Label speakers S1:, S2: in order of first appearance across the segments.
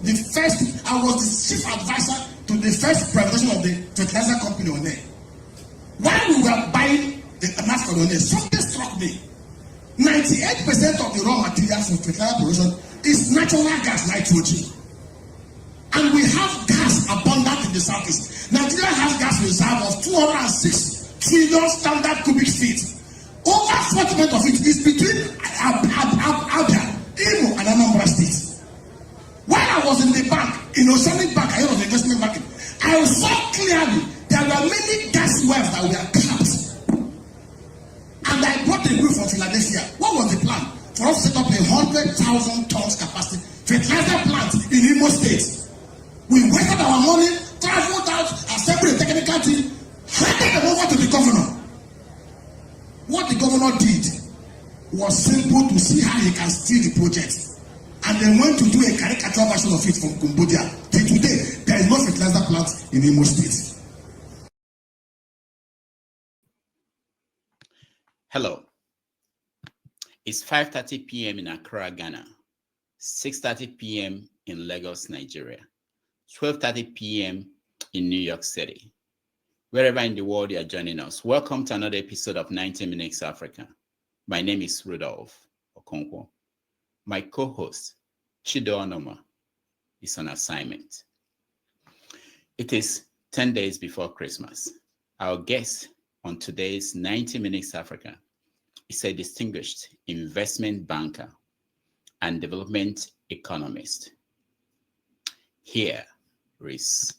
S1: I was the chief advisor to the first privatization of the fertilizer company on there. While we were buying the market on there, something struck me. 98% of the raw materials for fertilizer production is natural gas, nitrogen. And we have gas abundant in the southeast. Nigeria has gas reserve of 206 trillion standard cubic feet. Over 40% of it is between Abia, Imo, and Anambra State. While I was in the bank, in Oceanic Bank, I was investment banking, I saw clearly there were many gas wells that were capped. And I brought a group from Philadelphia. What was the plan? For us to set up 100,000 tons capacity fertilizer plant in Imo State. We wasted our money, traveled out, assembled a technical team, handed them over to the governor. What the governor did was simple to see how he can steal the project. And then went to do a caricature version of it from Cambodia. Till today, there is no fertilizer plant in Imo State.
S2: Hello. It's 5:30 p.m. in Accra, Ghana, 6:30 p.m. in Lagos, Nigeria, 12:30 p.m. in New York City. Wherever in the world you are joining us, welcome to another episode of 90 Minutes Africa. My name is Rudolf Okonkwo. My co-host, Chido Onoma, is on assignment. It is 10 days before Christmas. Our guest on today's 90 Minutes Africa is a distinguished investment banker and development economist. Here is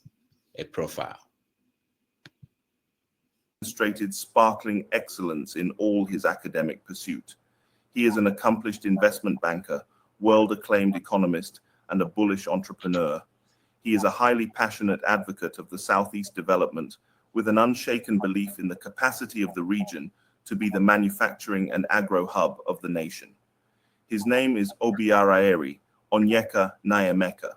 S2: a profile.
S3: Demonstrated sparkling excellence in all his academic pursuit. He is an accomplished investment banker, world-acclaimed economist, and a bullish entrepreneur. He is a highly passionate advocate of the Southeast development, with an unshaken belief in the capacity of the region to be the manufacturing and agro hub of the nation. His name is Obiaraeri, Onyeka Nnaemeka.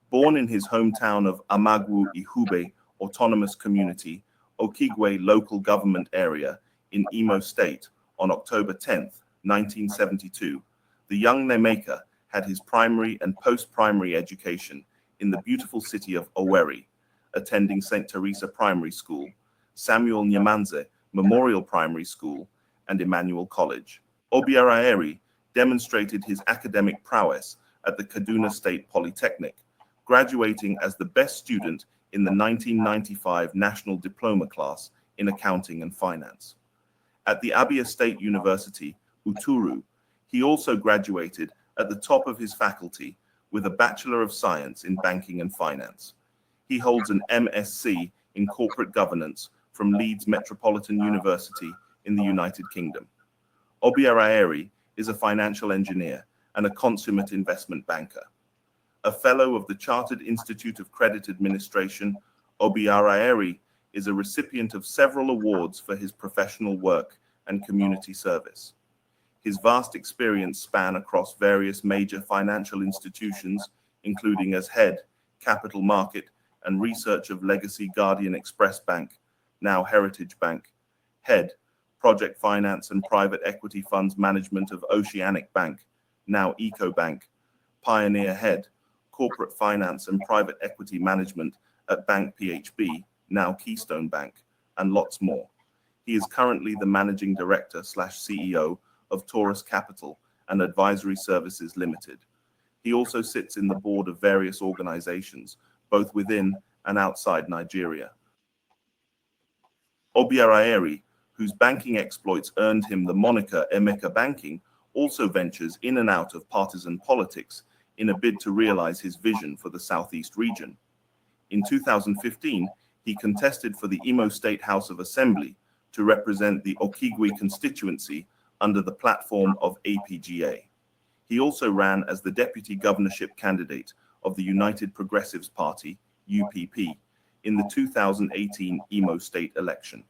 S3: Born in his hometown of Amagwu Ihube Autonomous Community, Okigwe local government area in Imo State on October 10th, 1972, the young Nnaemeka had his primary and post-primary education in the beautiful city of Owerri, attending St. Teresa Primary School, Samuel Nyamanze Memorial Primary School, and Emmanuel College. Obiaraeri demonstrated his academic prowess at the Kaduna State Polytechnic, graduating as the best student in the 1995 National Diploma class in Accounting and Finance. At the Abia State University, Uturu, he also graduated at the top of his faculty with a Bachelor of Science in Banking and Finance. He holds an MSc in Corporate Governance from Leeds Metropolitan University in the United Kingdom. Obiaraeri is a financial engineer and a consummate investment banker. A fellow of the Chartered Institute of Credit Administration, Obiaraeri is a recipient of several awards for his professional work and community service. His vast experience span across various major financial institutions, including as head, capital market, and research of Legacy Guardian Express Bank, now Heritage Bank, head, project finance and private equity funds management of Oceanic Bank, now EcoBank, pioneer head, corporate finance and private equity management at Bank PHB, now Keystone Bank, and lots more. He is currently the managing director / CEO of Taurus Capital and Advisory Services Limited. He also sits in the board of various organizations, both within and outside Nigeria. Obiaraeri, whose banking exploits earned him the moniker Emeka Banking, also ventures in and out of partisan politics in a bid to realize his vision for the Southeast region. In 2015, he contested for the Imo State House of Assembly to represent the Okigwe constituency under the platform of APGA. He also ran as the deputy governorship candidate of the United Progressives Party, UPP, in the 2018 Imo State election.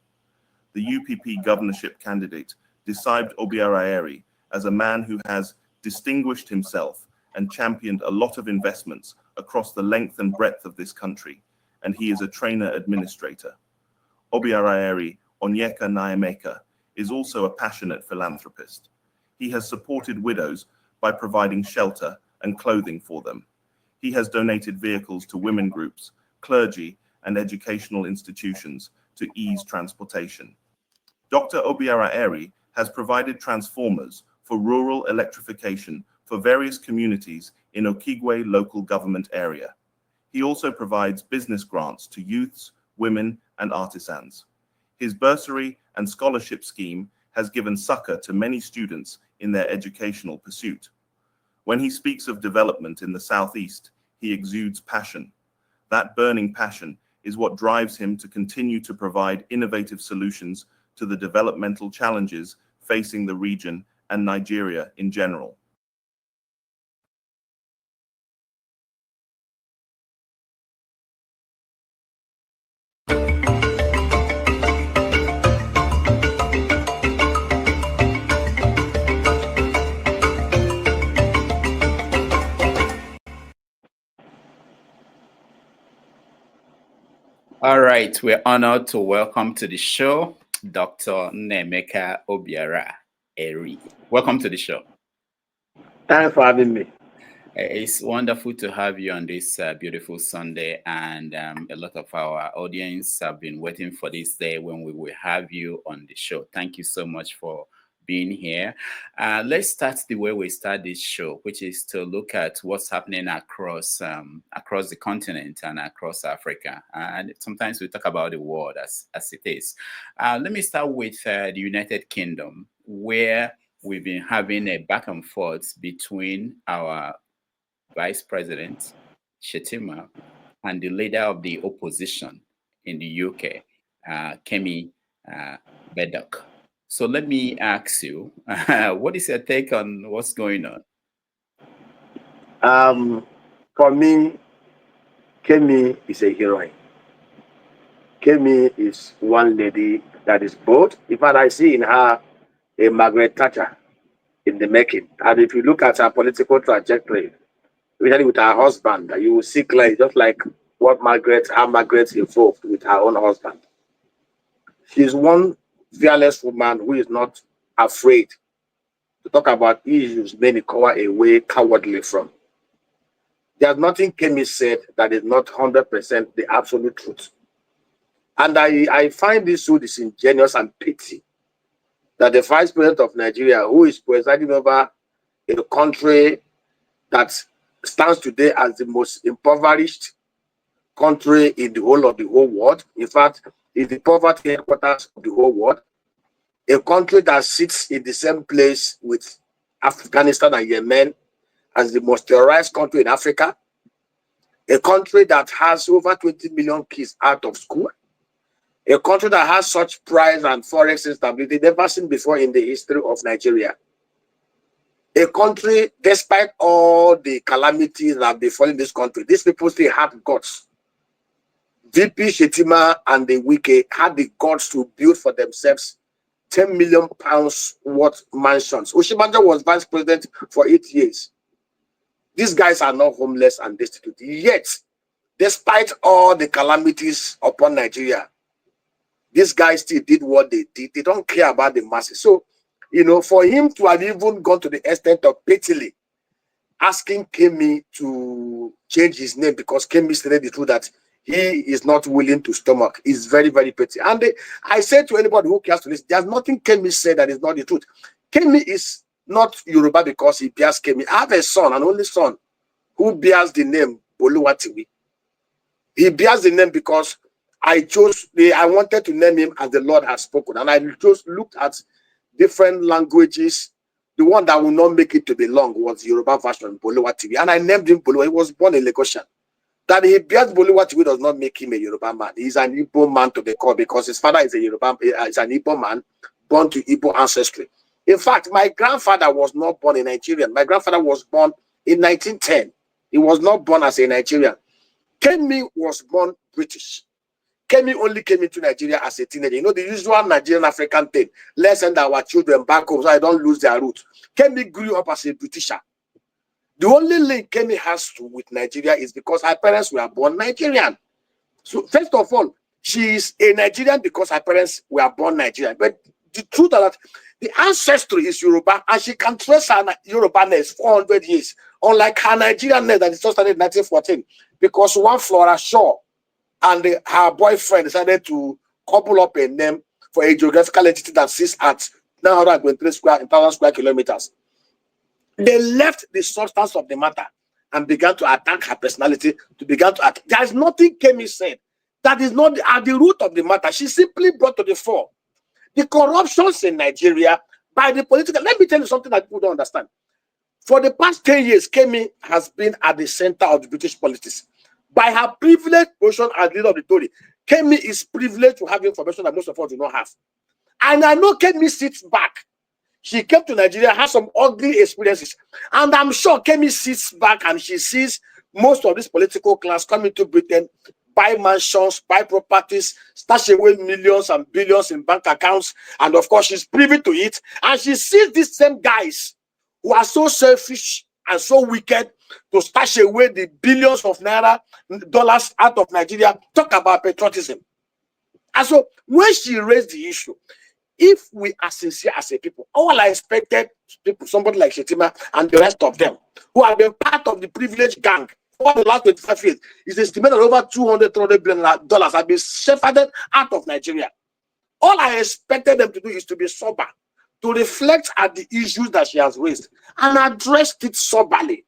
S3: The UPP governorship candidate described Obiaraeri as a man who has distinguished himself and championed a lot of investments across the length and breadth of this country, and he is a trainer administrator. Obiaraeri Onyeka Nnaemeka is also a passionate philanthropist. He has supported widows by providing shelter and clothing for them. He has donated vehicles to women groups, clergy, and educational institutions to ease transportation. Dr. Obiaraeri has provided transformers for rural electrification for various communities in Okigwe local government area. He also provides business grants to youths, women, and artisans. His bursary and scholarship scheme has given succor to many students in their educational pursuit. When he speaks of development in the Southeast, he exudes passion. That burning passion is what drives him to continue to provide innovative solutions to the developmental challenges facing the region and Nigeria in general.
S2: All right, we're honored to welcome to the show Dr. Nnaemeka Obiaraeri. Welcome to the show.
S4: Thanks for having me.
S2: It's wonderful to have you on this beautiful Sunday, and a lot of our audience have been waiting for this day when we will have you on the show. Thank you so much for being here. Let's start the way we start this show, which is to look at what's happening across the continent and across Africa. And sometimes we talk about the world as it is. Let me start with the United Kingdom, where we've been having a back and forth between our Vice President Shettima and the leader of the opposition in the UK, Kemi Bedok. So let me ask you, what is your take on what's going on?
S4: For me, Kemi is a heroine. Kemi is one lady that is bold. In fact, I see in her a Margaret Thatcher in the making. And if you look at her political trajectory, especially with her husband, you will see clearly just like how Margaret evolved with her own husband. She's one fearless woman who is not afraid to talk about issues many cover away cowardly from. There's nothing Kemi said that is not 100% the absolute truth. And I find this so disingenuous and petty that the Vice President of Nigeria, who is presiding over a country that stands today as the most impoverished country in the whole world, in fact, is the poverty headquarters of the whole world, a country that sits in the same place with Afghanistan and Yemen as the most terrorized country in Africa, a country that has over 20 million kids out of school, a country that has such price and forex instability never seen before in the history of Nigeria. A country, despite all the calamities that have befallen this country, these people still have guts. VP Shettima and the Wike had the guts to build for themselves 10 million pounds worth mansions. Oshimanja was vice president for 8 years. These guys are not homeless and destitute. Yet, despite all the calamities upon Nigeria, these guys still did what they did. They don't care about the masses. So, you know, for him to have even gone to the extent of pitifully asking Kemi to change his name because Kemi stated the truth that he is not willing to stomach is very, very petty. And I say to anybody who cares to listen, there's nothing Kemi said that is not the truth. Kemi is not Yoruba because he bears Kemi. I have a son, an only son, who bears the name Boluwatiwi. He bears the name because I wanted to name him as the Lord has spoken. And I just looked at different languages. The one that will not make it to be long was Yoruba version, Boluwatiwi. And I named him Boluwa. He was born in Lagosian. That he bears Boluwatiwi does not make him a Yoruba man. He's an Igbo man to the core because his father is is an Igbo man born to Igbo ancestry. In fact, my grandfather was not born a Nigerian. My grandfather was born in 1910. He was not born as a Nigerian. Kemi was born British. Kemi only came into Nigeria as a teenager. You know, the usual Nigerian African thing. Let's send our children back home so I don't lose their roots. Kemi grew up as a Britisher. The only link Kemi has with Nigeria is because her parents were born Nigerian. So first of all, she is a Nigerian because her parents were born Nigerian. But the truth that the ancestry is Yoruba, and she can trace her Yoruba-ness 400 years, unlike her Nigerian-ness that is just started in 1914, because one Flora Shaw and her boyfriend decided to couple up a name for a geographical entity that sits at 923 square kilometers. They left the substance of the matter and began to attack her personality, there is nothing Kemi said that is not at the root of the matter. She simply brought to the fore the corruptions in Nigeria by the political. Let me tell you something that people don't understand. For the past 10 years, Kemi has been at the center of the British politics. By her privileged position as leader of the Tory, Kemi is privileged to have information that most of us do not have. And I know Kemi sits back. She came to Nigeria, has some ugly experiences. And I'm sure Kemi sits back and she sees most of this political class coming to Britain, buy mansions, buy properties, stash away millions and billions in bank accounts. And of course, she's privy to it. And she sees these same guys who are so selfish and so wicked to stash away the billions of dollars out of Nigeria. Talk about patriotism. And so when she raised the issue, if we are sincere as a people, all I expected people, somebody like Shettima and the rest of them, who have been part of the privileged gang for the last 25 years, is estimated that over $200 billion have been shepherded out of Nigeria. All I expected them to do is to be sober, to reflect at the issues that she has raised and addressed it soberly,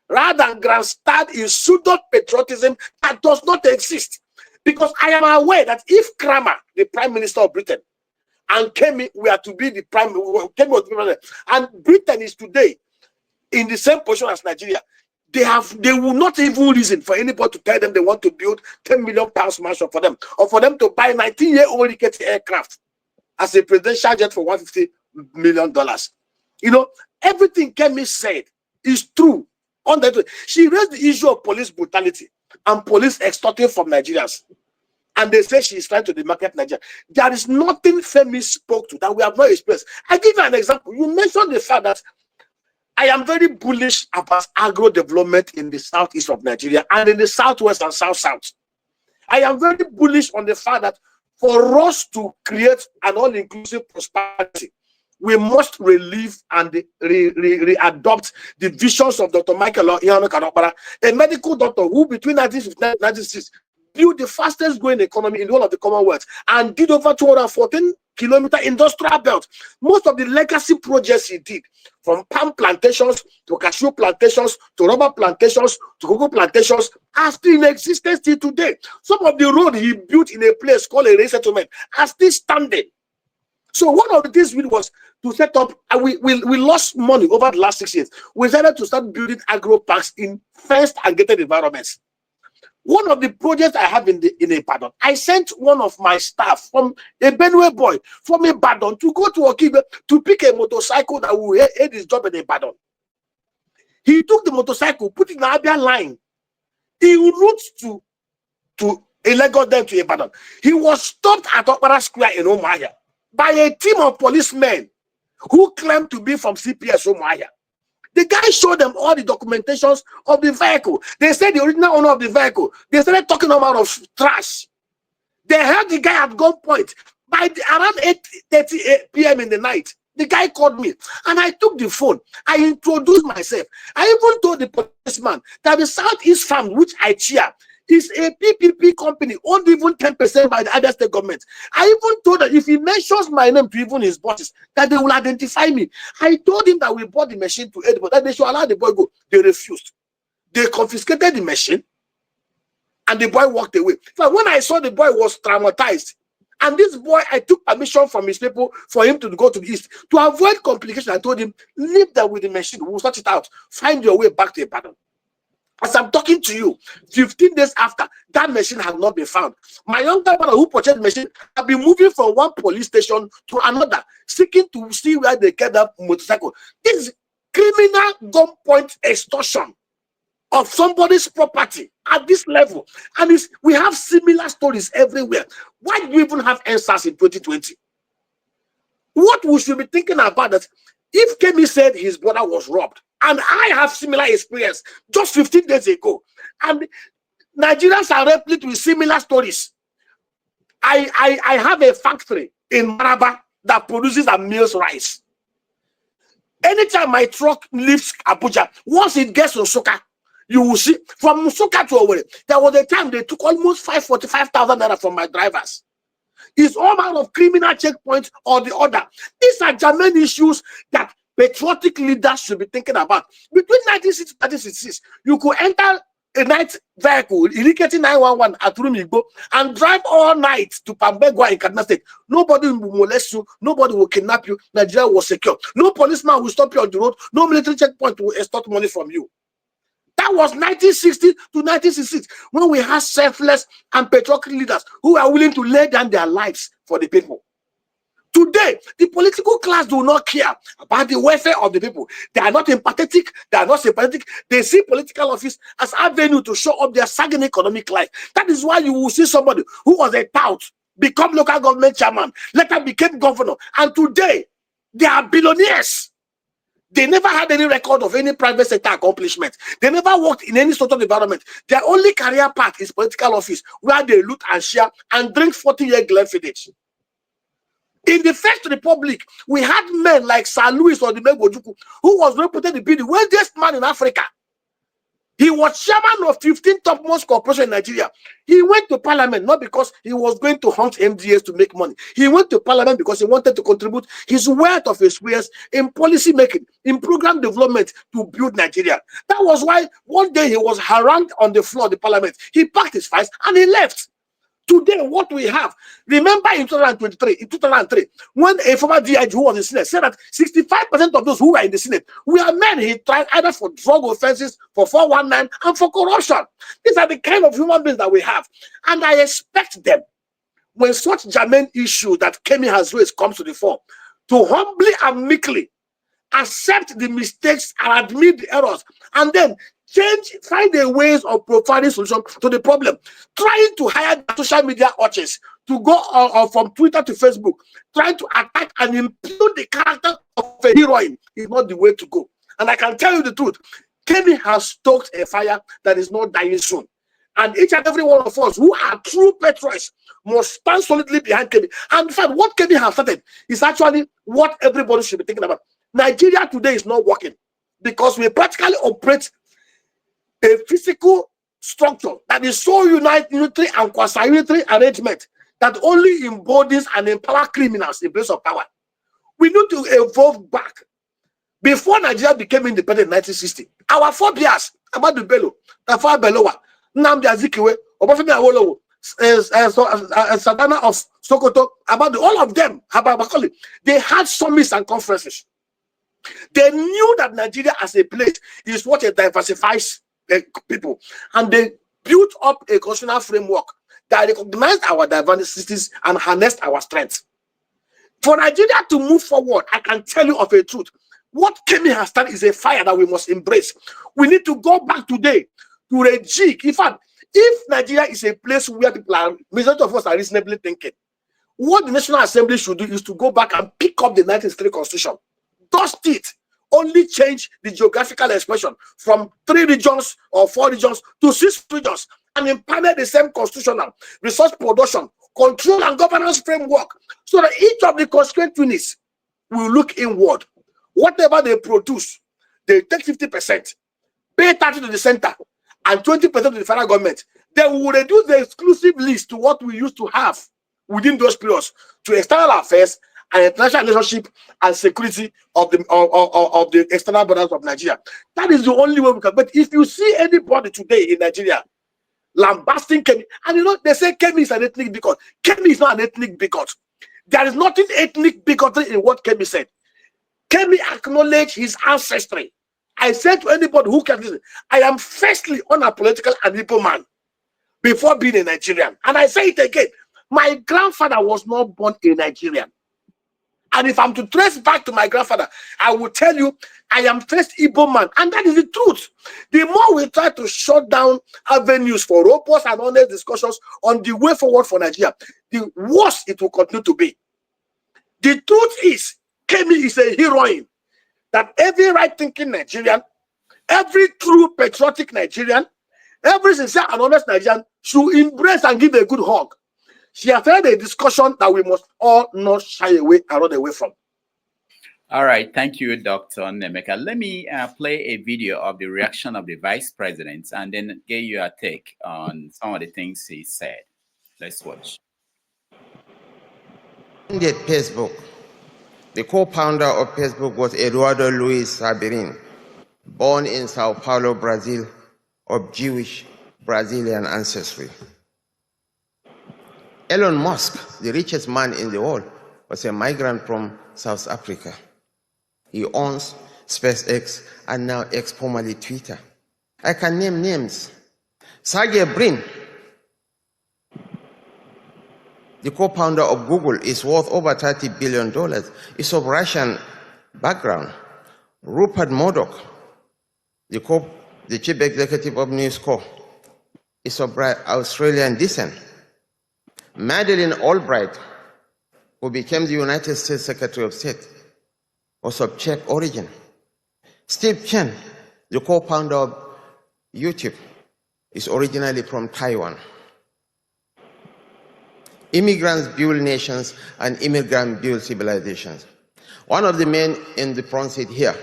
S4: rather than grandstand in pseudo-patriotism that does not exist. Because I am aware that if Kramer, the Prime Minister of Britain, and Kemi were to be the and Britain is today in the same position as Nigeria, they will not even reason for anybody to tell them they want to build £10 million mansion for them, or for them to buy 19-year-old rickety aircraft as a presidential jet for $150 million. You know, everything Kemi said is true. She raised the issue of police brutality and police extorting from Nigerians. And they say she is trying to demarket Nigeria. There is nothing Femi spoke to that we have not expressed. I give you an example. You mentioned the fact that I am very bullish about agro development in the southeast of Nigeria and in the southwest and south-south. I am very bullish on the fact that for us to create an all-inclusive prosperity, we must relive and re-adopt the visions of Dr. Michael Onyeka Obiaraeri, a medical doctor who between 1959 and 1996 built the fastest growing economy in the whole of the Commonwealth and did over 214-kilometer industrial belt. Most of the legacy projects he did, from palm plantations to cashew plantations to rubber plantations to cocoa plantations, are still in existence till today. Some of the road he built in a place called a race settlement are still standing. So one of the things we was to set up, and we lost money over the last 6 years. We decided to start building agro parks in fenced and gated environments. One of the projects I have in Ibadan, I sent one of my staff from a Benue boy from Ibadan to go to Okibe to pick a motorcycle that will aid his job in Ibadan. He took the motorcycle, put it in the Abia line. He route to Lagos, then to Ibadan. He was stopped at Okpara Square in Umuahia by a team of policemen who claimed to be from CPS Umuahia. The guy showed them all the documentations of the vehicle. They said the original owner of the vehicle. They started talking about of trash. They held the guy at gunpoint. By around 8:30 p.m. in the night, the guy called me, and I took the phone. I introduced myself. I even told the policeman that the Southeast Farm, which I chair, is a PPP company owned even 10% by the other state government. I even told that if he mentions my name to even his bosses, that they will identify me. I told him that we bought the machine to aid, but that they should allow the boy go. They refused. They confiscated the machine, and the boy walked away. But when I saw the boy was traumatized, and this boy, I took permission from his people for him to go to the east. To avoid complication, I told him, leave that with the machine. We'll sort it out. Find your way back to Ibadan. As I'm talking to you, 15 days after, that machine has not been found. My younger brother who purchased the machine have been moving from one police station to another, seeking to see where they kept that motorcycle. This is criminal gunpoint extortion of somebody's property at this level. And we have similar stories everywhere. Why do we even have answers in 2020? What we should be thinking about that if Kemi said his brother was robbed, and I have similar experience just 15 days ago, and Nigerians are replete with similar stories. I have a factory in Maraba that produces and mills rice. Anytime my truck leaves Abuja, once it gets to Nsukka, you will see from Nsukka to Owerri, there was a time they took almost 545,000 naira from my drivers. It's all out of criminal checkpoints or the other. These are germane issues that patriotic leaders should be thinking about. Between 1960 and 1966, you could enter a night vehicle, indicating 911 at Rumigbo, and drive all night to Pambegwa in Kaduna State. Nobody will molest you, nobody will kidnap you. Nigeria was secure. No policeman will stop you on the road, no military checkpoint will extort money from you. That was 1960 to 1966, when we had selfless and patriotic leaders who are willing to lay down their lives for the people. Today, the political class do not care about the welfare of the people. They are not empathetic, they are not sympathetic. They see political office as avenue to show up their sagging economic life. That is why you will see somebody who was a tout become local government chairman, later became governor, and today they are billionaires. They never had any record of any private sector accomplishment. They never worked in any sort of environment. Their only career path is political office, where they loot and share and drink 40-year Glenfiddich. In the First Republic, we had men like Sir Louis Odimegwu, who was reputed to be the wealthiest man in Africa. He was chairman of 15 topmost corporations in Nigeria. He went to parliament not because he was going to hunt MDAs to make money. He went to parliament because he wanted to contribute his wealth of experience in policy making, in program development to build Nigeria. That was why one day he was harangued on the floor of the parliament. He packed his files and he left. Today, what we have, remember in 2003, when a former DIG who was in the Senate said that 65% of those who were in the Senate were men he tried either for drug offenses, for 419, and for corruption. These are the kind of human beings that we have. And I expect them, when such germane issue that Kemi has raised comes to the fore, to humbly and meekly accept the mistakes and admit the errors, and then find a ways of providing solution to the problem. Trying to hire social media artists to go from Twitter to Facebook, trying to attack and impugn the character of a heroine is not the way to go. And I can tell you the truth, Kemi has stoked a fire that is not dying soon. And each and every one of us who are true patriots must stand solidly behind Kemi. And in fact, what Kemi has started is actually what everybody should be thinking about. Nigeria today is not working because we practically operate a physical structure that is so unitary and quasi-unitary arrangement that only embodies and empower criminals in place of power. We need to evolve back. Before Nigeria became independent in 1960, our forebears, Amadu Bello, Tafawa Balewa, Nnamdi Azikiwe, Obafemi Awolowo, Sadana of Sokoto, all of them, they had summits and conferences. They knew that Nigeria as a place is what it diversifies people, and they built up a constitutional framework that recognized our diversities and harnessed our strengths. For Nigeria to move forward, I can tell you of a truth. What Kemi has done is a fire that we must embrace. We need to go back today to rejig. In fact, if Nigeria is a place where people are, majority of us are reasonably thinking, what the National Assembly should do is to go back and pick up the 1963 Constitution, dust it, only change the geographical expression from 3 regions or 4 regions to 6 regions, and empower the same constitutional resource production, control, and governance framework, so that each of the constituent units will look inward. Whatever they produce, they take 50%, pay 30% to the center, and 20% to the federal government. Then we will reduce the exclusive list to what we used to have within those periods to external affairs and international relationship and security of the external borders of Nigeria. That is the only way we can. But if you see anybody today in Nigeria lambasting Kemi, and you know, they say Kemi is an ethnic bigot. Kemi is not an ethnic bigot. There is nothing ethnic bigotry in what Kemi said. Kemi acknowledged his ancestry. I said to anybody who can listen, I am firstly unapologetical and Igbo man before being a Nigerian. And I say it again, my grandfather was not born a Nigerian. And if I'm to trace back to my grandfather, I will tell you, I am first Igbo man. And that is the truth. The more we try to shut down avenues for robust and honest discussions on the way forward for Nigeria, the worse it will continue to be. The truth is, Kemi is a heroine that every right-thinking Nigerian, every true patriotic Nigerian, every sincere and honest Nigerian should embrace and give a good hug. She has had a discussion that we must all not shy away and run away from.
S2: All right, thank you, Dr. Nnaemeka. Let me play a video of the reaction of the Vice President and then get your take on some of the things he said. Let's watch.
S5: Facebook. The co-founder of Facebook was Eduardo Luis Sabirin, born in Sao Paulo, Brazil, of Jewish Brazilian ancestry. Elon Musk, the richest man in the world, was a migrant from South Africa. He owns SpaceX and now X, formerly Twitter. I can name names. Sergey Brin, the co-founder of Google, is worth over $30 billion. He's of Russian background. Rupert Murdoch, the chief executive of News Corp, is of Australian descent. Madeleine Albright, who became the United States Secretary of State, was of Czech origin. Steve Chen, the co-founder of YouTube, is originally from Taiwan. Immigrants build nations and immigrants build civilizations. One of the men in the front seat here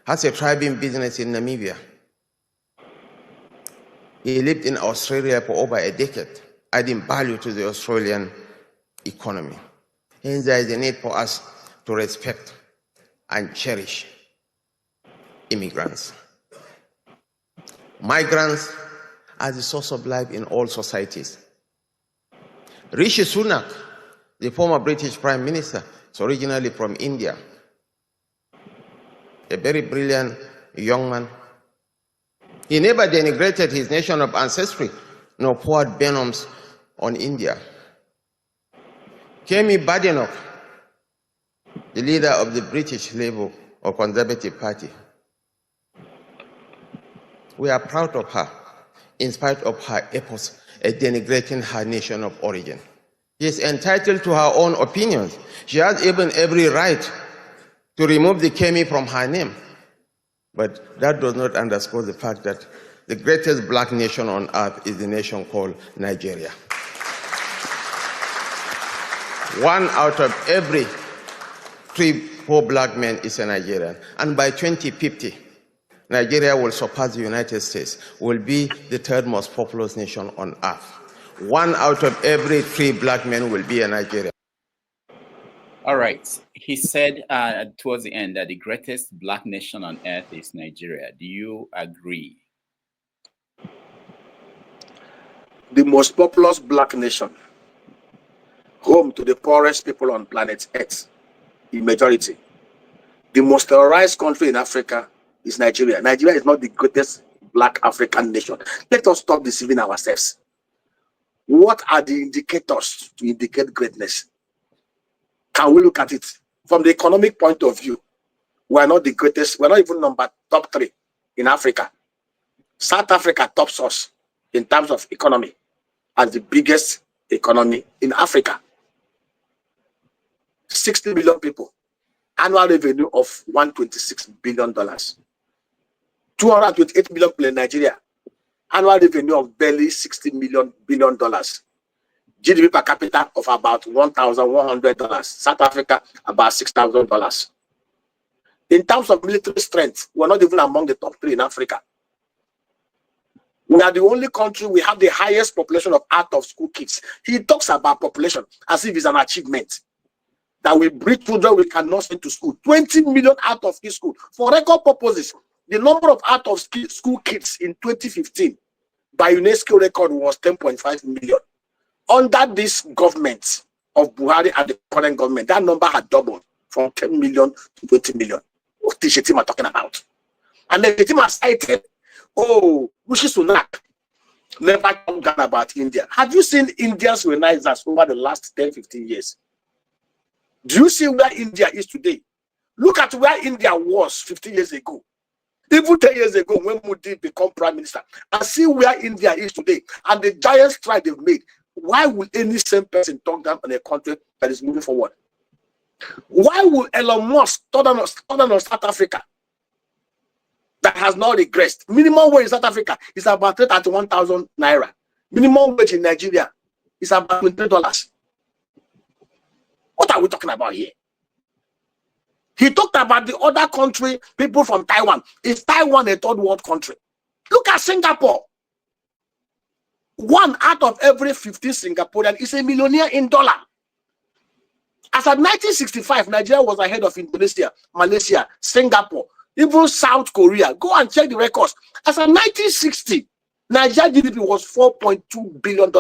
S5: has a thriving business in Namibia. He lived in Australia for over a decade, adding value to the Australian economy. Hence, there is a need for us to respect and cherish immigrants. Migrants are the source of life in all societies. Rishi Sunak, the former British Prime Minister, is originally from India. A very brilliant young man. He never denigrated his nation of ancestry, nor poured venoms on India. Kemi Badenoch, the leader of the British Labour or Conservative Party. We are proud of her, in spite of her efforts at denigrating her nation of origin. She is entitled to her own opinions. She has even every right to remove the Kemi from her name. But that does not underscore the fact that the greatest black nation on earth is the nation called Nigeria. 1 out of every 3-4 black men is a Nigerian. And by 2050, Nigeria will surpass the United States, will be the 3rd most populous nation on earth. 1 out of every 3 black men will be a Nigerian.
S2: All right. He said towards the end that the greatest black nation on earth is Nigeria. Do you agree?
S4: The most populous black nation, home to the poorest people on planet Earth, in majority. The most terrorized country in Africa is Nigeria. Nigeria is not the greatest black African nation. Let us stop deceiving ourselves. What are the indicators to indicate greatness? Can we look at it from the economic point of view? We are not the greatest. We're not even top 3 in Africa. South Africa tops us in terms of economy as the biggest economy in Africa. 60 million people, annual revenue of $126 billion. 228 million people in Nigeria, annual revenue of barely $60 billion. GDP per capita of about $1,100. South Africa, about $6,000. In terms of military strength, we're not even among the top 3 in Africa. We are the only country, we have the highest population of out-of-school kids. He talks about population as if it's an achievement. That we breed children we cannot send to school. 20 million out of school. For record purposes, the number of out-of-school kids in 2015 by UNESCO record was 10.5 million. Under this government of Buhari and the current government, that number had doubled from 10 million to 20 million. What is Shettima talking about? And then Shettima cited, Rishi Sunak never talked about India. Have you seen India's renaissance over the last 10-15 years? Do you see where India is today? Look at where India was 15 years ago. Even 10 years ago when Modi became prime minister. And see where India is today. And the giant stride they've made. Why will any same person talk down on a country that is moving forward? Why will Elon Musk turn on South Africa that has not regressed? Minimum wage in South Africa is about 31,000 naira. Minimum wage in Nigeria is about $23. What are we talking about here? He talked about the other country, people from Taiwan. Is Taiwan a third world country? Look at Singapore. 1 out of every 50 Singaporean is a millionaire in dollar. As of 1965, Nigeria was ahead of Indonesia, Malaysia, Singapore, even South Korea. Go and check the records. As of 1960, Nigeria GDP was $4.2 billion.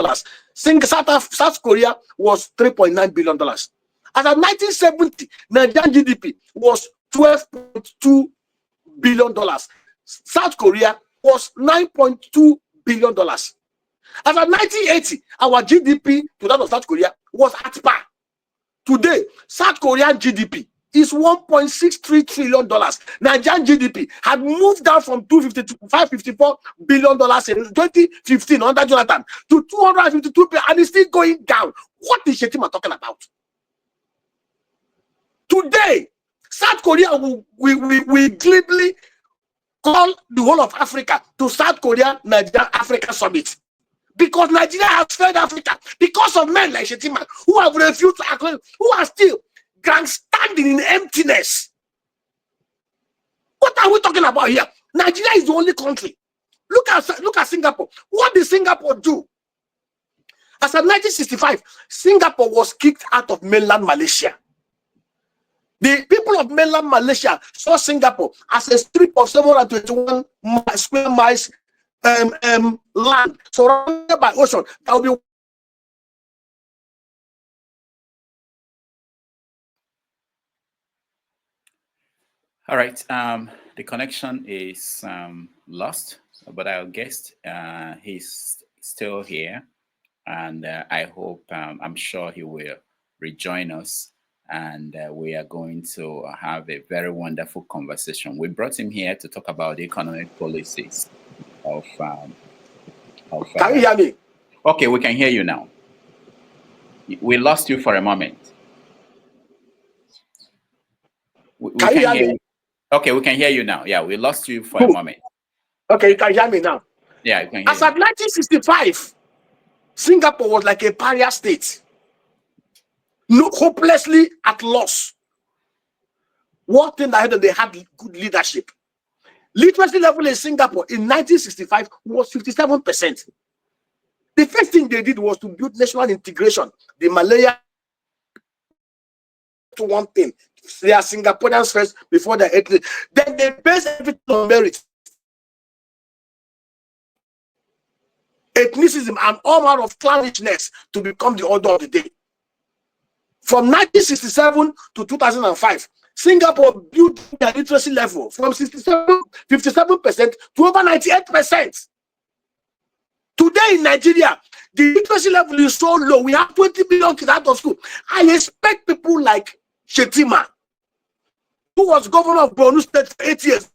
S4: South Korea was $3.9 billion. As of 1970, Nigerian GDP was $12.2 billion. South Korea was $9.2 billion. As of 1980, our GDP to that of South Korea was at par. Today, South Korean GDP is $1.63 trillion. Nigerian GDP had moved down from $554 billion in 2015 under Jonathan to $252 billion, and it's still going down. What is Shettima talking about? Today, South Korea will glibly call the whole of Africa to South Korea, Nigeria, Africa Summit. Because Nigeria has failed Africa because of men like Shettima who have refused to acknowledge, who are still grandstanding in emptiness. What are we talking about here? Nigeria is the only country. Look at Singapore. What did Singapore do? As of 1965, Singapore was kicked out of mainland Malaysia. The people of mainland Malaysia saw Singapore as a strip of 721 square miles land surrounded by ocean. That will be
S2: all right. The connection is lost, but our guest he's still here, and I hope I'm sure he will rejoin us, and we are going to have a very wonderful conversation. We brought him here to talk about the economic policies of
S4: can you hear me?
S2: Okay, we can hear you now. We lost you for a moment. We
S4: can you hear me?
S2: Okay, we can hear you now. Yeah, we lost you for a moment.
S4: Okay, you can hear me now.
S2: Yeah, you can hear
S4: As of 1965, Singapore was like a pariah state, hopelessly at loss. One thing I heard, they had good leadership. Literacy level in Singapore in 1965 was 57%. The first thing they did was to build national integration. The Malaya to one thing. They are Singaporeans first before they're ethnic. Then they base everything on merit. Ethnicism and all manner of clannishness to become the order of the day. From 1967 to 2005, Singapore built their literacy level from 57% to over 98%. Today in Nigeria, the literacy level is so low. We have 20 million kids out of school. I expect people like Shettima, who was governor of Borno State for 8 years.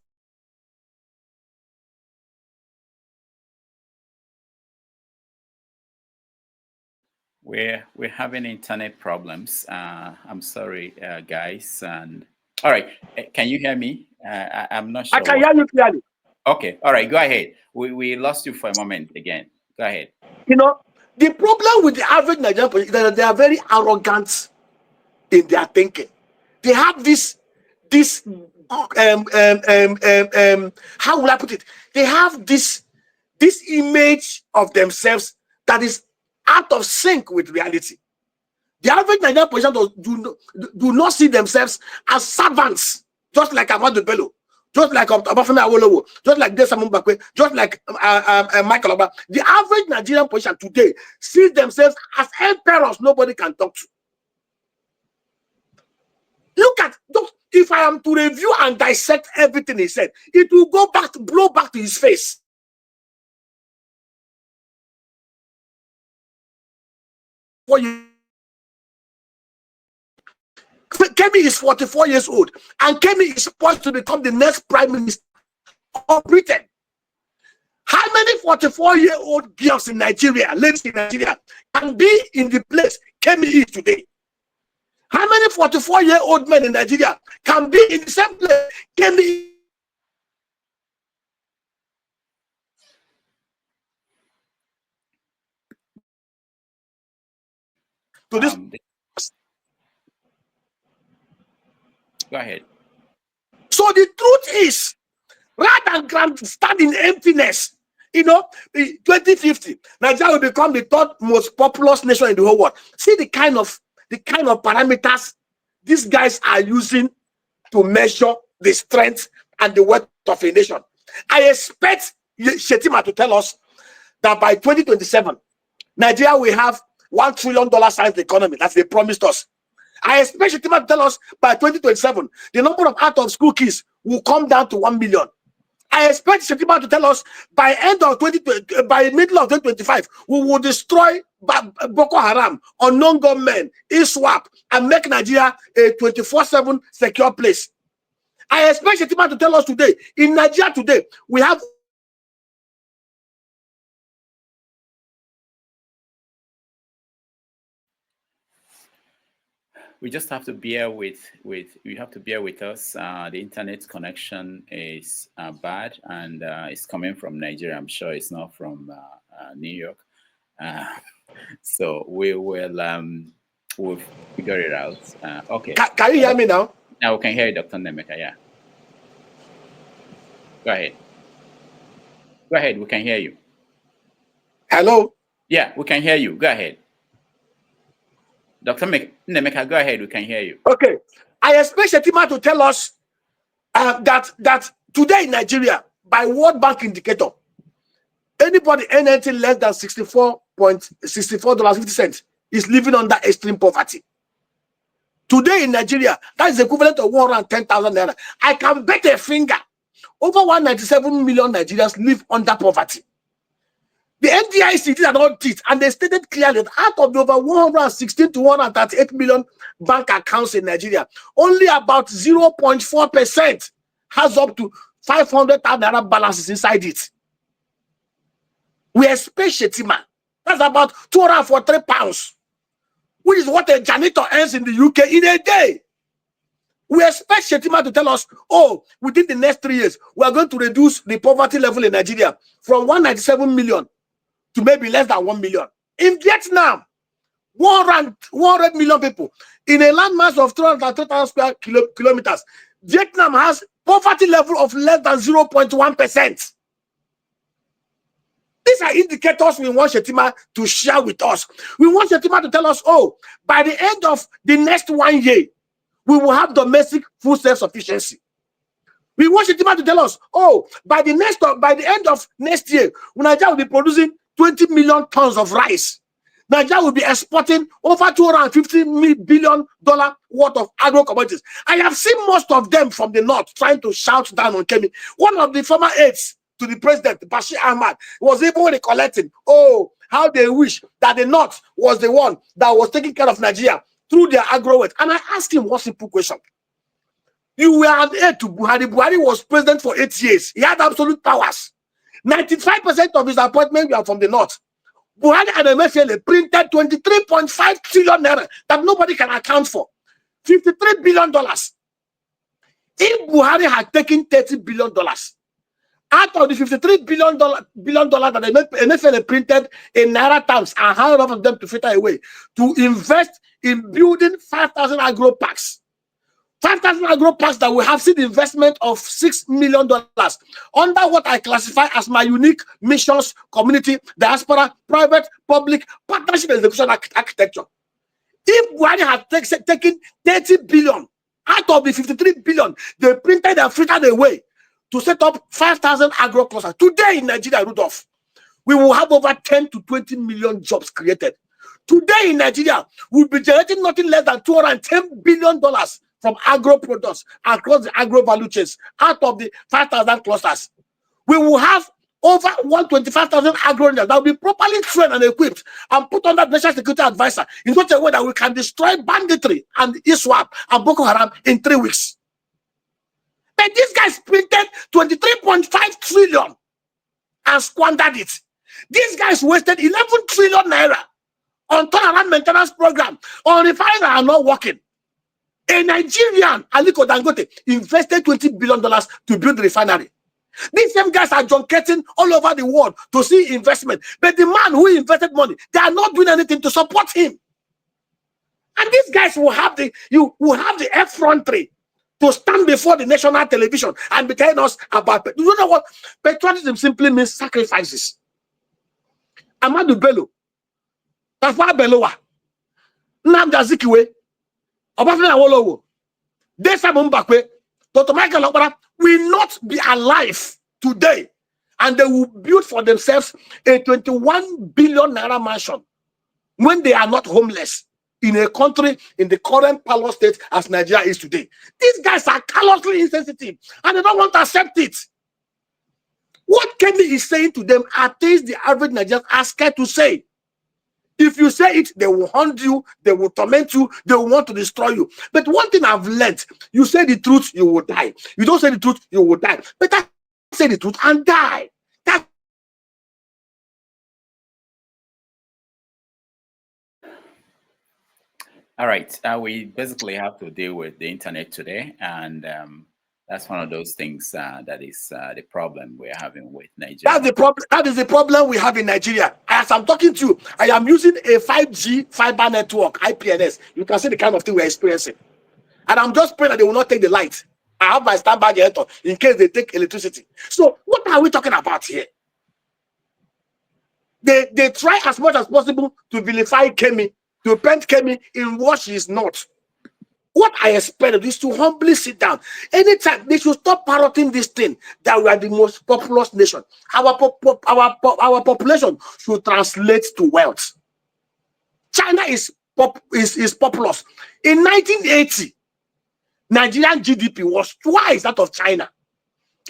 S2: We're having internet problems. I'm sorry, guys. And all right, can you hear me? I'm not sure.
S4: I can hear you clearly.
S2: Okay, all right, go ahead. We lost you for a moment again. Go ahead.
S4: You know, the problem with the average Nigerian person is that they are very arrogant in their thinking. They have this how will I put it? They have this image of themselves that is out of sync with reality. The average Nigerian person do not see themselves as servants, just like Ahmadu Bello, just like Obafemi Awolowo, just like Desamu Mbakwe, just like Michael Oba. The average Nigerian person today sees themselves as emperors nobody can talk to. Look at, if I am to review and dissect everything he said, it will blow back to his face. Kemi is 44 years old, and Kemi is supposed to become the next prime minister of Britain. How many 44-year-old girls in Nigeria, ladies in Nigeria, can be in the place Kemi is today? How many 44-year-old men in Nigeria can be in the same place Kemi to this.
S2: Go ahead.
S4: So the truth is, rather than grandstanding emptiness, you know, 2050, Nigeria will become the third most populous nation in the whole world. See the kind of parameters these guys are using to measure the strength and the worth of a nation. I expect Shettima to tell us that by 2027, Nigeria will have $1 trillion sized economy that they promised us. I expect Shettima to tell us by 2027, the number of out of school kids will come down to 1 million. I expect Shettima to tell us by middle of 2025, we will destroy Boko Haram, unknown gunmen, ISWAP, and make Nigeria a 24/7 secure place. I expect Shettima to tell us today, in Nigeria today, we have
S2: We just have to bear with us. The internet connection is bad, and it's coming from Nigeria. I'm sure it's not from New York. So we will we'll figure it out. Okay.
S4: Can you hear me now?
S2: Now we can hear you, Dr. Nnaemeka. Yeah. Go ahead. Go ahead. We can hear you.
S4: Hello.
S2: Yeah, we can hear you. Go ahead. Dr. Nnaemeka, go ahead. We can hear you.
S4: Okay. I expect Shettima to tell us that today in Nigeria, by World Bank indicator, anybody earning anything less than $64.50 is living under extreme poverty. Today in Nigeria, that is equivalent to 110,000 naira. I can bet a finger, over 197 million Nigerians live under poverty. The NDIC did an audit, and they stated clearly that out of the over 116 to 138 million bank accounts in Nigeria, only about 0.4% has up to 500,000 naira balances inside it. We expect Shettima, that's about 243 pounds, which is what a janitor earns in the UK in a day. We expect Shettima to tell us, oh, within the next 3 years, we are going to reduce the poverty level in Nigeria from 197 million to maybe less than 1 million. In Vietnam, 100 million people in a landmass of 330,000 square kilometers. Vietnam has poverty level of less than 0.1%. These are indicators we want Shettima to share with us. We want Shettima to tell us, oh, by the end of the next 1 year, we will have domestic food self-sufficiency. We want Shettima to tell us, oh, by the end of next year, Nigeria will be producing 20 million tons of rice. Nigeria will be exporting over $250 billion worth of agro commodities. I have seen most of them from the north trying to shout down on Kemi. One of the former aides to the president, Bashir Ahmad, was even recollecting, oh, how they wish that the north was the one that was taking care of Nigeria through their agro wealth. And I asked him one simple question. You were an aide to Buhari. Buhari was president for 8 years. He had absolute powers. 95% of his appointments were from the north. Buhari and Emefiele printed 23.5 trillion naira that nobody can account for. $53 billion. If Buhari had taken $30 billion out of the $53 billion that Emefiele printed in naira terms and how enough of them to filter away to invest in building 5,000 agro parks. 5,000 agro parks that will have seen investment of $6 million under what I classify as my unique missions, community, diaspora, private, public, partnership, execution architecture. If Buhari had taken 30 billion out of the 53 billion they printed and filtered away to set up 5,000 agro clusters, today in Nigeria, Rudolf, we will have over 10 to 20 million jobs created. Today in Nigeria, we'll be generating nothing less than $210 billion from agro products across the agro value chains out of the 5,000 clusters. We will have over 125,000 agro rangers that will be properly trained and equipped and put under the National Security Advisor in such a way that we can destroy banditry and ISWAP and Boko Haram in 3 weeks. But these guys printed 23.5 trillion and squandered it. These guys wasted 11 trillion naira on turnaround maintenance program, on refineries that are not working. A Nigerian, Aliko Dangote, invested $20 billion to build the refinery. These same guys are junketing all over the world to see investment. But the man who invested money, they are not doing anything to support him. And these guys will have the effrontery to stand before the national television and be telling us about it. You know what? Patriotism simply means sacrifices. Amadou Bello, Tafa Belowa, Nnamdi Azikiwe, Obafemi Awolowo, Desmond Mbakwe, Dr. Michael Okpara will not be alive today, and they will build for themselves a 21 billion naira mansion when they are not homeless in a country in the current parlor state as Nigeria is today. These guys are callously insensitive and they don't want to accept it. What Kenny is saying to them are things the average Nigerians are scared to say. If you say it, they will hunt you, they will torment you, they will want to destroy you. But one thing I've learned, you say the truth, you will die. You don't say the truth, you will die. But I say the truth and die. That's
S2: all right. We basically have to deal with the internet today, and that's one of those things that is the problem we're having with Nigeria.
S4: That's the problem. That is the problem we have in Nigeria. As I'm talking to you, I am using a 5G fiber network, IPNS. You can see the kind of thing we're experiencing. And I'm just praying that they will not take the light. I have my standby generator in case they take electricity. So what are we talking about here? They try as much as possible to vilify Kemi, to paint Kemi in what she is not. What I expect is to humbly sit down. Anytime they should stop parroting this thing that we are the most populous nation. Our population should translate to wealth. China is populous. In 1980, Nigerian GDP was twice that of China.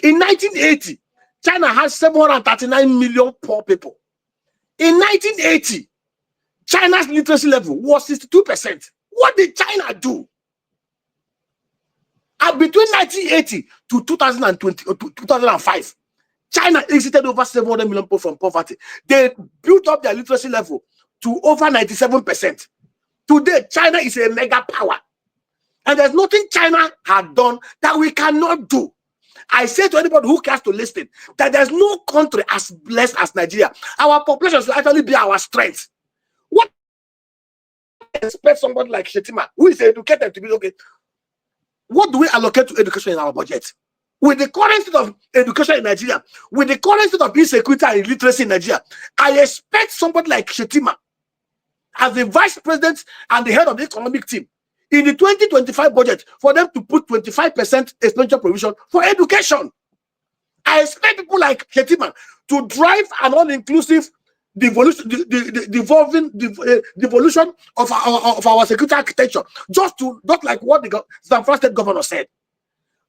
S4: In 1980, China had 739 million poor people. In 1980, China's literacy level was 62%. What did China do? And between 1980 to 2020 or 2005, China exited over 700 million people from poverty. They built up their literacy level to over 97%. Today, China is a mega power. And there's nothing China had done that we cannot do. I say to anybody who cares to listen that there's no country as blessed as Nigeria. Our population should actually be our strength. What expect somebody like Shettima, who is educated, to be okay? What do we allocate to education in our budget? With the current state of education in Nigeria, with the current state of insecurity and illiteracy in Nigeria, I expect somebody like Shettima, as the vice president and the head of the economic team, in the 2025 budget, for them to put 25% expenditure provision for education. I expect people like Shettima to drive an all-inclusive devolution of our security architecture, just like what the Zamfara State governor said.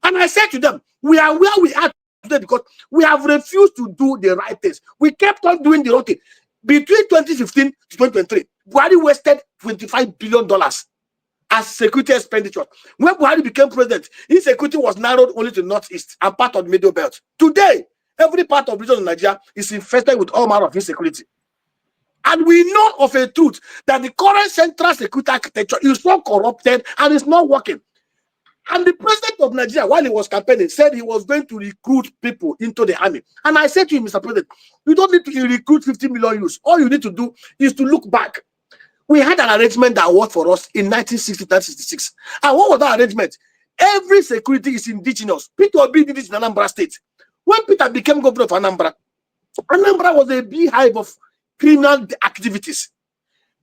S4: And I said to them, we are where we are today because we have refused to do the right things. We kept on doing the wrong thing. Between 2015 to 2023, Buhari wasted $25 billion as security expenditure. When Buhari became president, insecurity was narrowed only to the northeast and part of the middle belt. Today, every part of region of Nigeria is infested with all manner of insecurity. And we know of a truth that the current central security architecture is so corrupted and it's not working. And the president of Nigeria, while he was campaigning, said he was going to recruit people into the army. And I said to him, Mr. President, you don't need to recruit 50 million youths. All you need to do is to look back. We had an arrangement that worked for us in 1960, 1966. And what was that arrangement? Every security is indigenous. Peter Obi did this in Anambra State. When Peter became governor of Anambra, Anambra was a beehive of criminal activities.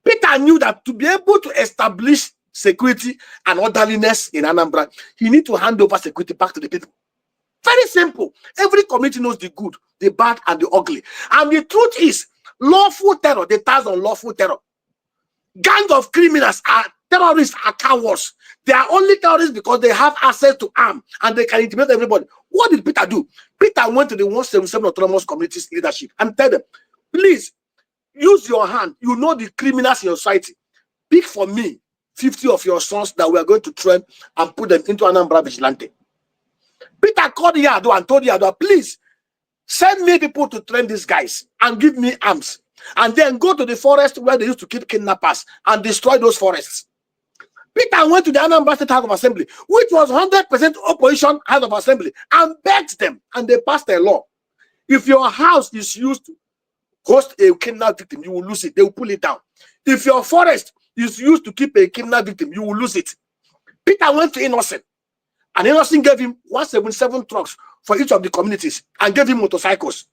S4: Peter knew that to be able to establish security and orderliness in Anambra, he need to hand over security back to the people. Very simple. Every community knows the good, the bad, and the ugly. And the truth is, lawful terror, the ties on lawful terror. Gangs of criminals are terrorists, are cowards. They are only terrorists because they have access to arms and they can intimidate everybody. What did Peter do? Peter went to the 177 autonomous communities leadership and tell them, please use your hand. You know the criminals in your society. Pick for me 50 of your sons that we are going to train and put them into Anambra Vigilante. Peter called Yado and told Yado, please send me people to train these guys and give me arms. And then go to the forest where they used to keep kidnappers and destroy those forests. Peter went to the Anambra State House of Assembly, which was 100% opposition House of Assembly, and begged them, and they passed a law. If your house is used to host a kidnapped victim, you will lose it. They will pull it down. If your forest is used to keep a criminal victim, you will lose it. Peter went to Innocent, and Innocent gave him 177 trucks for each of the communities and gave him motorcycles.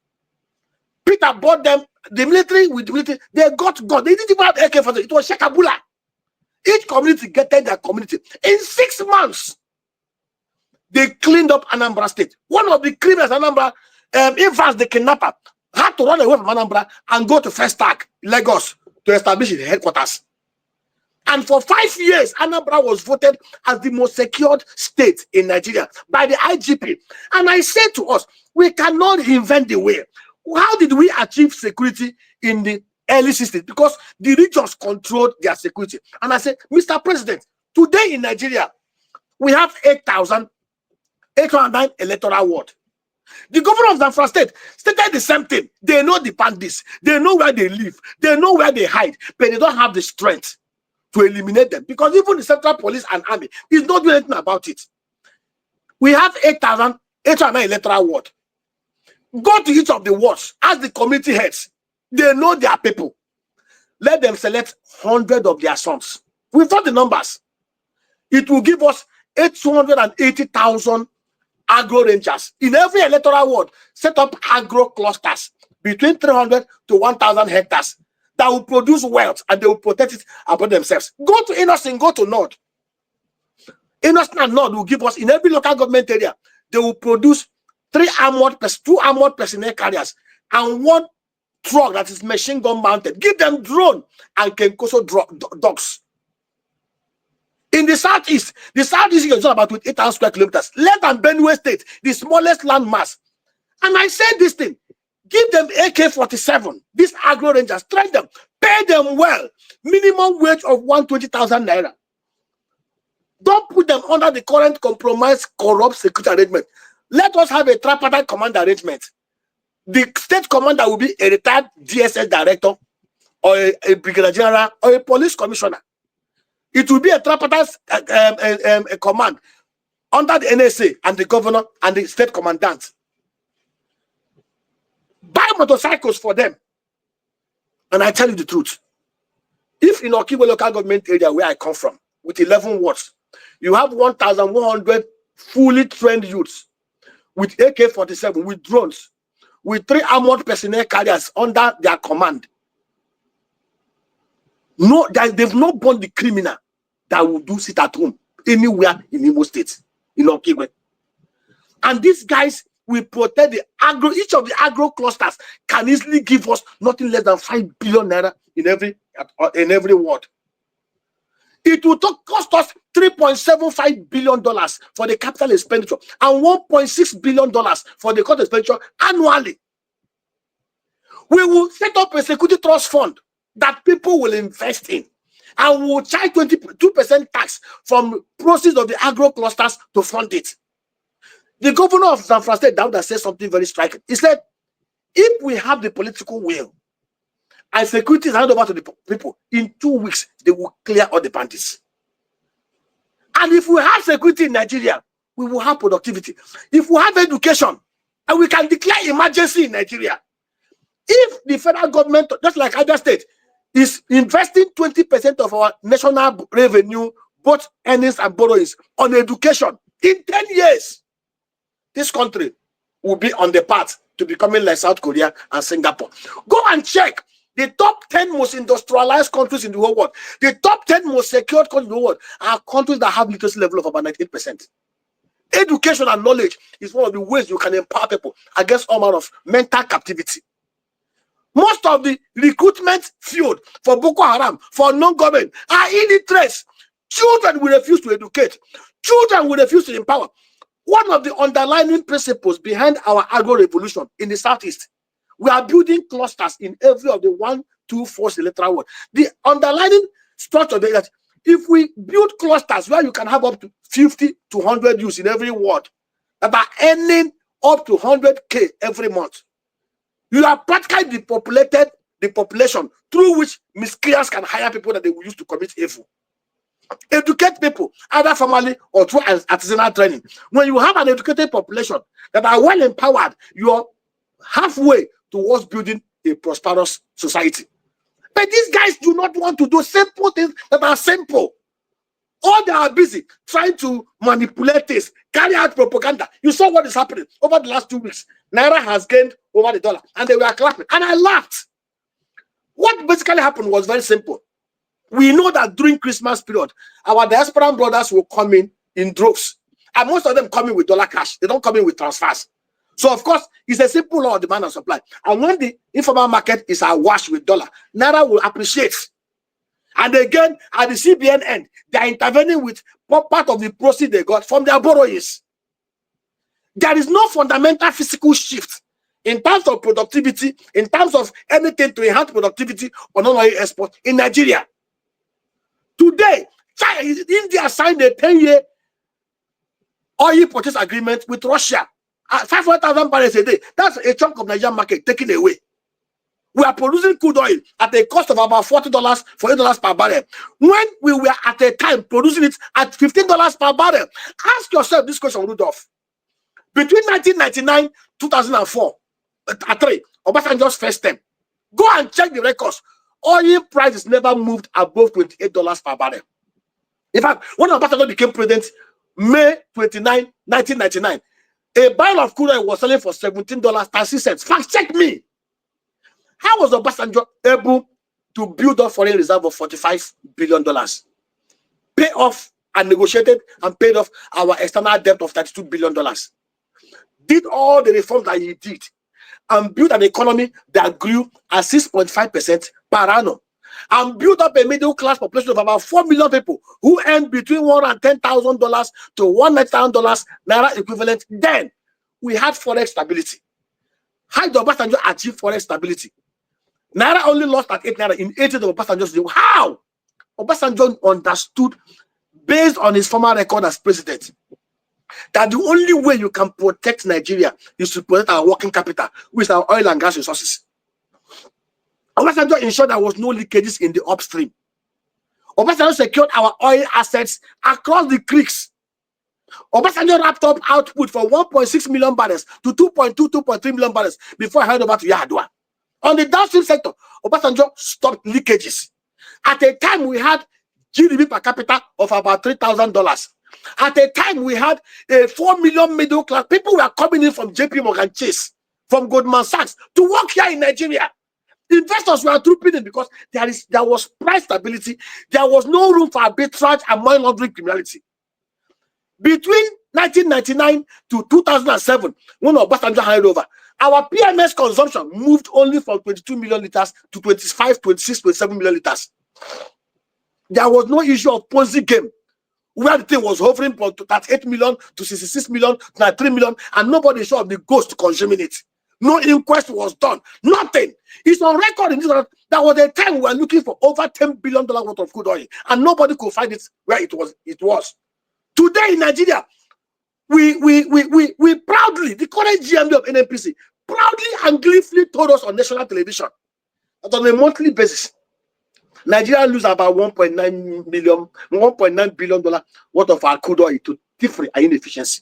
S4: Peter bought them, the military with the military, they got God. They didn't even have AK-47. It was Shekabula. Each community getted their community. In 6 months, they cleaned up Anambra State. One of the criminals, Anambra, Evans, the kidnapper, had to run away from Anambra and go to Festac, Lagos, to establish its headquarters. And for 5 years, Anambra was voted as the most secured state in Nigeria by the IGP. And I said to us, we cannot invent the way. How did we achieve security in the early 60s? Because the regions controlled their security. And I said, Mr. President, today in Nigeria, we have 8,809 electoral ward. The governor of Zamfara State stated the same thing. They know the bandits. They know where they live. They know where they hide. But they don't have the strength to eliminate them. Because even the Central Police and Army is not doing anything about it. We have 8,809 electoral ward. Go to each of the wards, ask the community heads. They know their people. Let them select 100 of their sons. We've got the numbers. It will give us 880,000 agro rangers. In every electoral ward, set up agro clusters between 300 to 1,000 hectares that will produce wealth, and they will protect it about themselves. Go to Innocent, go to North. Innocent and North will give us, in every local government area, they will produce 2 armored personnel carriers and 1 truck that is machine gun mounted. Give them drone and Kenkoso dogs. In the southeast is about 8,000 square kilometers, less than Benue State, the smallest land mass. And I said this thing, give them AK-47, these agro rangers, train them, pay them well, minimum wage of 120,000 naira. Don't put them under the current compromised, corrupt security arrangement. Let us have a tripartite command arrangement. The state commander will be a retired DSS director or a brigadier general or a police commissioner. It will be a tripartite a command under the NSA and the governor and the state commandant. Buy motorcycles for them. And I tell you the truth. If in Okigwe local government area where I come from, with 11 wards, you have 1,100 fully trained youths with AK-47, with drones, with 3 armored personnel carriers under their command. No, they've not born the criminal that will do sit at home anywhere in Imo State, in Okigwe. And these guys will protect the agro. Each of the agro clusters can easily give us nothing less than 5 billion naira in every ward. It will cost us $3.75 billion for the capital expenditure and $1.6 billion for the cost expenditure annually. We will set up a security trust fund that people will invest in, and we will charge 22% tax from proceeds of the agro clusters to fund it. The governor of Zamfara State, Dauda, said something very striking. He said, if we have the political will and security is handed over to the people, in 2 weeks, they will clear all the bandits. And if we have security in Nigeria, we will have productivity. If we have education, and we can declare emergency in Nigeria, if the federal government, just like other states, is investing 20% of our national revenue, both earnings and borrowings, on education, in 10 years, this country will be on the path to becoming like South Korea and Singapore. Go and check the top 10 most industrialized countries in the whole world. The top 10 most secured countries in the world are countries that have literacy level of about 98%. Education and knowledge is one of the ways you can empower people against all manner of mental captivity. Most of the recruitment field for Boko Haram, for non-government, are illiterates. Children will refuse to educate. Children will refuse to empower. One of the underlying principles behind our agro revolution in the Southeast, we are building clusters in every of the 1, 2, 4 electoral ward. The underlying structure is that if we build clusters where you can have up to 50 to 100 youths in every ward that are earning up to 100K every month, you are practically depopulated the population through which miscreants can hire people that they will use to commit evil. Educate people, either formally or through artisanal training. When you have an educated population that are well empowered, you are halfway towards building a prosperous society. But these guys do not want to do simple things that are simple. All they are busy trying to manipulate this, carry out propaganda. You saw what is happening over the last 2 weeks. Naira has gained over the dollar, and they were clapping. And I laughed. What basically happened was very simple. We know that during Christmas period, our diaspora brothers will come in droves. And most of them come in with dollar cash. They don't come in with transfers. So, of course, it's a simple law of demand and supply. And when the informal market is awash with dollar, Naira will appreciate. And again, at the CBN end, they are intervening with part of the proceeds they got from their borrowings. There is no fundamental physical shift in terms of productivity, in terms of anything to enhance productivity or non-oil export in Nigeria. Today, India signed a 10-year oil purchase agreement with Russia. 500,000 barrels a day. That's a chunk of Nigerian market taken away. We are producing crude oil at a cost of about $40, $48 per barrel. When we were at a time producing it at $15 per barrel. Ask yourself this question, Rudolf. Between 1999, 2004, Obasanjo's first term, go and check the records. Oil prices never moved above $28 per barrel. In fact, when Obasanjo became president, May 29, 1999, a barrel of crude oil was selling for $17.36. Fact check me. How was Obasanjo able to build a foreign reserve of $45 billion, pay off and negotiated and paid off our external debt of $32 billion, did all the reforms that he did, and built an economy that grew at 6.5% per annum, and built up a middle class population of about 4 million people who earned between $110,000 to $100,000 Naira equivalent? Then we had forex stability. How did Obasanjo achieve forex stability? Naira only lost at 8 Naira in 80 of Obasanjo's day. How? Obasanjo understood, based on his former record as president, that the only way you can protect Nigeria is to protect our working capital, with our oil and gas resources. Obasanjo ensured there was no leakages in the upstream. Obasanjo secured our oil assets across the creeks. Obasanjo wrapped up output from 1.6 million barrels to 2.2, 2.3 million barrels before I handed over to Yar'Adua. On the downstream sector, Obasanjo stopped leakages. At a time, we had GDP per capita of about $3,000. At a time, we had a 4 million middle class. People were coming in from JP Morgan Chase, from Goldman Sachs, to work here in Nigeria. Investors were trooping in because there was price stability. There was no room for arbitrage and money laundering criminality. Between 1999 to 2007, when Obasanjo handed over, our PMS consumption moved only from 22 million liters to 25, 26, 27 million liters. There was no issue of Ponzi game, where the thing was hovering from 38 million to 66 million to 3 million, and nobody saw the ghost consuming it. No inquest was done. Nothing. It's on record in this. There was a time we were looking for over $10 billion worth of crude oil, and nobody could find it where it was. Today in Nigeria, we proudly, the current GMD of NNPC, proudly and gleefully told us on national television that on a monthly basis, Nigeria lose about $1.9 billion worth of our crude oil to different and inefficiency.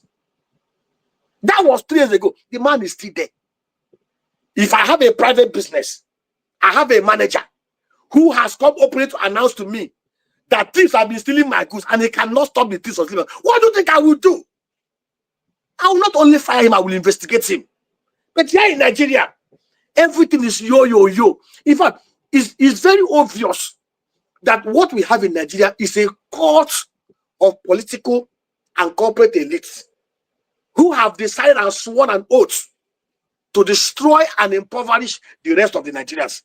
S4: That was 3 years ago. The man is still there. If I have a private business, I have a manager who has come openly to announce to me that thieves have been stealing my goods and he cannot stop the thieves from stealing. What do you think I will do? I will not only fire him, I will investigate him. But here in Nigeria, everything is yo. In fact, it's very obvious that what we have in Nigeria is a court of political and corporate elites who have decided and sworn an oath to destroy and impoverish the rest of the Nigerians.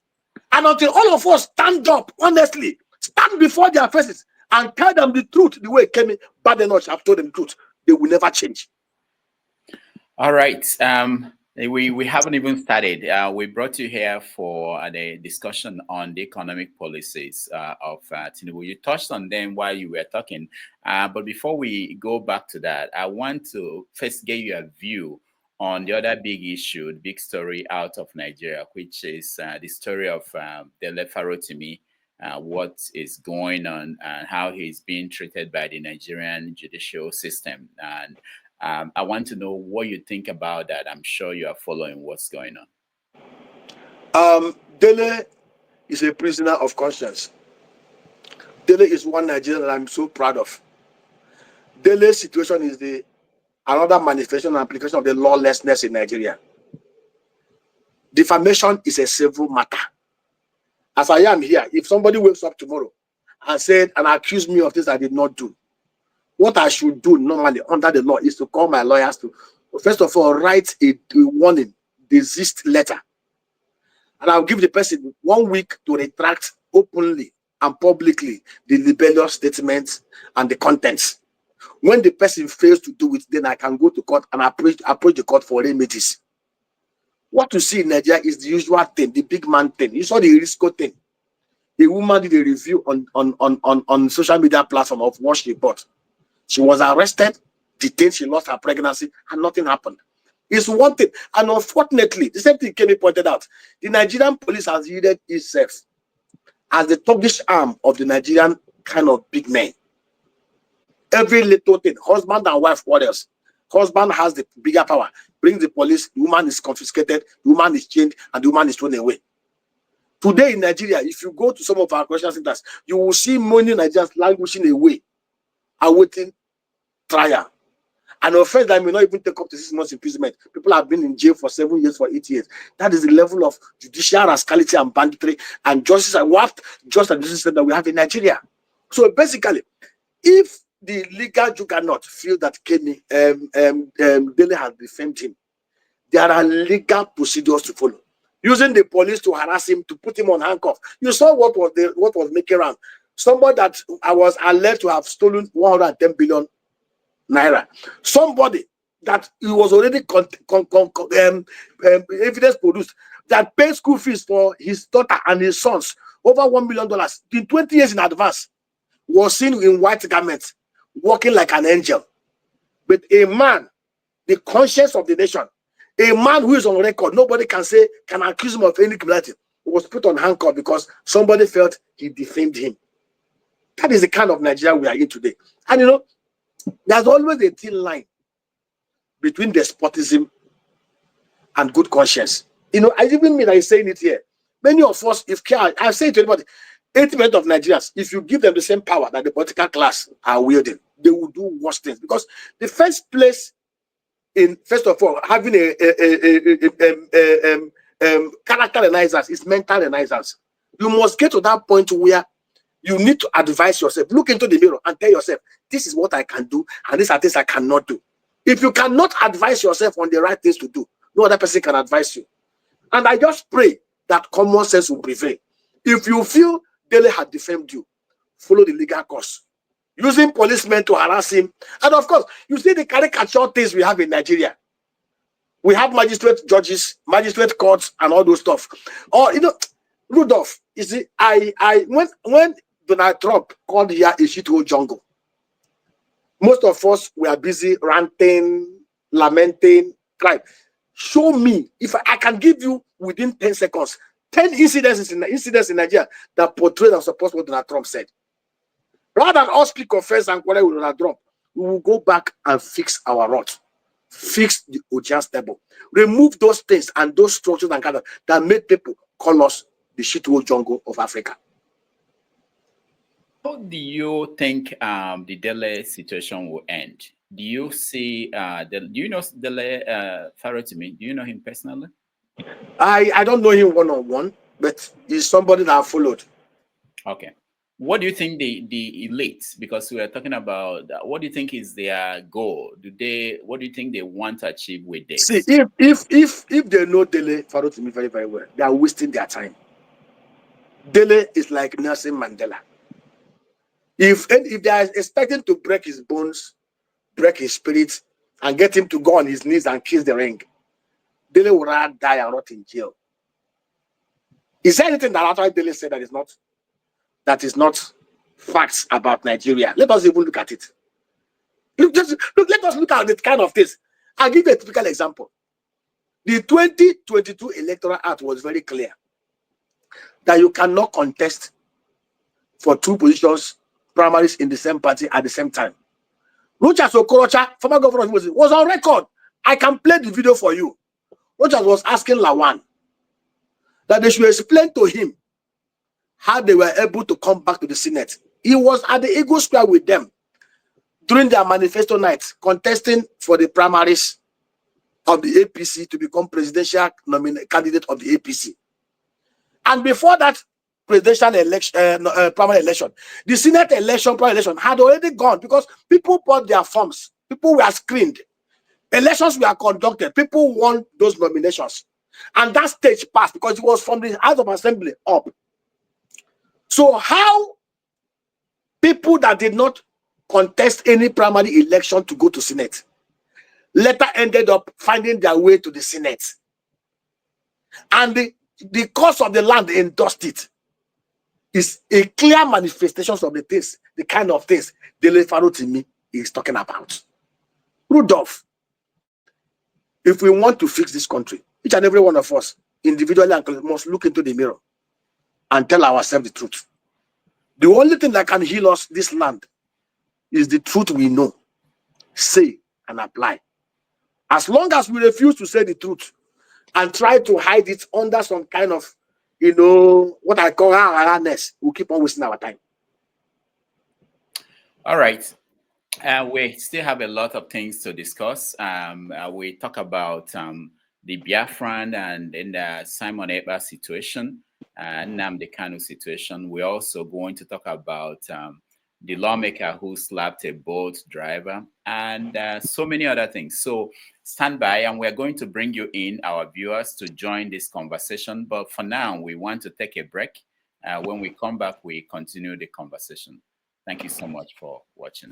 S4: And until all of us stand up, honestly, stand before their faces and tell them the truth the way it came in, bad enough I've told them the truth, they will never change.
S2: All right. We haven't even started. We brought you here for the discussion on the economic policies of Tinubu. You touched on them while you were talking. But before we go back to that, I want to first get your view on the other big issue, the big story out of Nigeria, which is the story of Dele Farotimi, what is going on and how he's being treated by the Nigerian judicial system. And I want to know what you think about that. I'm sure you are following what's going on.
S4: Dele is a prisoner of conscience. Dele is one Nigerian that I'm so proud of. Dele's situation is another manifestation and application of the lawlessness in Nigeria. Defamation is a civil matter. As I am here, if somebody wakes up tomorrow and said and accused me of this I did not do, what I should do normally under the law is to call my lawyers to, first of all, write a warning, desist letter. And I'll give the person 1 week to retract openly and publicly the libelous statements and the contents. When the person fails to do it, then I can go to court and approach the court for remedies. What you see in Nigeria is the usual thing, the big man thing. You saw the Risco thing. A woman did a review on social media platform of what she bought. She was arrested, detained, she lost her pregnancy, and nothing happened. It's one thing. And unfortunately, the same thing Kemi pointed out. The Nigerian police has yielded itself as the thuggish arm of the Nigerian kind of big men. Every little thing, husband and wife quarrels. Husband has the bigger power. Brings the police, the woman is confiscated, the woman is chained, and the woman is thrown away. Today in Nigeria, if you go to some of our correctional centers, you will see many Nigerians languishing away, awaiting trial. An offense that may not even take up to 6 months imprisonment. People have been in jail for 7 years, for 8 years. That is the level of judicial rascality and banditry and justice and what justice and justice that we have in Nigeria. So basically, if the legal juggernaut feel that Kenny Dele has defamed him, there are legal procedures to follow. Using the police to harass him, to put him on handcuff. You saw what was making around. Somebody that I was alleged to have stolen 110 billion naira. Somebody that he was already evidence produced that paid school fees for his daughter and his sons over $1 million in 20 years in advance was seen in white garments, walking like an angel. But a man, the conscience of the nation, a man who is on record, nobody can accuse him of any criminality, was put on handcuff because somebody felt he defamed him. That is the kind of Nigeria we are in today. And you know, there's always a thin line between despotism and good conscience. You know, I even mean I'm saying it here. Many of us, I've said to anybody, 80% of Nigerians, if you give them the same power that the political class are wielding, they will do worse things. Because the first place in, first of all, having character renaissance is mental renaissance. You must get to that point where you need to advise yourself. Look into the mirror and tell yourself, this is what I can do, and these are things I cannot do. If you cannot advise yourself on the right things to do, no other person can advise you. And I just pray that common sense will prevail. If you feel Dele had defamed you, follow the legal course. Using policemen to harass him. And of course, you see the caricature things we have in Nigeria. We have magistrate judges, magistrate courts, and all those stuff. Or, you know, Rudolf, you see, when Donald Trump called here a shithole jungle, most of us were busy ranting, lamenting, crying. Show me, if I can give you within 10 seconds, 10 incidents in Nigeria that portray and support what Donald Trump said. Rather than us speak offense and quarrel with Donald Trump, we will go back and fix our rot, fix the Ojan stable, remove those things and those structures and kind that made people call us the shithole jungle of Africa.
S2: How do you think the Dele situation will end? Do you see, do you know Dele Faretimi? Do you know him personally?
S4: I don't know him one-on-one, but he's somebody that I followed. Okay.
S2: What do you think the elite, because we are talking about, what do you think is their goal? What do you think they want to achieve with this?
S4: See, if they know Dele Faretimi very, very well, they are wasting their time. Dele is like Nelson Mandela. If they are expecting to break his bones, break his spirit, and get him to go on his knees and kiss the ring, Dele will rather die and rot in jail. Is there anything that after Dele said that is not facts about Nigeria? Let us even look at it. Let us look at the kind of things. I'll give you a typical example. The 2022 Electoral Act was very clear that you cannot contest for 2 positions, primaries in the same party at the same time. Rudolf Okonkwo, former governor, was on record. I can play the video for you. Rogers was asking Lawan that they should explain to him how they were able to come back to the Senate. He was at the Eagle Square with them during their manifesto night, contesting for the primaries of the APC to become presidential candidate of the APC. And before that presidential election, primary election, the Senate election, primary election had already gone because people bought their forms. People were screened. Elections were conducted. People won those nominations. And that stage passed because it was from the House of Assembly up. So how people that did not contest any primary election to go to Senate later ended up finding their way to the Senate. And the cost of the land endorsed it is a clear manifestation of the things, the kind of things Dele Farotimi is talking about. Rudolf, if we want to fix this country, each and every one of us, individually and must look into the mirror and tell ourselves the truth. The only thing that can heal us, this land, is the truth we know, say, and apply. As long as we refuse to say the truth and try to hide it under some kind of, what I call awareness, we'll keep on wasting our time.
S2: All right. We still have a lot of things to discuss. We talk about the Biafran and then the Simon Ekpa situation, Nnamdi Kanu situation. We're also going to talk about the lawmaker who slapped a boat driver and so many other things. So stand by, and we're going to bring you in, our viewers, to join this conversation. But for now, we want to take a break. When we come back, we continue the conversation. Thank you so much for watching.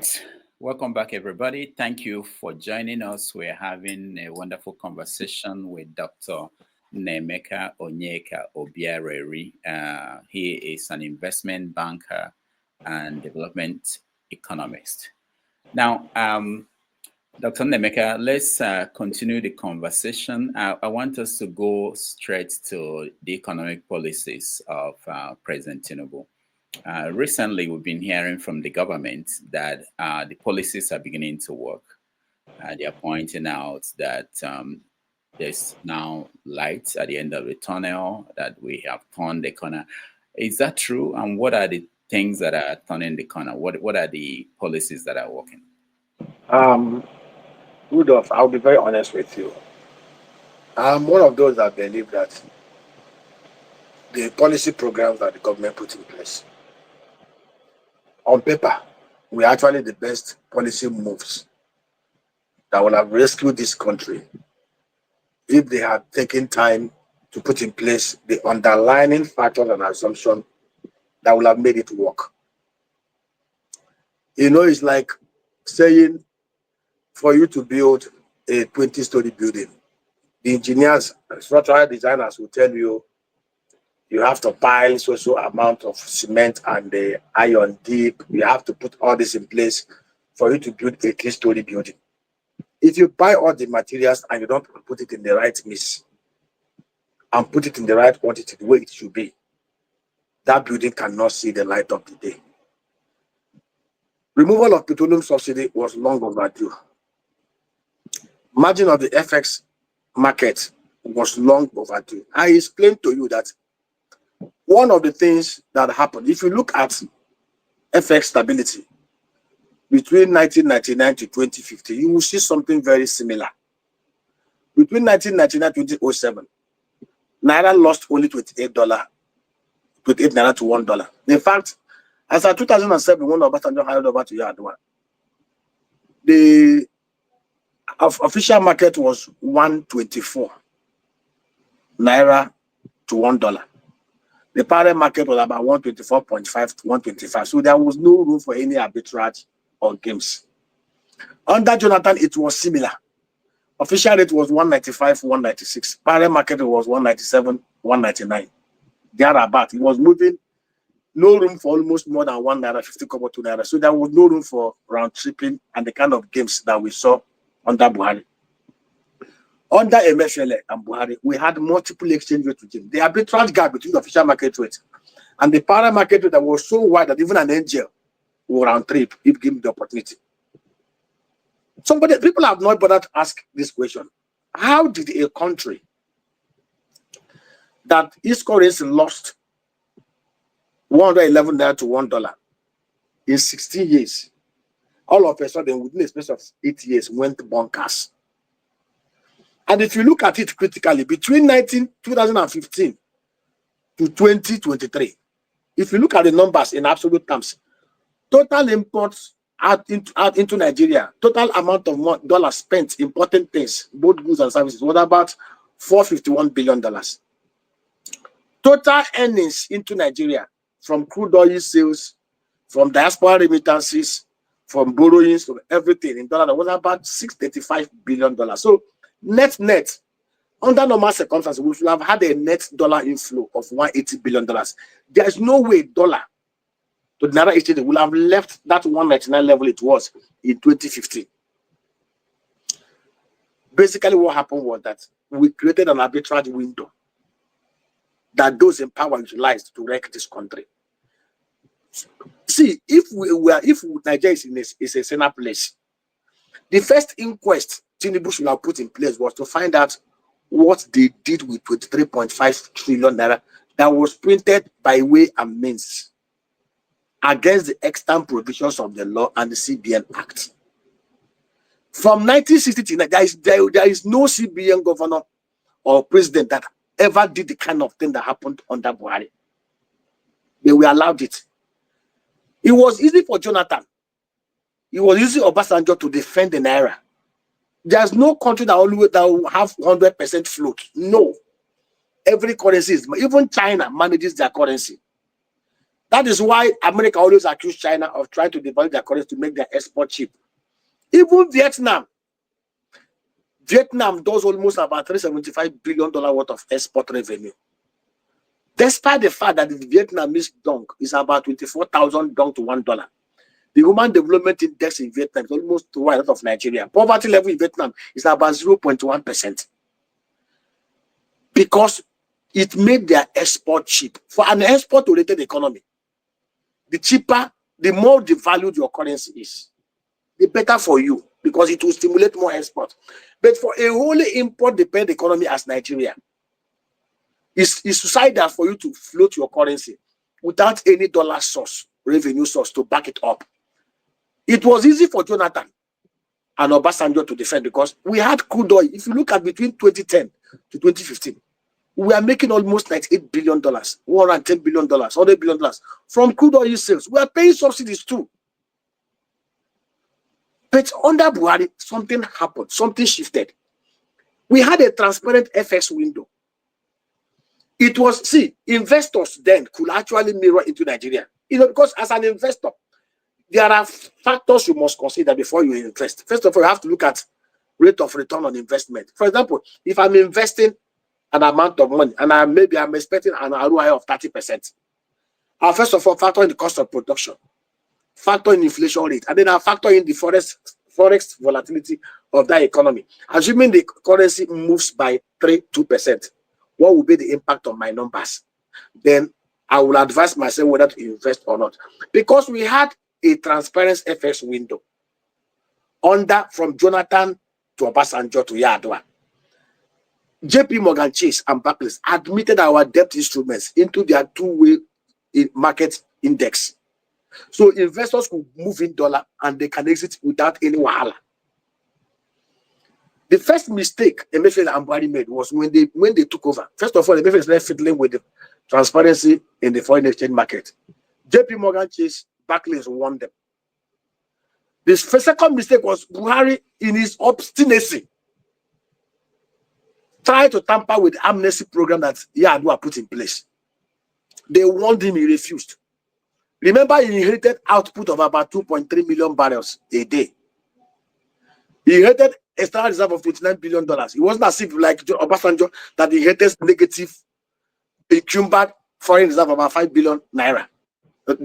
S2: right. Welcome back, everybody. Thank you for joining us. We're having a wonderful conversation with Dr. Nnaemeka Onyeka Obiaraeri. He is an investment banker and development economist. Now, Dr. Nnaemeka, let's continue the conversation. I want us to go straight to the economic policies of President Tinubu. Recently, we've been hearing from the government that the policies are beginning to work. They are pointing out that there's now light at the end of the tunnel, that we have turned the corner. Is that true? And what are the things that are turning the corner? What are the policies that are working?
S4: Rudolf, I'll be very honest with you. I'm one of those that believe that the policy programs that the government put in place, on paper, were actually the best policy moves that would have rescued this country if they had taken time to put in place the underlying factors and assumptions that would have made it work. You know, it's like saying for you to build a 20-story building, the engineers, structural designers will tell you you have to pile so amount of cement and the iron deep. You have to put all this in place for you to build a 3-story building. If you buy all the materials and you don't put it in the right mix and put it in the right quantity, the way it should be, that building cannot see the light of the day. Removal of petroleum subsidy was long overdue. Margin of the FX market was long overdue. I explained to you that one of the things that happened, if you look at FX stability between 1999 to 2050, you will see something very similar. Between 1999 and 2007, Naira lost only $28 naira to $1. In fact, as of 2007, when Obasanjo handed over to Yar'Adua, the official market was 124 naira to $1. The parallel market was about 124.5 to 125. So there was no room for any arbitrage or games. Under Jonathan, it was similar. Official rate was 195, 196. Parallel market was 197, 199. Thereabout. It was moving, no room for almost more than 1 naira, 50 kobo, 2 naira. So there was no room for round tripping and the kind of games that we saw under Buhari. Under MFLA and Buhari, we had multiple exchange rate regimes. The arbitrage gap between the official market rate and the parallel market rate that was so wide that even an angel will round trip if given the opportunity. People have not bothered to ask this question. How did a country that its currency lost 111 naira to $1 in 16 years, all of a sudden within a space of 8 years went bonkers? And if you look at it critically, between 2015 to 2023, if you look at the numbers in absolute terms, total imports out into Nigeria, total amount of dollars spent importing things, both goods and services, was about $451 billion. Total earnings into Nigeria from crude oil sales, from diaspora remittances, from borrowings, from everything in dollar was about $635 billion. So net, under normal circumstances, we should have had a net dollar inflow of $180 billion. There is no way dollar to the Naira exchange will have left that 199 level it was in 2015. Basically, what happened was that we created an arbitrage window that those in power utilized to wreck this country. See, if Nigeria is a sinner place, the first inquest Tinubu should have put in place was to find out what they did with 23.5 trillion naira that was printed by way and means against the extant provisions of the law and the CBN Act. From 1960 there is no CBN governor or president that ever did the kind of thing that happened under Buhari. They were allowed it. It was easy for Jonathan. It was easy for Obasanjo to defend the Naira. There's no country that will have 100% float. No. Every currency is, even China manages their currency. That is why America always accused China of trying to devalue their currency to make their export cheap. Even Vietnam does almost about $375 billion worth of export revenue. Despite the fact that the Vietnamese dong is about 24,000 dong to $1. The Human Development Index in Vietnam is almost twice that of Nigeria. Poverty level in Vietnam is about 0.1%. Because it made their export cheap. For an export-oriented economy, the cheaper, the more devalued your currency is, the better for you, because it will stimulate more export. But for a wholly import-dependent economy as Nigeria, it's suicidal for you to float your currency without any dollar source, revenue source to back it up. It was easy for Jonathan and Obasanjo to defend because we had crude oil. If you look at between 2010 to 2015, we are making almost $98 billion, $110 billion, $100 billion from crude oil sales. We are paying subsidies too. But under Buhari, something happened, something shifted. We had a transparent FX window. It was, see, investors then could actually mirror into Nigeria. You know, because as an investor, there are factors you must consider before you invest. First of all, you have to look at rate of return on investment. For example, if I'm investing an amount of money and I'm expecting an ROI of 30%, I'll first of all factor in the cost of production, factor in inflation rate, and then I'll factor in the forex volatility of that economy. Assuming the currency moves by 2%, what will be the impact on my numbers? Then I will advise myself whether to invest or not. Because we had a transparent FX window from Jonathan to Obasanjo to Yar'Adua. JP Morgan Chase and Barclays admitted our debt instruments into their two-way market index. So investors could move in dollar and they can exit without any wahala. The first mistake Emefiele and Buhari made was when they took over. First of all, Emefiele started fiddling with the transparency in the foreign exchange market. JP Morgan Chase, Barclays won them. The second mistake was Buhari, in his obstinacy, tried to tamper with the amnesty program that Yar'Adua put in place. They warned him, he refused. Remember, he inherited output of about 2.3 million barrels a day. He inherited external reserve of $29 billion. It wasn't as if, like Obasanjo, that he inherited negative, encumbered foreign reserve of about $5 billion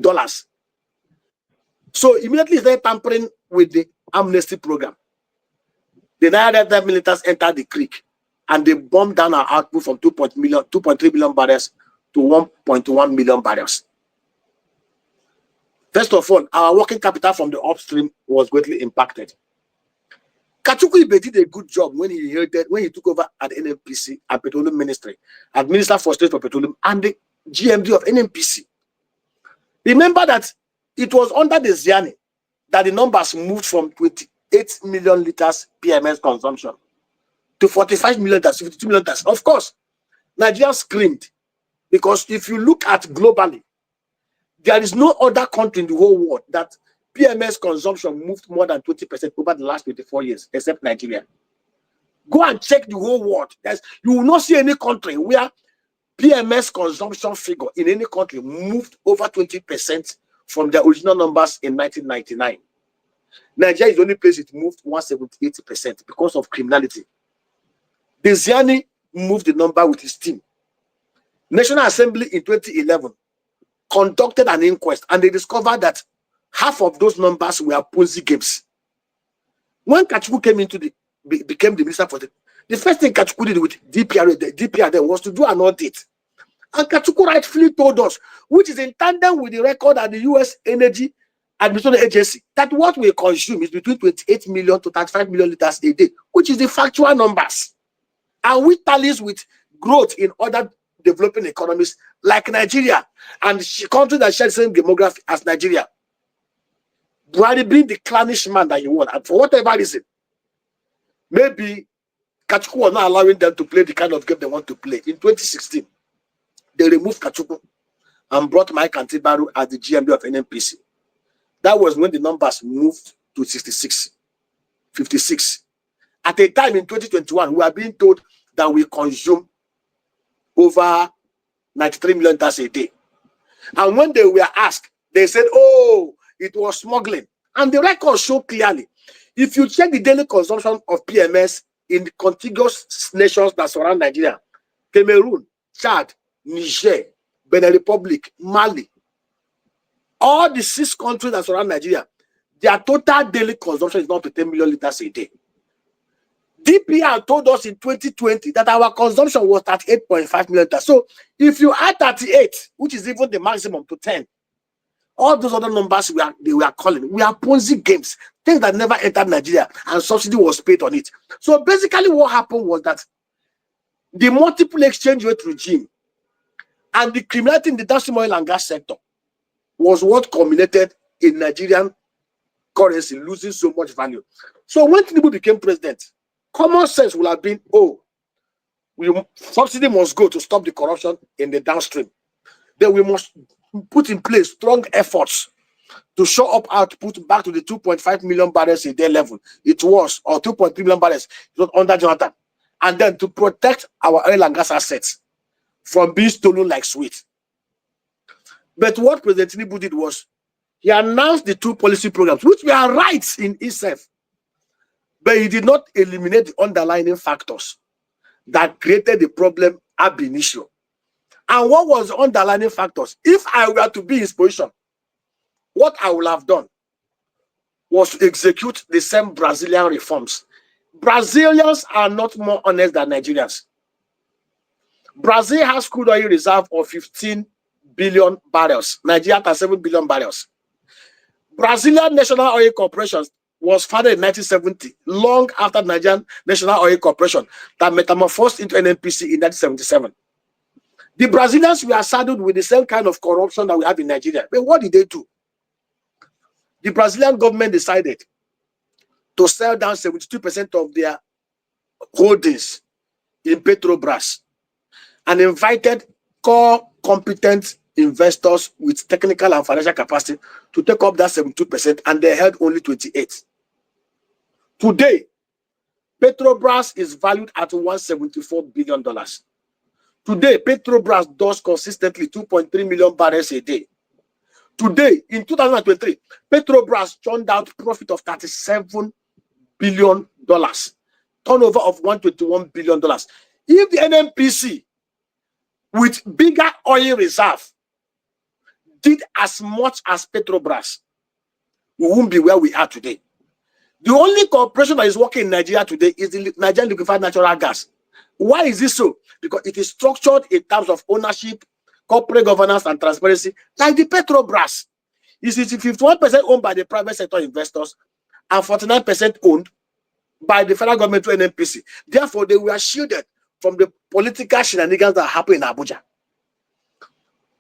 S4: dollars. So immediately they started tampering with the amnesty program. The Nigerian militants entered the creek and they bombed down our output from 2.3 million barrels to 1.1 million barrels. First of all, our working capital from the upstream was greatly impacted. Kachukwu Ibe did a good job when he took over at NNPC and Petroleum Ministry, as Minister for State for Petroleum and the GMD of NNPC. Remember that it was under the Ziani that the numbers moved from 28 million liters PMS consumption to 45 million liters, 52 million liters. Of course, Nigeria screamed because if you look at globally, there is no other country in the whole world that PMS consumption moved more than 20% over the last 24 years, except Nigeria. Go and check the whole world. You will not see any country where PMS consumption figure in any country moved over 20% from their original numbers in 1999. Nigeria is the only place it moved 178% because of criminality. The Ziani moved the number with his team. National Assembly in 2011 conducted an inquest and they discovered that half of those numbers were Ponzi games. When Kachukwu became the minister for the first thing Kachukwu did with DPR then was to do an audit. And Kachukwu rightfully told us, which is in tandem with the record at the U.S. Energy Administration Agency, that what we consume is between 28 million to 35 million liters a day, which is the factual numbers. And we tallies with growth in other developing economies like Nigeria and countries that share the same demography as Nigeria. Buhari being the clannish man that he was, and for whatever reason, maybe Kachukwu was not allowing them to play the kind of game they want to play. In 2016, they removed Kachukwu and brought Mike Antibaru as the GMD of NNPC. That was when the numbers moved to 56. At a time in 2021, we are being told that we consume over 93 million liters a day. And when they were asked, they said, oh, it was smuggling. And the records show clearly, if you check the daily consumption of PMS in the contiguous nations that surround Nigeria, Cameroon, Chad, Niger, Benin Republic, Mali, all the 6 countries that surround Nigeria, their total daily consumption is not to 10 million liters a day. DPR told us in 2020 that our consumption was 38.5 million liters. So if you add 38, which is even the maximum, to 10, all those other numbers they were calling, we are Ponzi games, things that never entered Nigeria, and subsidy was paid on it. So basically what happened was that the multiple exchange rate regime and the criminality in the downstream oil and gas sector was what culminated in Nigerian currency losing so much value. So when Tinubu became president, common sense would have been, oh, subsidy must go to stop the corruption in the downstream. Then we must put in place strong efforts to show up output back to the 2.5 million barrels a day level it was, or 2.3 million barrels it was under Jonathan, and then to protect our oil and gas assets from being stolen like sweet. But what President Tinubu did was, he announced the 2 policy programs, which were right in itself, but he did not eliminate the underlying factors that created the problem ab initio. And what was the underlying factors? If I were to be in his position, what I would have done was to execute the same Brazilian reforms. Brazilians are not more honest than Nigerians. Brazil has crude oil reserve of 15 billion barrels. Nigeria has 7 billion barrels. Brazilian National Oil Corporation was founded in 1970, long after Nigerian National Oil Corporation that metamorphosed into NNPC in 1977. The Brazilians were saddled with the same kind of corruption that we have in Nigeria. But what did they do? The Brazilian government decided to sell down 72% of their holdings in Petrobras and invited core competent investors with technical and financial capacity to take up that 72%, and they held only 28%. Today, Petrobras is valued at $174 billion. Today, Petrobras does consistently 2.3 million barrels a day. Today, in 2023, Petrobras churned out profit of $37 billion, turnover of $121 billion. If the NNPC, with bigger oil reserve, did as much as Petrobras, we won't be where we are today. The only corporation that is working in Nigeria today is the Nigerian Liquefied Natural Gas. Why is this so? Because it is structured in terms of ownership, corporate governance, and transparency, like the Petrobras. It is 51% owned by the private sector investors and 49% owned by the federal government to NNPC. Therefore, they were shielded from the political shenanigans that happen in Abuja.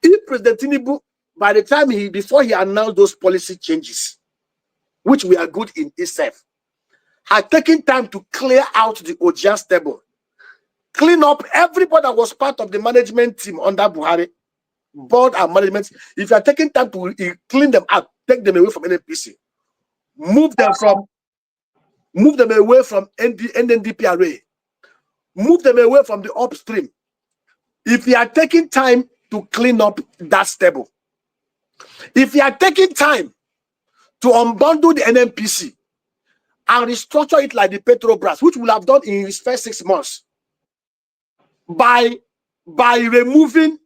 S4: If President Tinubu, by the time before he announced those policy changes, which were good in itself, had taken time to clear out the Ojian stable, clean up everybody that was part of the management team under Buhari, board and management. If you are taking time to clean them out, take them away from NNPC, move them away from NNDPRA, move them away from the upstream. If you are taking time to clean up that stable, if you are taking time to unbundle the NNPC and restructure it like the Petrobras, which will have done in his first 6 months, by removing,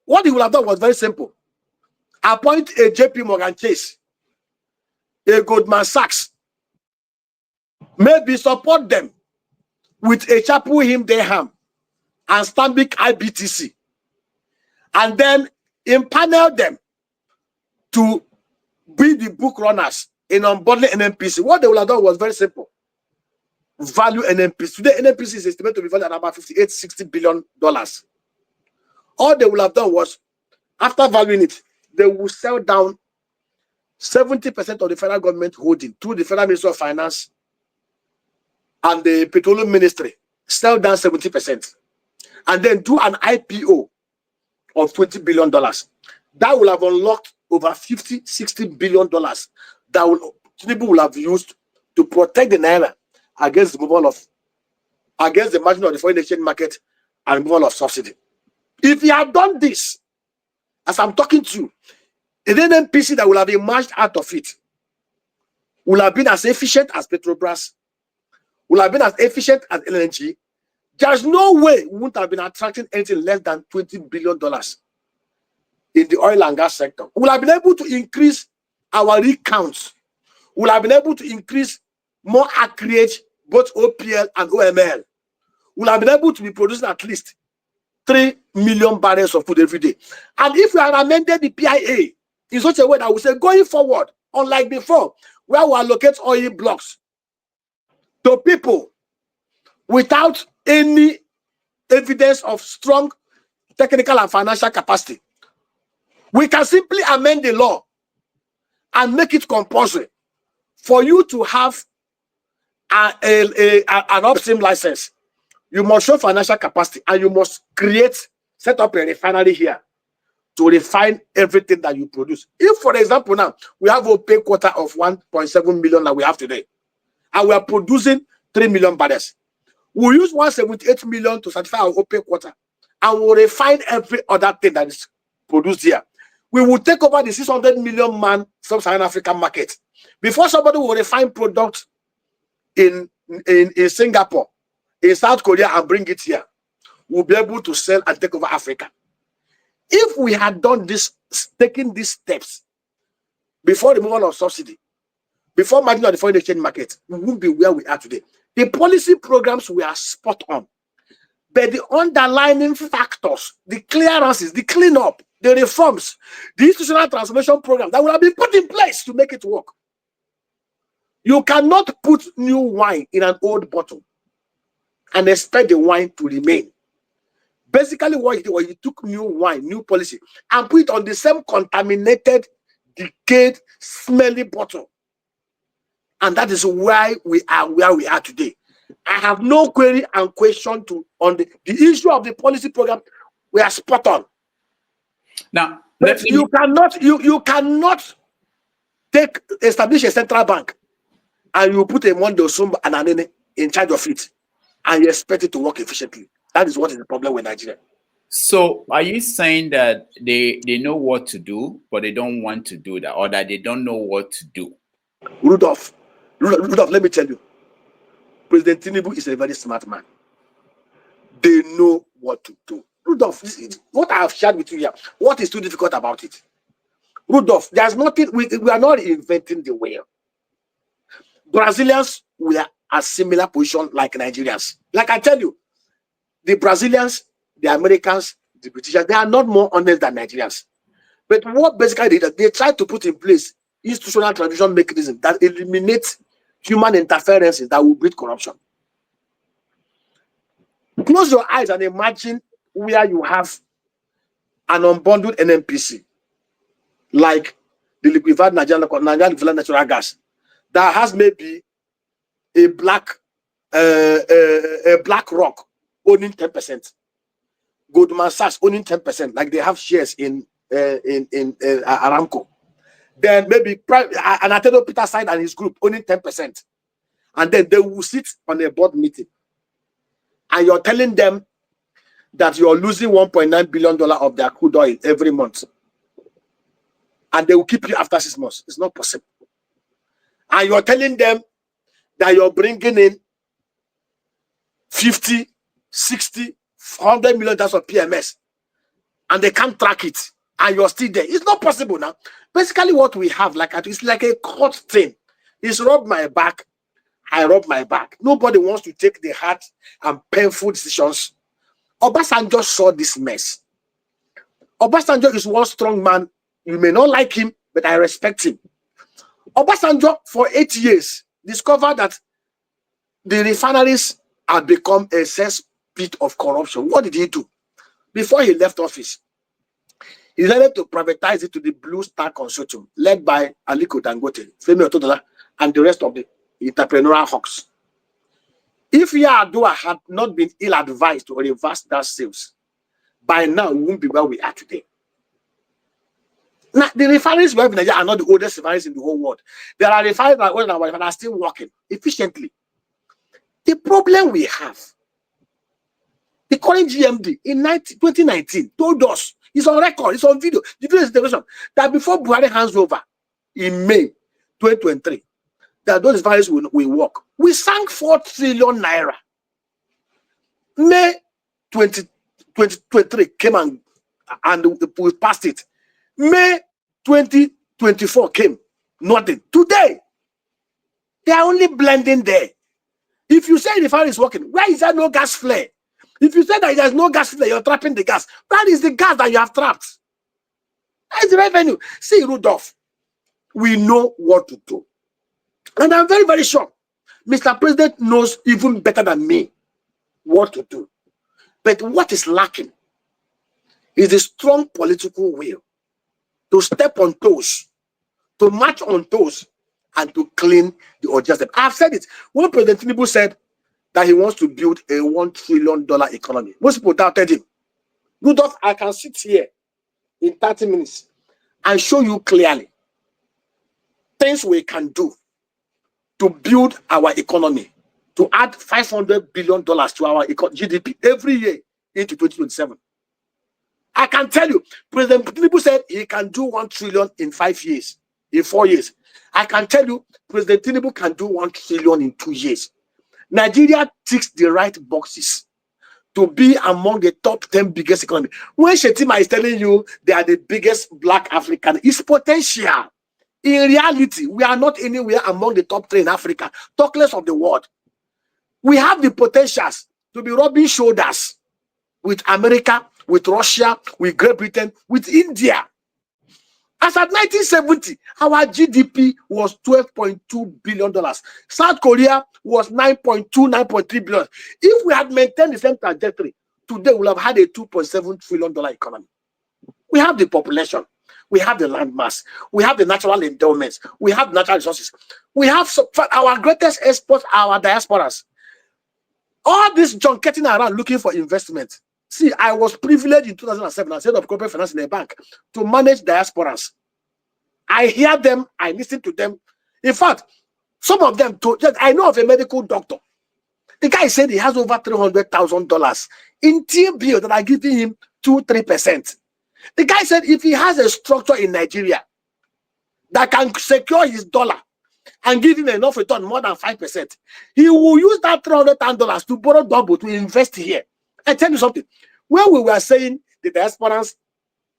S4: what he would have done was very simple. Appoint a JP Morgan Chase, a Goldman Sachs, maybe support them with a Chapu Him Deham and Stanbic IBTC, and then impanel them to be the book runners in unbundling NNPC. What they would have done was very simple. Value NNPC. Today, NNPC is estimated to be valued at about $58–60 billion. All they would have done was, after valuing it, they will sell down 70% of the federal government holding through the Federal Ministry of Finance and the Petroleum Ministry, sell down 70%, and then do an IPO of $20 billion. That will have unlocked over $50–60 billion that Tinubu will have used to protect the naira against the margin of the foreign exchange market and removal of subsidy. If he had done this, as I'm talking to you, the NNPC that will have emerged out of it will have been as efficient as Petrobras, will have been as efficient as LNG. There's no way we wouldn't have been attracting anything less than $20 billion in the oil and gas sector. We'll have been able to increase our rig counts. We'll have been able to increase more acreage, both OPL and OML. We'll have been able to be producing at least 3 million barrels of food every day. And if we had amended the PIA in such a way that we say, going forward, unlike before, where we allocate oil blocks to people without any evidence of strong technical and financial capacity, we can simply amend the law and make it compulsory for you to have an upstream license. You must show financial capacity and you must set up a refinery here to refine everything that you produce. If, for example, now we have a pay quota of 1.7 million that we have today, and we are producing 3 million barrels, we'll use 178 million to satisfy our OPEC quota, and we'll refine every other thing that is produced here. We will take over the 600 million man sub-Saharan African market. Before somebody will refine products in Singapore, in South Korea, and bring it here, we'll be able to sell and take over Africa. If we had done this, taken these steps before the removal of subsidy, before margin of the foreign exchange market, we wouldn't be where we are today. The policy programs were spot on, but the underlying factors, the clearances, the cleanup, the reforms, the institutional transformation program that will have been put in place to make it work. You cannot put new wine in an old bottle and expect the wine to remain. Basically, what he did was he took new wine, new policy, and put it on the same contaminated, decayed, smelly bottle. And that is why we are where we are today. I have no query and question on the issue of the policy program. We are spot on.
S2: Now,
S4: but you cannot establish a central bank and you put a Mondo Sumba and Anene in charge of it and you expect it to work efficiently. That is what is the problem with Nigeria.
S2: So are you saying that they know what to do, but they don't want to do that, or that they don't know what to do?
S4: Rudolf, let me tell you, President Tinubu is a very smart man. They know what to do. Rudolf, what I have shared with you here, what is too difficult about it? Rudolf, there's nothing, we are not inventing the wheel. Brazilians were a similar position like Nigerians. Like I tell you, the Brazilians, the Americans, the British, they are not more honest than Nigerians. But what basically they tried to put in place institutional transition mechanism that eliminates human interferences that will breed corruption. Close your eyes and imagine where you have an unbundled NNPC, like the liquefied Nigerian natural gas, that has maybe a black rock owning 10%, Goldman Sachs owning 10%, like they have shares in Aramco. Then maybe an Anatolo Peterside and his group owning 10%, and then they will sit on a board meeting, and you're telling them that you're losing $1.9 billion of their crude oil every month, and they will keep you after 6 months. It's not possible. And you're telling them that you're bringing in 50, 60, $100 million of PMS, and they can't track it, and you're still there. It's not possible now. Basically, what we have, it's like a court thing. It's rub my back, I rub my back. Nobody wants to take the hard and painful decisions. Obasanjo saw this mess. Obasanjo is one strong man. You may not like him, but I respect him. Obasanjo, for 8 years, discovered that the refineries had become a cesspit of corruption. What did he do? Before he left office, he decided to privatize it to the Blue Star Consortium, led by Aliko Dangote, Femi Otodola, and the rest of the entrepreneurial hawks. If Yar'Adua had not been ill-advised to reverse that sales, by now we won't be where we are today. Now, the refineries we have in Nigeria are not the oldest refineries in the whole world. There are refineries that are still working efficiently. The problem we have, the current GMD in 2019 told us It's on record. It's on video. The video is declaration that before Buhari hands over in May 2023, that those values will work. We sank 4 trillion naira. May 2023 came and we passed it. May 2024 came. Nothing. Today, they are only blending there. If you say the fire is working, why is there no gas flare? If you say that there's no gas flare, you're trapping the gas. That is the gas that you have trapped. That is the revenue. See, Rudolf, we know what to do. And I'm very, very sure Mr. President knows even better than me what to do. But what is lacking is a strong political will to step on toes, to march on toes, and to clean the unjust. I've said it. When President Tinubu said that he wants to build a $1 trillion economy, most people doubted him. Rudolf, I can sit here in 30 minutes and show you clearly things we can do to build our economy, to add $500 billion to our GDP every year into 2027. I can tell you, President Tinubu said he can do 1 trillion in 5 years, in 4 years. I can tell you, President Tinubu can do 1 trillion in 2 years. Nigeria ticks the right boxes to be among the top 10 biggest economy. When Shettima is telling you they are the biggest black African, it's potential. In reality, we are not anywhere among the top 3 in Africa. Talk less of the world. We have the potentials to be rubbing shoulders with America, with Russia, with Great Britain, with India. As at 1970, our GDP was $12.2 billion. South Korea was 9.3 billion. If we had maintained the same trajectory, today we would have had a $2.7 trillion economy. We have the population. We have the land mass. We have the natural endowments. We have natural resources. We have our greatest exports, our diasporas. All this junketing around looking for investment. See, I was privileged in 2007 as head of corporate finance in a bank to manage diasporas. I hear them, I listen to them. In fact, some of them told, I know of a medical doctor. The guy said he has over $300,000 in T-bill that are giving him 2-3%. The guy said if he has a structure in Nigeria that can secure his dollar and give him enough return, more than 5%, he will use that $300,000 to borrow double to invest here. I tell you something. When we were saying the diasporans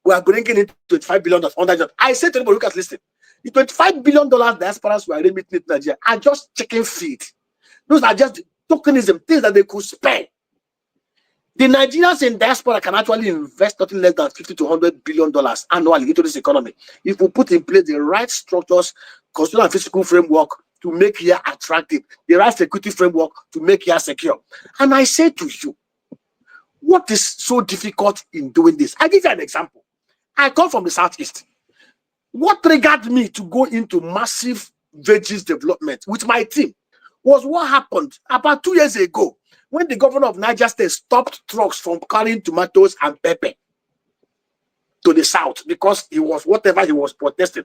S4: were bringing in $25 billion under job, I said to everybody, look at listen. The $25 billion diasporans were remitting to Nigeria are just chicken feed. Those are just tokenism, things that they could spare. The Nigerians in diaspora can actually invest nothing less than $50 to $100 billion annually into this economy if we put in place the right structures, constitutional and physical framework to make here attractive, the right security framework to make here secure. And I say to you, what is so difficult in doing this? I give you an example. I come from the Southeast. What triggered me to go into massive veggies development with my team was what happened about 2 years ago when the governor of Niger State stopped trucks from carrying tomatoes and pepper to the south because he was whatever he was protesting.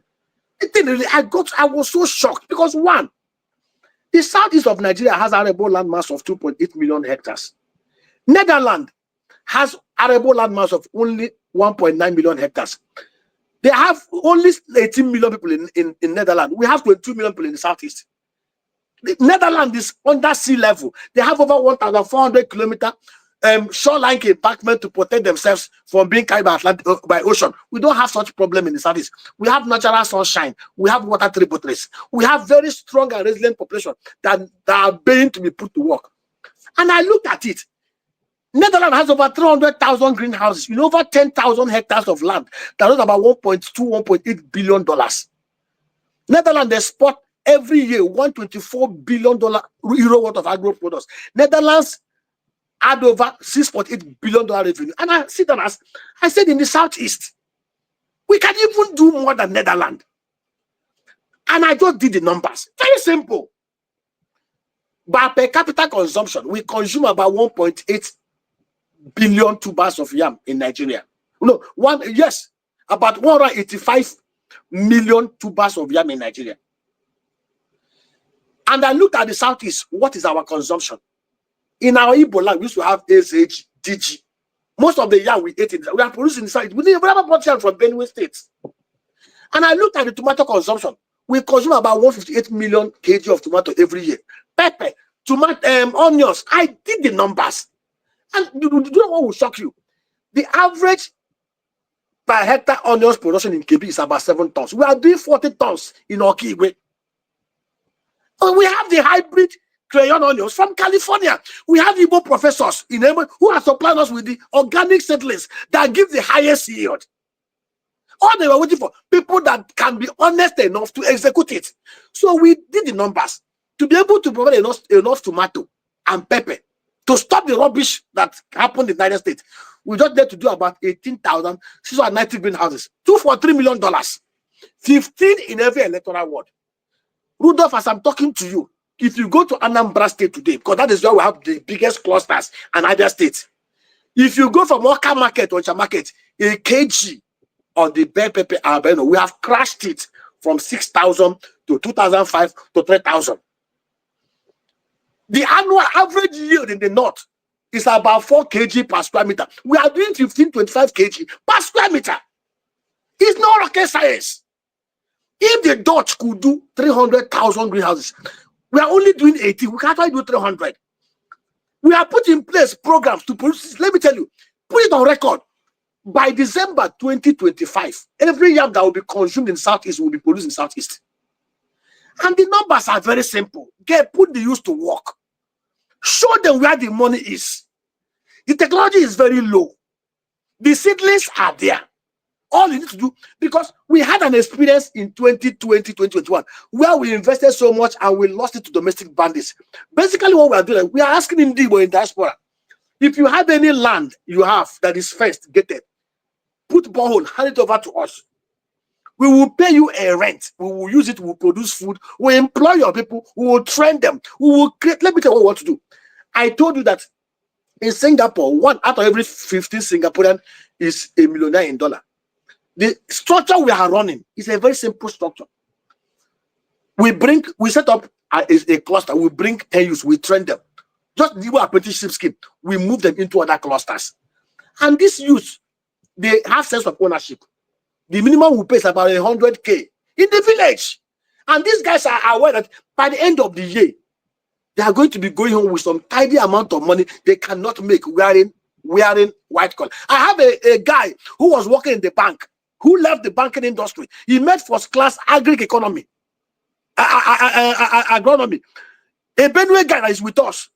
S4: I was so shocked because one, the southeast of Nigeria has arable land mass of 2.8 million hectares. Netherlands has arable land mass of only 1.9 million hectares. They have only 18 million people in Netherlands. We have 22 million people in the southeast. The Netherlands is under sea level. They have over 1,400 kilometer shoreline embankment to protect themselves from being carried by ocean. We don't have such problem in the southeast. We have natural sunshine. We have water tributaries. We have very strong and resilient population that are being to be put to work. And I looked at it. Netherlands has over 300,000 greenhouses in over 10,000 hectares of land. That is about $1.8 billion. Netherlands export every year $124 billion euro worth of agro products. Netherlands had over $6.8 billion revenue. And I sit down as I said in the southeast, we can even do more than Netherlands. And I just did the numbers. Very simple. By per capita consumption, we consume about 1.8 billion tubers of yam in Nigeria. No, about 185 million tubers of yam in Nigeria. And I looked at the southeast. What is our consumption? In our Igbo land, we used to have SH, DG. Most of the yam we ate, we are producing inside. We never brought yam from Benue State. And I looked at the tomato consumption. We consume about 158 million kg of tomato every year. Pepper, tomato, onions. I did the numbers. And do you know what will shock you? The average per hectare onions production in Kebbi is about 7 tons. We are doing 40 tons in Okigwe. And we have the hybrid crayon onions from California. We have Igbo professors in Emo who are supplying us with the organic seedlings that give the highest yield. All they were waiting for people that can be honest enough to execute it. So we did the numbers to be able to provide enough tomato and pepper to stop the rubbish that happened in the United States. We just need to do about 18,690 greenhouses, 2 for $3 million, 15 in every electoral ward. Rudolf, as I'm talking to you, if you go to Anambra State today, because that is where we have the biggest clusters and other states, if you go from Oka Market or Ocha Market, a kg on the bell pepper albino, we have crashed it from 6,000 to 2,500 to 3,000. The annual average yield in the north is about 4 kg per square meter. We are doing 15, 25 kg per square meter. It's no rocket science. If the Dutch could do 300,000 greenhouses, we are only doing 80. We can't do 300. We have put in place programs to produce. Let me tell you, put it on record. By December 2025, every yam that will be consumed in Southeast will be produced in Southeast. And the numbers are very simple. Put the youth to work. Show them where the money is. The technology is very low. The seedlings are there. All you need to do, because we had an experience in 2020, 2021, where we invested so much and we lost it to domestic bandits. Basically, what we are doing, we are asking Indigo in diaspora, if you have any land you have that is fenced, gated, put borehole, hand it over to us. We will pay you a rent. We will use it. We will produce food. We will employ your people. We will train them. We will create. Let me tell you what we want to do. I told you that in Singapore, 1 out of every 15 Singaporean is a millionaire in dollar. The structure we are running is a very simple structure. We set up a cluster. We bring 10 youths. We train them. Just the apprenticeship scheme. We move them into other clusters. And these youths, they have sense of ownership. The minimum we pay is about 100K in the village. And these guys are aware that by the end of the year, they are going to be going home with some tidy amount of money they cannot make wearing white collar. I have a guy who was working in the bank, who left the banking industry. He made first class agronomy. A Benue guy that is with us.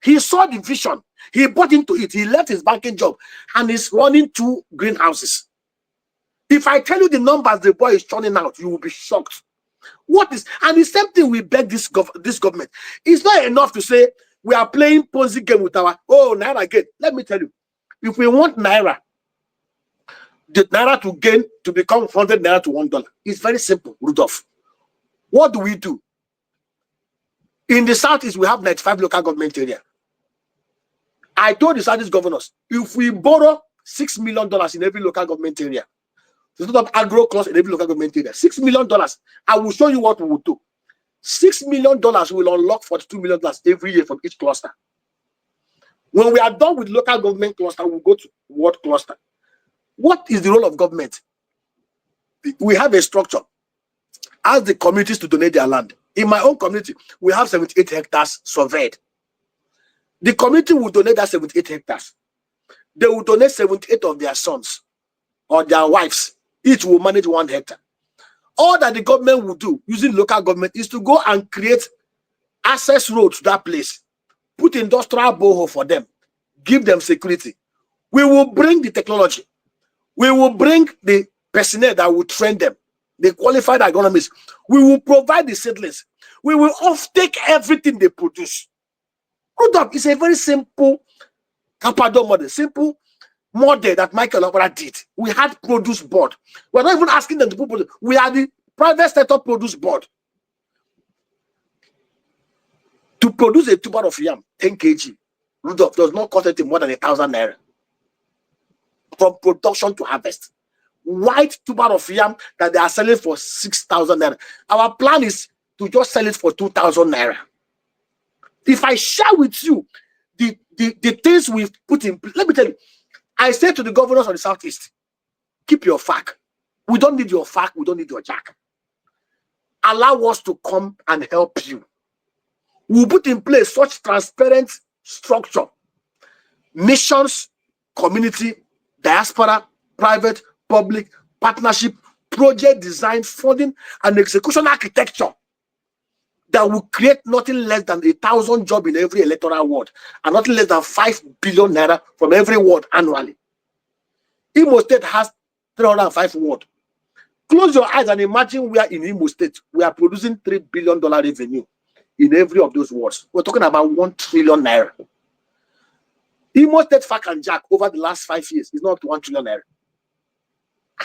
S4: He saw the vision. He bought into it. He left his banking job and is running 2 greenhouses. If I tell you the numbers the boy is churning out, you will be shocked. And the same thing we beg this government. It's not enough to say we are playing Ponzi game with our Naira again. Let me tell you, if we want Naira, the Naira to become 100 Naira to $1, it's very simple, Rudolf. What do? In the Southeast, we have 95 local government area. I told the Southeast governors, if we borrow $6 million in every local government area, to set up agro cluster in every local government area, $6 million, I will show you what we will do. $6 million will unlock $42 million every year from each cluster. When we are done with local government cluster, we'll go to ward cluster. What is the role of government? We have a structure. Ask the communities to donate their land. In my own community, we have 78 hectares surveyed. The community will donate that 78 hectares. They will donate 78 of their sons or their wives. Each will manage 1 hectare. All that the government will do using local government is to go and create access roads to that place, put industrial borehole for them, give them security. We will bring the technology. We will bring the personnel that will train them, the qualified agronomists. We will provide the seedlings. We will offtake everything they produce. Rudolf is a very simple Capado model, simple model that Michael Obara did. We had produce board. We're not even asking them to put produce. We are the private sector produce board. To produce a tuber of yam, 10 kg, Rudolf, does not cost anything more than 1,000 Naira. From production to harvest. White tuber of yam that they are selling for 6,000 Naira. Our plan is to just sell it for 2,000 Naira. If I share with you the things we've put in, let me tell you, I say to the governors of the Southeast, keep your FAC. We don't need your FAC. We don't need your jack. Allow us to come and help you. We'll put in place such transparent structure. Missions, community, diaspora, private, public, partnership, project design, funding, and execution architecture that will create nothing less than 1,000 jobs in every electoral ward and nothing less than 5 billion naira from every ward annually. Imo State has 305 wards. Close your eyes and imagine we are in Imo State. We are producing $3 billion revenue in every of those wards. We're talking about 1 trillion naira. Imo State FAC and Jack over the last 5 years is not 1 trillion naira.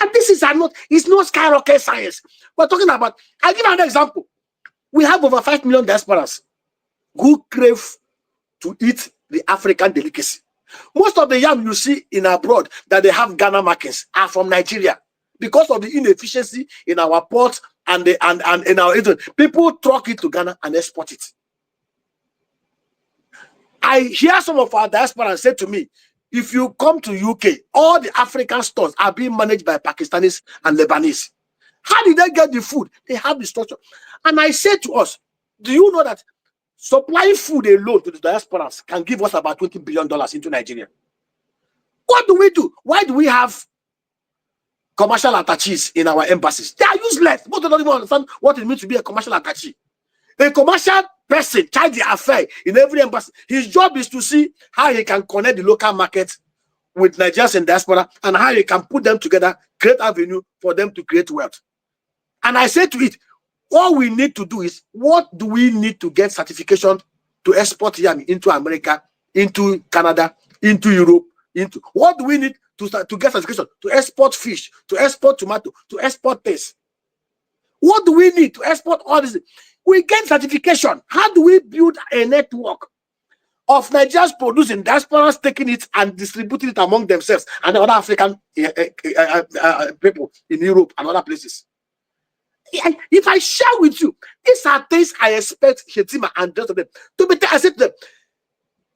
S4: And this is it's not skyrocket science. We're talking about, I'll give you an example. We have over 5 million diasporas who crave to eat the African delicacy. Most of the yam you see in abroad that they have Ghana markings are from Nigeria because of the inefficiency in our ports and in our people truck it to Ghana and export it. I hear some of our diaspora say to me, if you come to UK, all the African stores are being managed by Pakistanis and Lebanese. How did they get the food? They have the structure. And I say to us, do you know that supplying food alone to the diasporas can give us about $20 billion into Nigeria? What do we do? Why do we have commercial attaches in our embassies? They are useless. Most don't even understand what it means to be a commercial attaché. A commercial person charge the affair in every embassy. His job is to see how he can connect the local market with Nigerians and diaspora and how he can put them together, create avenue for them to create wealth. And I say to it, all we need to do is, what do we need to get certification to export yam into America, into Canada, into Europe, into what do we need to get certification to export fish, to export tomato, to export this? What do we need to export all this? We get certification. How do we build a network of Nigerians producing, diasporas taking it and distributing it among themselves and other African people in Europe and other places? If I share with you, these are things I expect Shettima and the rest of them to be. I said to them,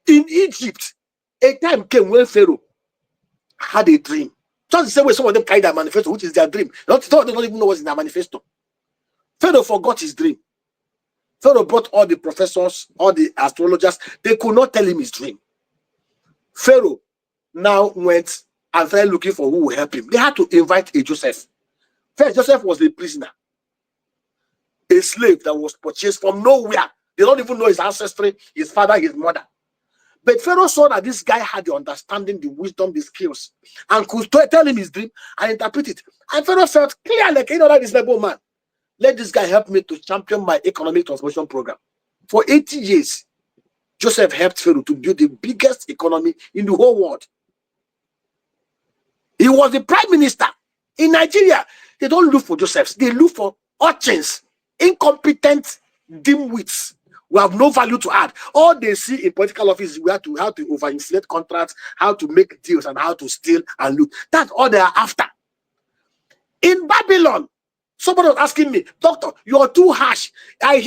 S4: in Egypt, a time came when Pharaoh had a dream. Just the same way some of them carry their manifesto, which is their dream. Some of them don't even know what's in their manifesto. Pharaoh forgot his dream. Pharaoh brought all the professors, all the astrologers. They could not tell him his dream. Pharaoh now went and started looking for who will help him. They had to invite a Joseph. First, Joseph was a prisoner, a slave that was purchased from nowhere. They don't even know his ancestry, his father, his mother. But Pharaoh saw that this guy had the understanding, the wisdom, the skills, and could tell him his dream and interpret it. And Pharaoh felt clear, like, you know, that is like, oh man, let this guy help me to champion my economic transformation program. For 80 years, Joseph helped Pharaoh to build the biggest economy in the whole world. He was the prime minister. In Nigeria, they don't look for Josephs. They look for urchins, incompetent dimwits who have no value to add. All they see in political office is how to overinflate contracts, how to make deals, and how to steal and loot. That's all they are after. In Babylon, somebody was asking me, doctor, you are too harsh. I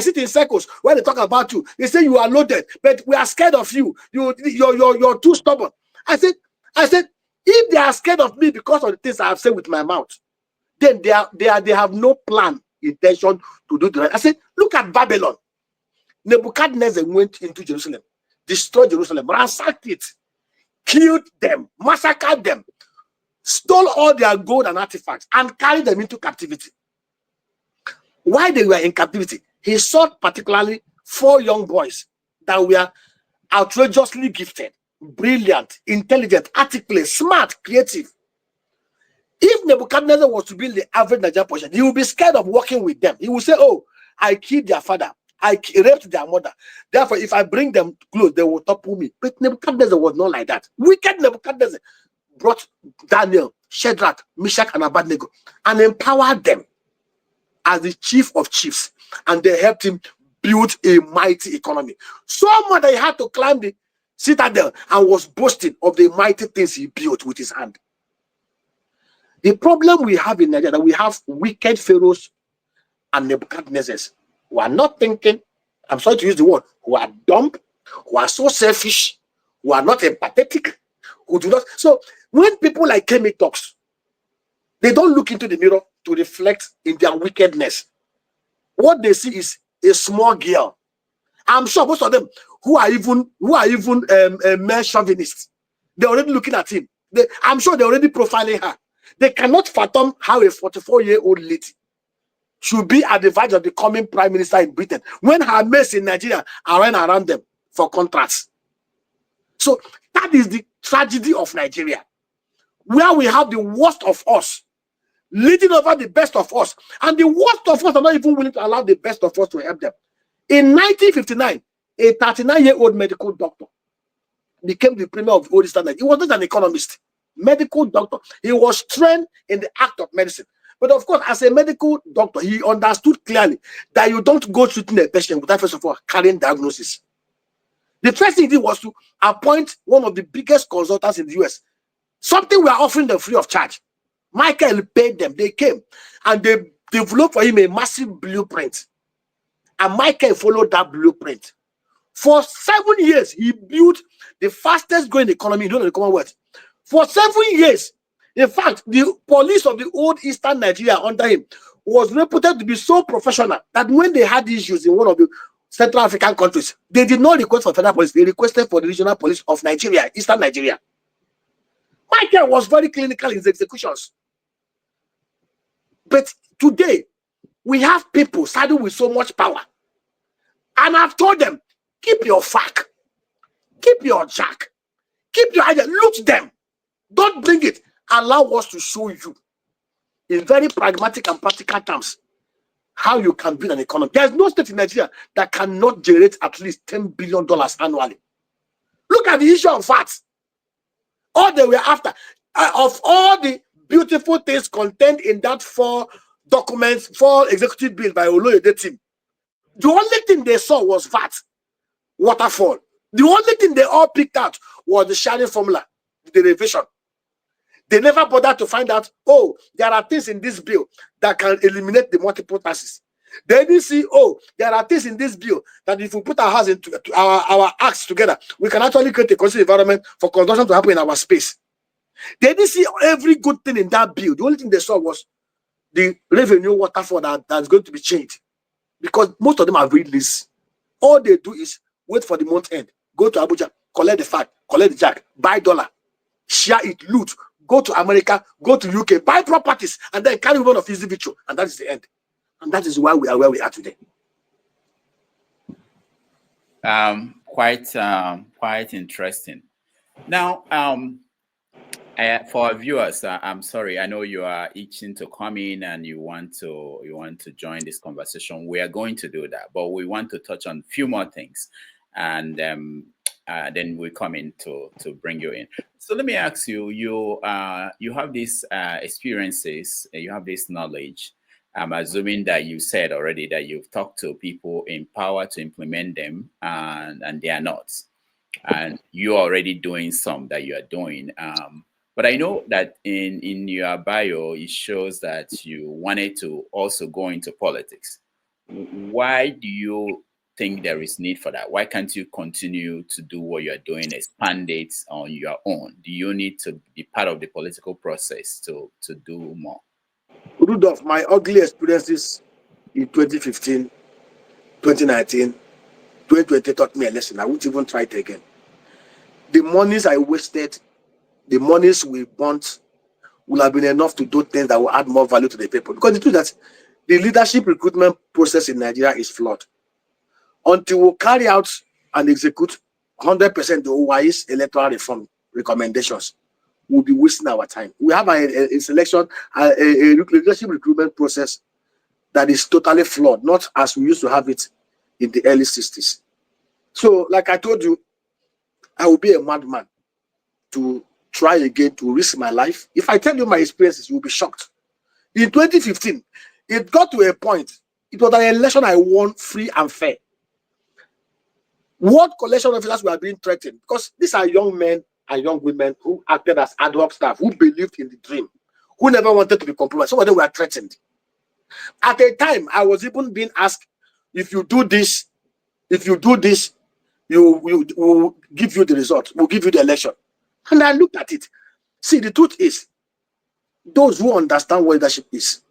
S4: sit in circles when they talk about you. They say you are loaded, but we are scared of you. You're too stubborn. I said, if they are scared of me because of the things I have said with my mouth, then they have no plan, intention to do the right. I said, look at Babylon. Nebuchadnezzar went into Jerusalem, destroyed Jerusalem, ransacked it, killed them, massacred them, stole all their gold and artifacts, and carried them into captivity. While they were in captivity, he sought particularly 4 young boys that were outrageously gifted, brilliant, intelligent, articulate, smart, creative. If Nebuchadnezzar was to be the average Nigerian person, he would be scared of working with them. He would say, oh, I killed their father, I raped their mother. Therefore, if I bring them close, they will topple me. But Nebuchadnezzar was not like that. Wicked Nebuchadnezzar brought Daniel, Shadrach, Meshach, and Abednego and empowered them as the chief of chiefs. And they helped him build a mighty economy. So much that he had to climb the citadel and was boasting of the mighty things he built with his hand. The problem we have in Nigeria, that we have wicked pharaohs and Nebuchadnezzars who are not thinking, I'm sorry to use the word, who are dumb, who are so selfish, who are not empathetic, who do not. So when people like Kemi talks, they don't look into the mirror to reflect in their wickedness. What they see is a small girl. I'm sure most of them who are even male chauvinists, they're already looking at him. I'm sure they're already profiling her. They cannot fathom how a 44-year-old lady should be at the verge of becoming prime minister in Britain when her mates in Nigeria are running around them for contracts. So that is the tragedy of Nigeria, where we have the worst of us leading over the best of us, and the worst of us are not even willing to allow the best of us to help them. In 1959, a 39-year-old medical doctor became the premier of the old Eastern Nigeria. He was not an economist, medical doctor. He was trained in the act of medicine. But of course, as a medical doctor, he understood clearly that you don't go treating a patient without first of all carrying diagnosis. The first thing he did was to appoint one of the biggest consultants in the US. Something we are offering them free of charge. Michael paid them. They came and they developed for him a massive blueprint. And Michael followed that blueprint. For 7 years, he built the fastest growing economy in the Commonwealth. For 7 years, in fact, the police of the old Eastern Nigeria under him was reputed to be so professional that when they had issues in one of the Central African countries, they did not request for federal police. They requested for the regional police of Nigeria, Eastern Nigeria. Michael was very clinical in his executions. But today, we have people saddled with so much power. And I've told them, keep your fact, keep your jack, keep your idea, loot them. Don't bring it. Allow us to show you in very pragmatic and practical terms how you can build an economy. There's no state in Nigeria that cannot generate at least $10 billion annually. Look at the issue of VAT. All they were after, of all the beautiful things contained in that 4 documents, 4 executive bills by Oloyede team, the only thing they saw was VAT, waterfall. The only thing they all picked out was the sharing formula, the derivation. They never bothered to find out, oh, there are things in this bill that can eliminate the multiple taxes. They didn't see, oh, there are things in this bill that if we put our hands into our acts together, we can actually create a conducive environment for consumption to happen in our space. They didn't see every good thing in that bill. The only thing they saw was the revenue waterfall that's going to be changed. Because most of them are very lazy. All they do is wait for the month end, go to Abuja, collect the fact, collect the jack, buy dollar, share it, loot, go to America, go to UK, buy properties, and then carry one of his individual, and that is the end. And that is why we are where we are today.
S2: Quite interesting. Now, for our viewers, I'm sorry, I know you are itching to come in and you want to join this conversation. We are going to do that, but we want to touch on a few more things, and then we come in to bring you in. So let me ask you, you have these experiences, you have this knowledge. I'm assuming that you said already that you've talked to people in power to implement them, and they are not. And you're already doing some that you are doing. But I know that in your bio, it shows that you wanted to also go into politics. Why do you think there is need for that? Why can't you continue to do what you're doing, expand it on your own? Do you need to be part of the political process to do more?
S4: Rudolf, my ugly experiences in 2015, 2019, 2020 taught me a lesson. I won't even try it again. The monies I wasted, the monies we burnt will have been enough to do things that will add more value to the people. Because the truth is that the leadership recruitment process in Nigeria is flawed. Until we carry out and execute 100% the OY's electoral reform recommendations, we'll be wasting our time. We have a selection, a leadership recruitment process that is totally flawed, not as we used to have it in the early 60s. So, like I told you, I will be a madman to try again to risk my life. If I tell you my experiences, you'll be shocked. In 2015, it got to a point, it was an election I won free and fair. What collection officers were being threatened? Because these are young men and young women who acted as ad hoc staff, who believed in the dream, who never wanted to be compromised. Some of them were threatened. At a time, I was even being asked, if you do this, we'll give you the result. We'll give you the election. And I looked at it. See, the truth is, those who understand what leadership is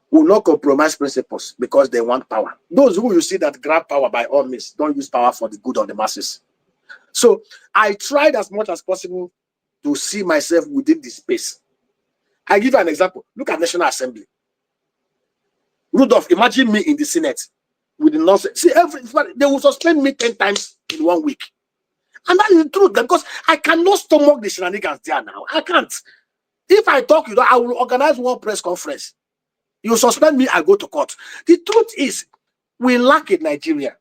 S4: will not compromise principles because they want power. Those who you see that grab power by all means, don't use power for the good of the masses. So I tried as much as possible to see myself within this space. I give you an example. Look at National Assembly. Rudolf, imagine me in the Senate with the nonsense. See, they will suspend me 10 times in 1 week. And that is the truth, because I cannot stomach the shenanigans there now. I can't. If I talk, I will organize one press conference. You suspend me, I go to court. The truth is, we lack in Nigeria,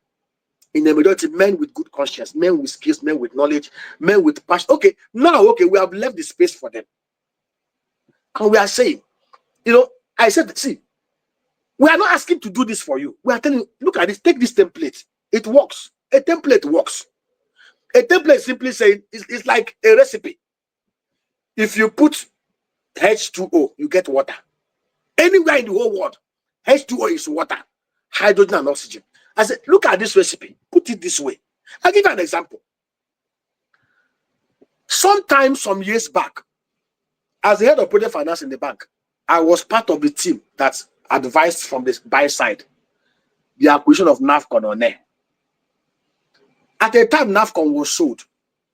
S4: in the majority, men with good conscience, men with skills, men with knowledge, men with passion. Okay, now, we have left the space for them. And we are saying, I said, see, we are not asking to do this for you. We are telling you, look at this, take this template. It works. A template works. A template simply saying, it's like a recipe. If you put H2O, you get water. Anywhere in the whole world, H2O is water, hydrogen and oxygen. I said, look at this recipe. Put it this way. I'll give you an example. Sometimes, some years back, as the head of project finance in the bank, I was part of the team that advised from the buy side the acquisition of NAFCON on air. At the time, NAFCON was sold.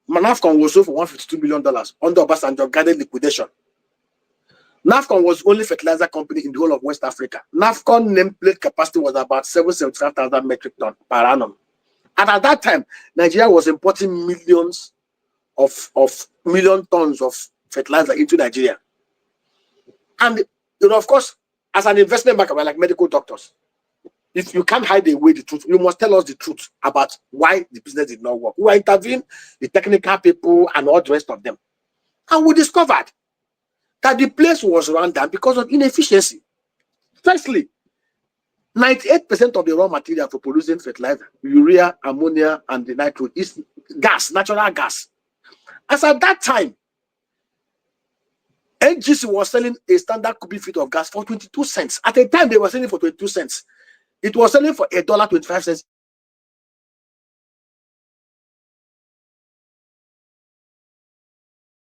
S4: NAFCON was sold for $152 million under Obasanjo guided liquidation. NAFCON was the only fertilizer company in the whole of West Africa. NAFCON nameplate capacity was about 775,000 metric tons per annum. And at that time, Nigeria was importing million tons of fertilizer into Nigeria. And, of course, as an investment banker, we're like medical doctors. If you can't hide away the truth, you must tell us the truth about why the business did not work. We intervened, the technical people and all the rest of them. And we discovered that the place was run down because of inefficiency. Firstly, 98% of the raw material for producing fertilizer, urea, ammonia, and the nitrogen, is gas, natural gas. As at that time, NGC was selling a standard cubic feet of gas for 22 cents. At the time, they were selling for 22 cents. It was selling for $1.25.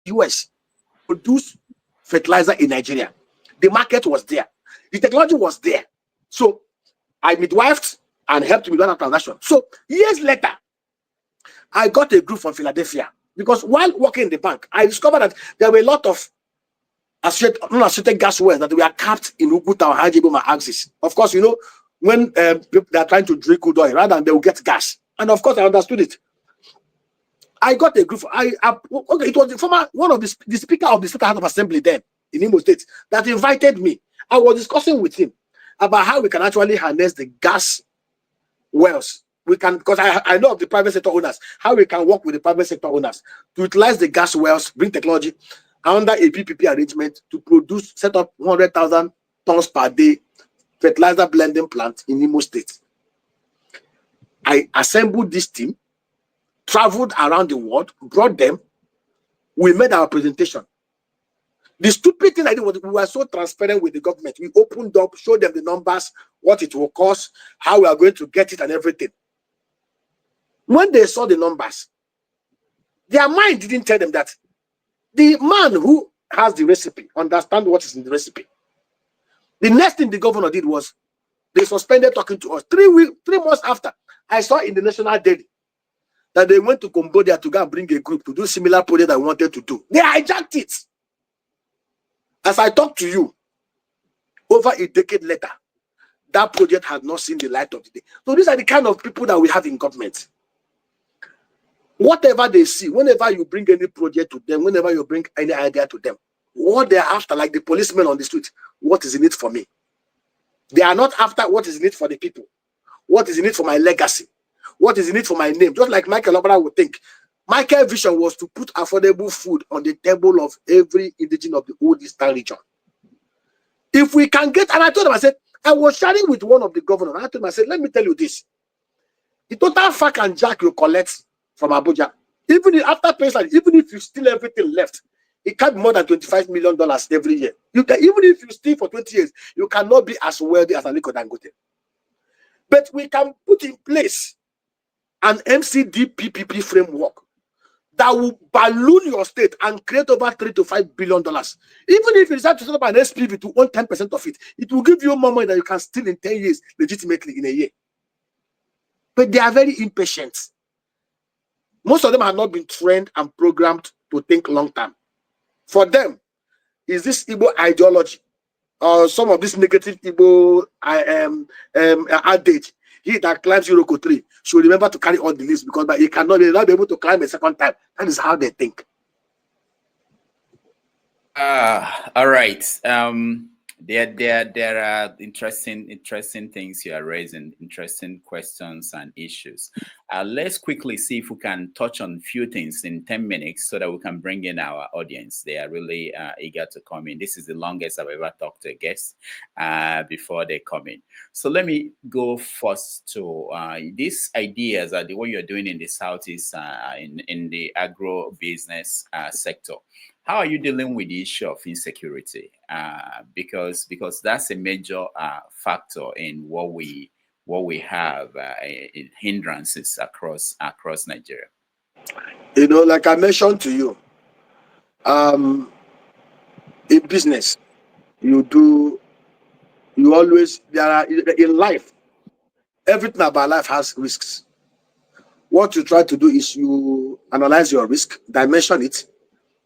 S4: US produced fertilizer in Nigeria. The market was there. The technology was there. So I midwifed and helped with that transaction. So years later, I got a group from Philadelphia because while working in the bank, I discovered that there were a lot of unassociated gas wells that were capped in Uguta or Hajibuma axis. Of course, when people are trying to drink crude oil, rather than they will get gas. And of course, I understood it. I got a group. It was one of the speaker of the State House of Assembly then in Imo State that invited me. I was discussing with him about how we can actually harness the gas wells. We can, because I know of the private sector owners, how we can work with the private sector owners to utilize the gas wells, bring technology under a PPP arrangement to set up 100,000 tons per day fertilizer blending plant in Imo State. I assembled this team, traveled around the world, brought them. We made our presentation. The stupid thing I did was we were so transparent with the government. We opened up, showed them the numbers, what it will cost, how we are going to get it and everything. When they saw the numbers, their mind didn't tell them that the man who has the recipe understands what is in the recipe. The next thing the governor did was they suspended talking to us. 3 months after, I saw in the National Daily that they went to Cambodia to go and bring a group to do similar project that I wanted to do. They hijacked it. As I talk to you, over a decade later, that project has not seen the light of the day. So these are the kind of people that we have in government. Whatever they see, whenever you bring any project to them, whenever you bring any idea to them, what they're after, like the policemen on the street, what is in it for me? They are not after what is in it for the people. What is in it for my legacy? What is in it for my name? Just like Michael Obara would think. Michael's vision was to put affordable food on the table of every indigenous of the old Eastern region. If we can get, and I told him, I said, I was sharing with one of the governors. I told him, I said, let me tell you this. The total fact and jack you collect from Abuja, even after paying, even if you steal everything left, it can't be more than $25 million every year. Even if you steal for 20 years, you cannot be as wealthy as Aliko Dangote. But we can put in place an MCD PPP framework that will balloon your state and create over $3 to $5 billion. Even if you decide to set up an SPV to own 10% of it, it will give you more money than you can steal in 10 years legitimately in a year. But they are very impatient. Most of them have not been trained and programmed to think long term. For them, is this Igbo ideology or some of this negative Igbo adage? He that climbs Iroko tree should remember to carry all the leaves, because he cannot be able to climb a second time. That is how they think.
S2: All right. There are interesting things you are raising, interesting questions and issues. Let's quickly see if we can touch on a few things in 10 minutes so that we can bring in our audience. They are really eager to come in. This is the longest I've ever talked to a guest before they come in. So let me go first to these ideas that what you're doing in the Southeast in the agro business sector. How are you dealing with the issue of insecurity? Because that's a major factor in what we have in hindrances across Nigeria.
S4: You know, like I mentioned to you, in business, there are in life, everything about life has risks. What you try to do is you analyze your risk, dimension it,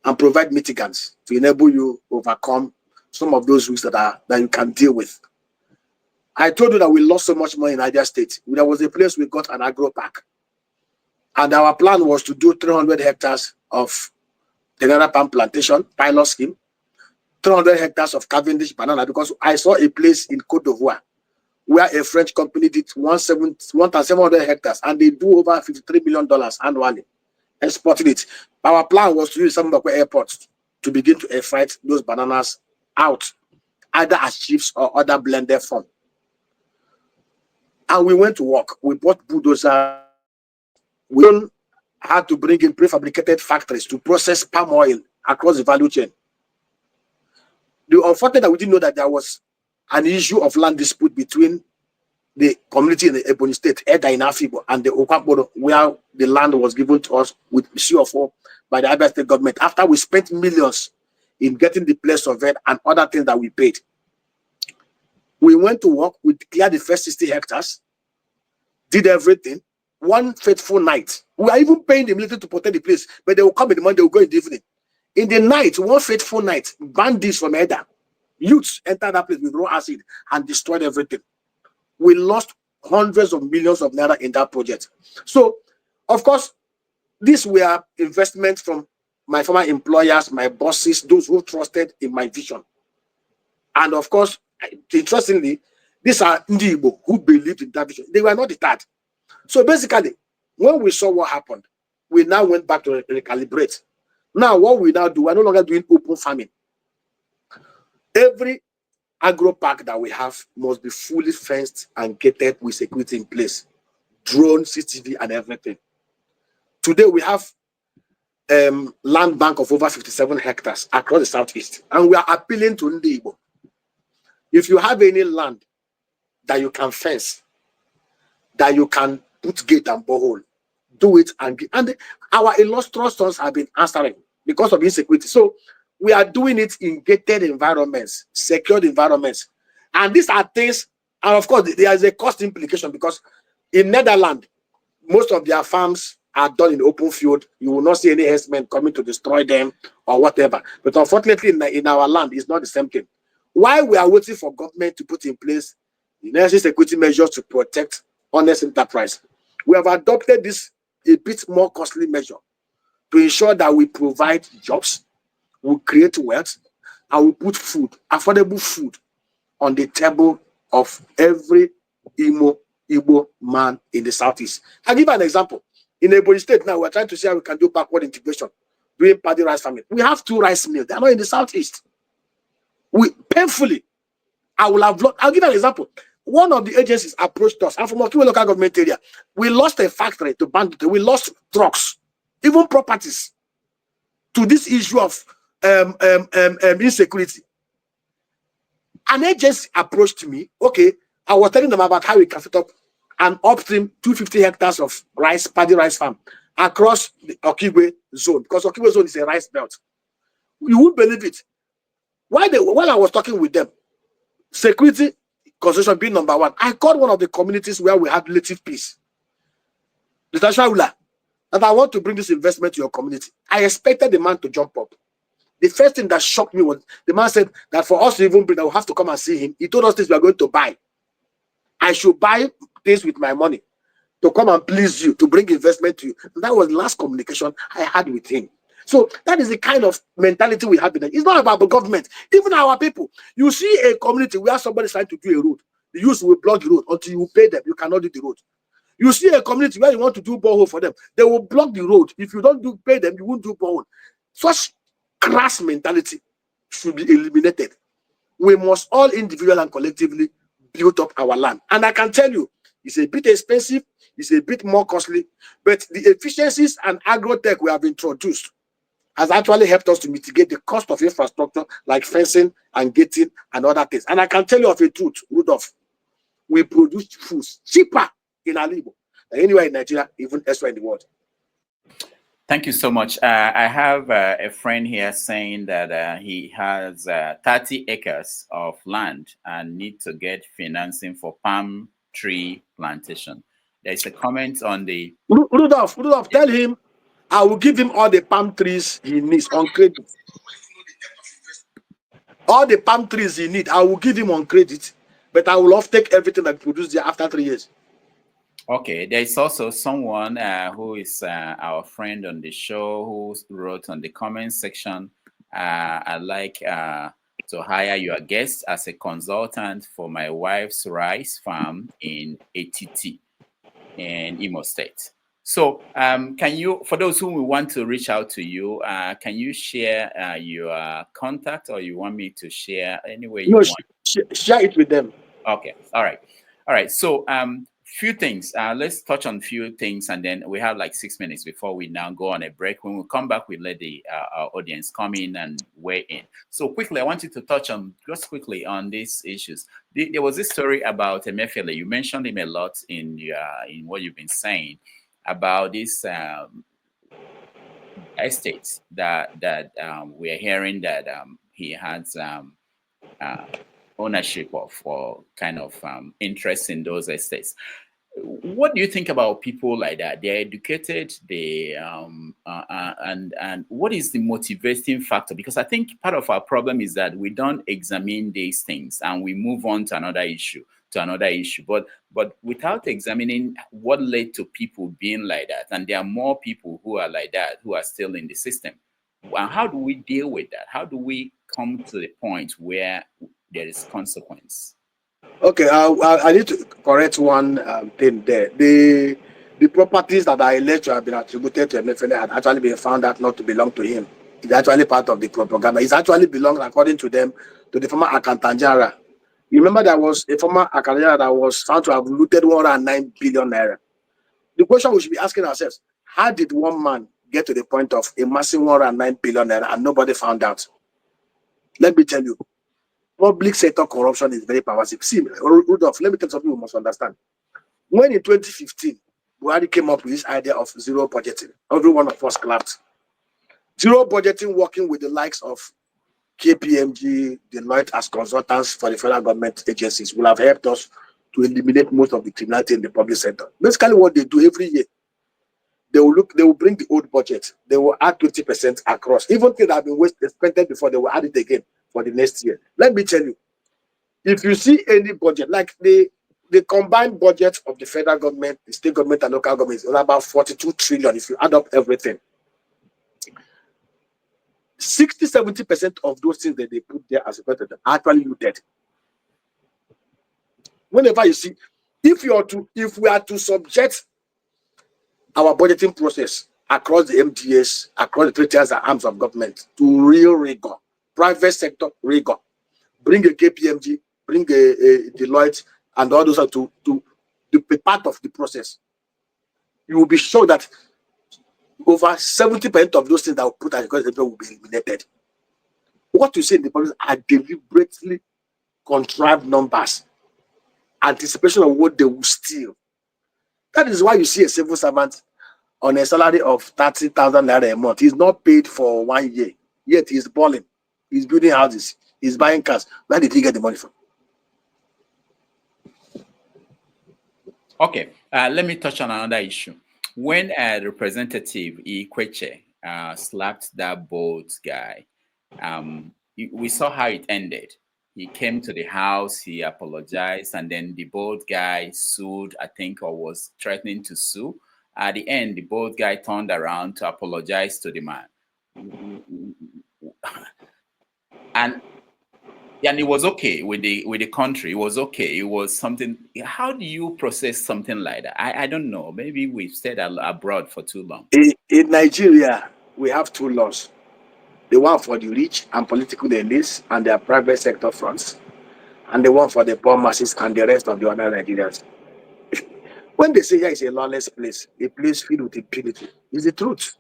S4: and provide mitigants to enable you overcome some of those risks that you can deal with. I told you that we lost so much money in Niger State. There was a place we got an agro park, and our plan was to do 300 hectares of banana palm plantation pilot scheme, 300 hectares of Cavendish banana, because I saw a place in Côte d'Ivoire where a French company did 1,700 hectares, and they do over $53 million annually exporting it. Our plan was to use some airports to begin to air freight those bananas out, either as chips or other blended form. And we went to work. We bought bulldozer. We had to bring in prefabricated factories to process palm oil across the value chain. The unfortunate that we didn't know that there was an issue of land dispute between the community in the Ebony State, Eda in Afibo, and the Okonkwo, where the land was given to us with CFO by the Abia State government. After we spent millions in getting the place surveyed and other things that we paid, we went to work. We cleared the first 60 hectares, did everything. One fateful night, we are even paying the military to protect the place, but they will come in the morning, they will go in the evening. In the night, one fateful night, bandits from Eda, youths entered that place with raw acid and destroyed everything. We lost hundreds of millions of naira in that project. So, of course, these were investments from my former employers, my bosses, those who trusted in my vision. And of course, interestingly, these are Ndibo who believed in that vision. They were not deterred. So basically, when we saw what happened, we now went back to recalibrate. Now, what we now do, we're no longer doing open farming. Every agro park that we have must be fully fenced and gated with security in place, drone, CCTV, and everything. Today we have land bank of over 57 hectares across the Southeast, and we are appealing to Ndibo. If you have any land that you can fence, that you can put gate and borehole, do it. And our illustrious sons have been answering because of insecurity. So we are doing it in gated environments, secured environments. And these are things, and of course, there is a cost implication, because in Netherlands, most of their farms are done in open field. You will not see any herdsmen coming to destroy them or whatever. But unfortunately, in our land, it's not the same thing. While we are waiting for government to put in place the necessary security measures to protect honest enterprise, we have adopted this a bit more costly measure to ensure that we provide jobs, we create wealth, and we put food, affordable food, on the table of every Igbo man in the Southeast. I'll give you an example. In Ebony State now, we're trying to see how we can do backward integration, doing paddy rice farming. We have 2 rice mills. They're not in the Southeast. We painfully, I'll give you an example. One of the agencies approached us. I'm from Okiwe local government area. We lost a factory to banditry. We lost trucks, even properties, to this issue of insecurity. An agency approached me. Okay, I was telling them about how we can set up an upstream 250 hectares of rice, paddy rice farm. across the Okigwe zone, because Okigwe zone is a rice belt. You won't believe it. While I was talking with them, security constitution being number one, I called one of the communities where we had relative peace, the Tashaula, and I want to bring this investment to your community. I expected the man to jump up. The first thing that shocked me was the man said that for us to even bring, I will have to come and see him. He told us this we are going to buy. I should buy this with my money to come and please you, to bring investment to you. And that was the last communication I had with him. So that is the kind of mentality we have in it. It's not about the government, even our people. You see a community where somebody is trying to do a road, the youth will block the road until you pay them. You cannot do the road. You see a community where you want to do borehole for them, they will block the road. If you don't pay them, you won't do borehole. Such crass mentality should be eliminated. We must all individually and collectively build up our land. And I can tell you, it's a bit expensive, it's a bit more costly, but the efficiencies and agro-tech we have introduced has actually helped us to mitigate the cost of infrastructure like fencing and gating and other things. And I can tell you of a truth, Rudolf, we produce foods cheaper in Alibo than anywhere in Nigeria, even elsewhere in the world.
S2: Thank you so much. I have a friend here saying that he has 30 acres of land and need to get financing for palm tree plantation. There's a comment on the...
S4: Rudolf, tell him I will give him all the palm trees he needs on credit. All the palm trees he needs, I will give him on credit, but I will off-take everything that produced there after 3 years.
S2: Okay, there is also someone who is our friend on the show who wrote on the comment section, I'd like to hire your guest as a consultant for my wife's rice farm in ATT in Imo State. So can you, for those who want to reach out to you, can you share your contact, or you want me to share any way you want?
S4: Share it with them.
S2: Okay, all right. So few things. Let's touch on few things, and then we have like 6 minutes before we now go on a break. When we come back, we let the our audience come in and weigh in. So quickly, I want you to touch on just quickly on these issues. There was this story about Emefiele. You mentioned him a lot in what you've been saying about this estates that we're hearing that he has ownership of, or kind of interest in those estates. What do you think about people like that? They're educated, they and what is the motivating factor? Because I think part of our problem is that we don't examine these things and we move on to another issue. But without examining what led to people being like that, and there are more people who are like that who are still in the system. And how do we deal with that? How do we come to the point where there is consequence?
S4: Okay, I need to correct one thing there. The properties that are alleged to have been attributed to Emefiele had actually been found out not to belong to him. It's actually part of the propaganda. It actually belongs, according to them, to the former Akantanjara. You remember there was a former Akantanjara that was found to have looted 109 billion naira. The question we should be asking ourselves, how did one man get to the point of a massive 109 billion naira and nobody found out? Let me tell you, public sector corruption is very pervasive. See, Rudolf, let me tell you something you must understand. When in 2015, Buhari came up with this idea of zero budgeting, every one of us clapped. Zero budgeting, working with the likes of KPMG, Deloitte as consultants for the federal government agencies will have helped us to eliminate most of the criminality in the public sector. Basically, what they do every year, they will bring the old budget, they will add 20% across. Even things that have been spent before, they will add it again for the next year. Let me tell you, if you see any budget, like the combined budget of the federal government, the state government, and local government is about 42 trillion if you add up everything. 60-70% of those things that they put there as a budget are actually looted. Whenever you see, if we are to subject our budgeting process across the MDS, across the 3 tiers and arms of government to real rigor, private sector rigor, bring a KPMG, bring a Deloitte, and all those to be part of the process, you will be sure that over 70% of those things that will put across the will be eliminated. What you see in the policy are deliberately contrived numbers, anticipation of what they will steal. That is why you see a civil servant on a salary of 30,000 naira a month. He's not paid for 1 year. Yet he's balling. He's building houses. He's buying cars. Where did he get the money from?
S2: Okay, let me touch on another issue. When Representative Ikweche slapped that bold guy, we saw how it ended. He came to the house, he apologized, and then the bold guy sued, I think, or was threatening to sue. At the end, the bold guy turned around to apologize to the man. And it was okay with the country. It was okay. It was something. How do you process something like that? I don't know. Maybe we've stayed abroad for too long.
S4: In Nigeria, we have two laws. The one for the rich and political elites and their private sector fronts, and the one for the poor masses and the rest of the other Nigerians. When they say here is a lawless place, a place filled with impunity, it's the truth.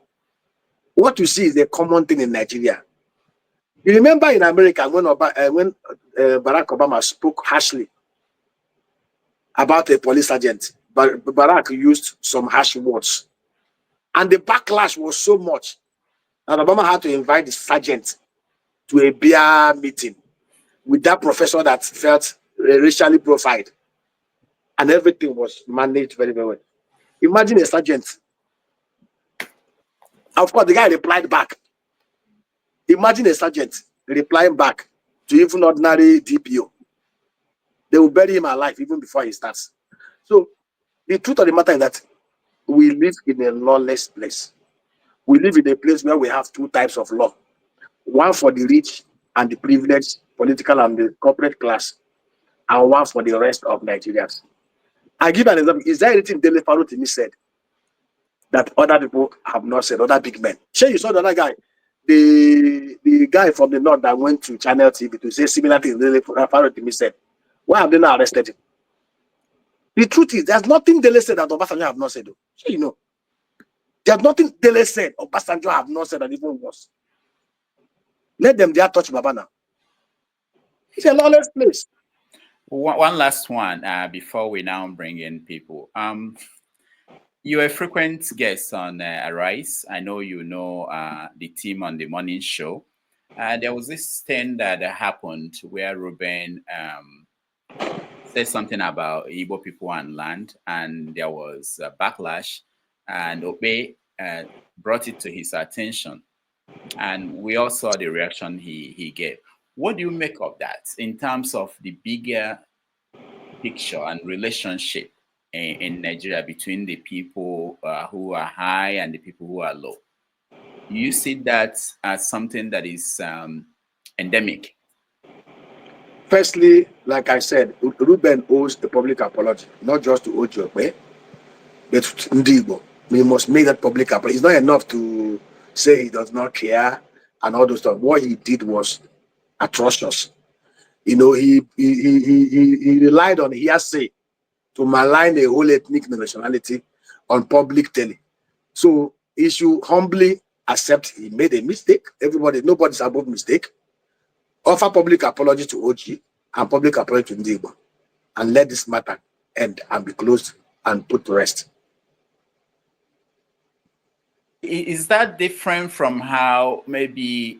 S4: What you see is a common thing in Nigeria. You remember in America when Barack Obama spoke harshly about a police sergeant, but Barack used some harsh words, and the backlash was so much that Obama had to invite the sergeant to a beer meeting with that professor that felt racially profiled, and everything was managed very, very well. Imagine a sergeant. Of course, the guy replied back. Imagine a sergeant replying back to even ordinary DPO. They will bury him alive even before he starts. So the truth of the matter is that we live in a lawless place. We live in a place where we have two types of law. One for the rich and the privileged, political and the corporate class, and one for the rest of Nigerians. I give an example. Is there anything Dele Farotimi said that other people have not said, other big men? Sure, you saw the other guy, the guy from the north that went to Channel TV to say similar things Dele Farotimi said. Why have they not arrested him? The truth is, there's nothing Dele said that Obasanjo have not said. Sure, you know. There's nothing Dele said Obasanjo have not said that even worse. Let them dare touch Baba now. It's a lawless place.
S2: One last one before we now bring in people. You're a frequent guest on Arise. I know you know the team on the morning show. There was this thing that happened where Ruben said something about Igbo people and land, and there was a backlash, and Obe brought it to his attention, and we all saw the reaction he gave. What do you make of that in terms of the bigger picture and relationship in Nigeria between the people who are high and the people who are low? Do you see that as something that is endemic?
S4: Firstly, like I said, Ruben owes a public apology, not just to Ojobe, but to Ndigo. We must make that public apology. It's not enough to say he does not care and all those stuff. What he did was atrocious. You know, he relied on hearsay to malign a whole ethnic nationality on public telly. So he should humbly accept he made a mistake. Nobody's above mistake. Offer public apology to OG and public apology to Ndigo, and let this matter end and be closed and put to rest.
S2: Is that different from how maybe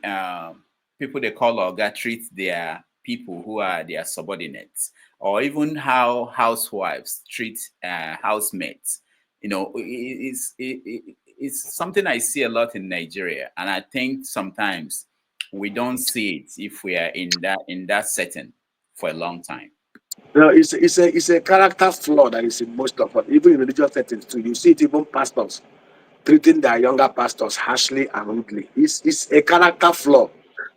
S2: people they call Oga treat their people who are their subordinates, or even how housewives treat housemates? You know, it's something I see a lot in Nigeria, and I think sometimes we don't see it if we are in that setting for a long time.
S4: No, it's a character flaw that is in most of us, even in religious settings too. You see it even pastors treating their younger pastors harshly and rudely. It's a character flaw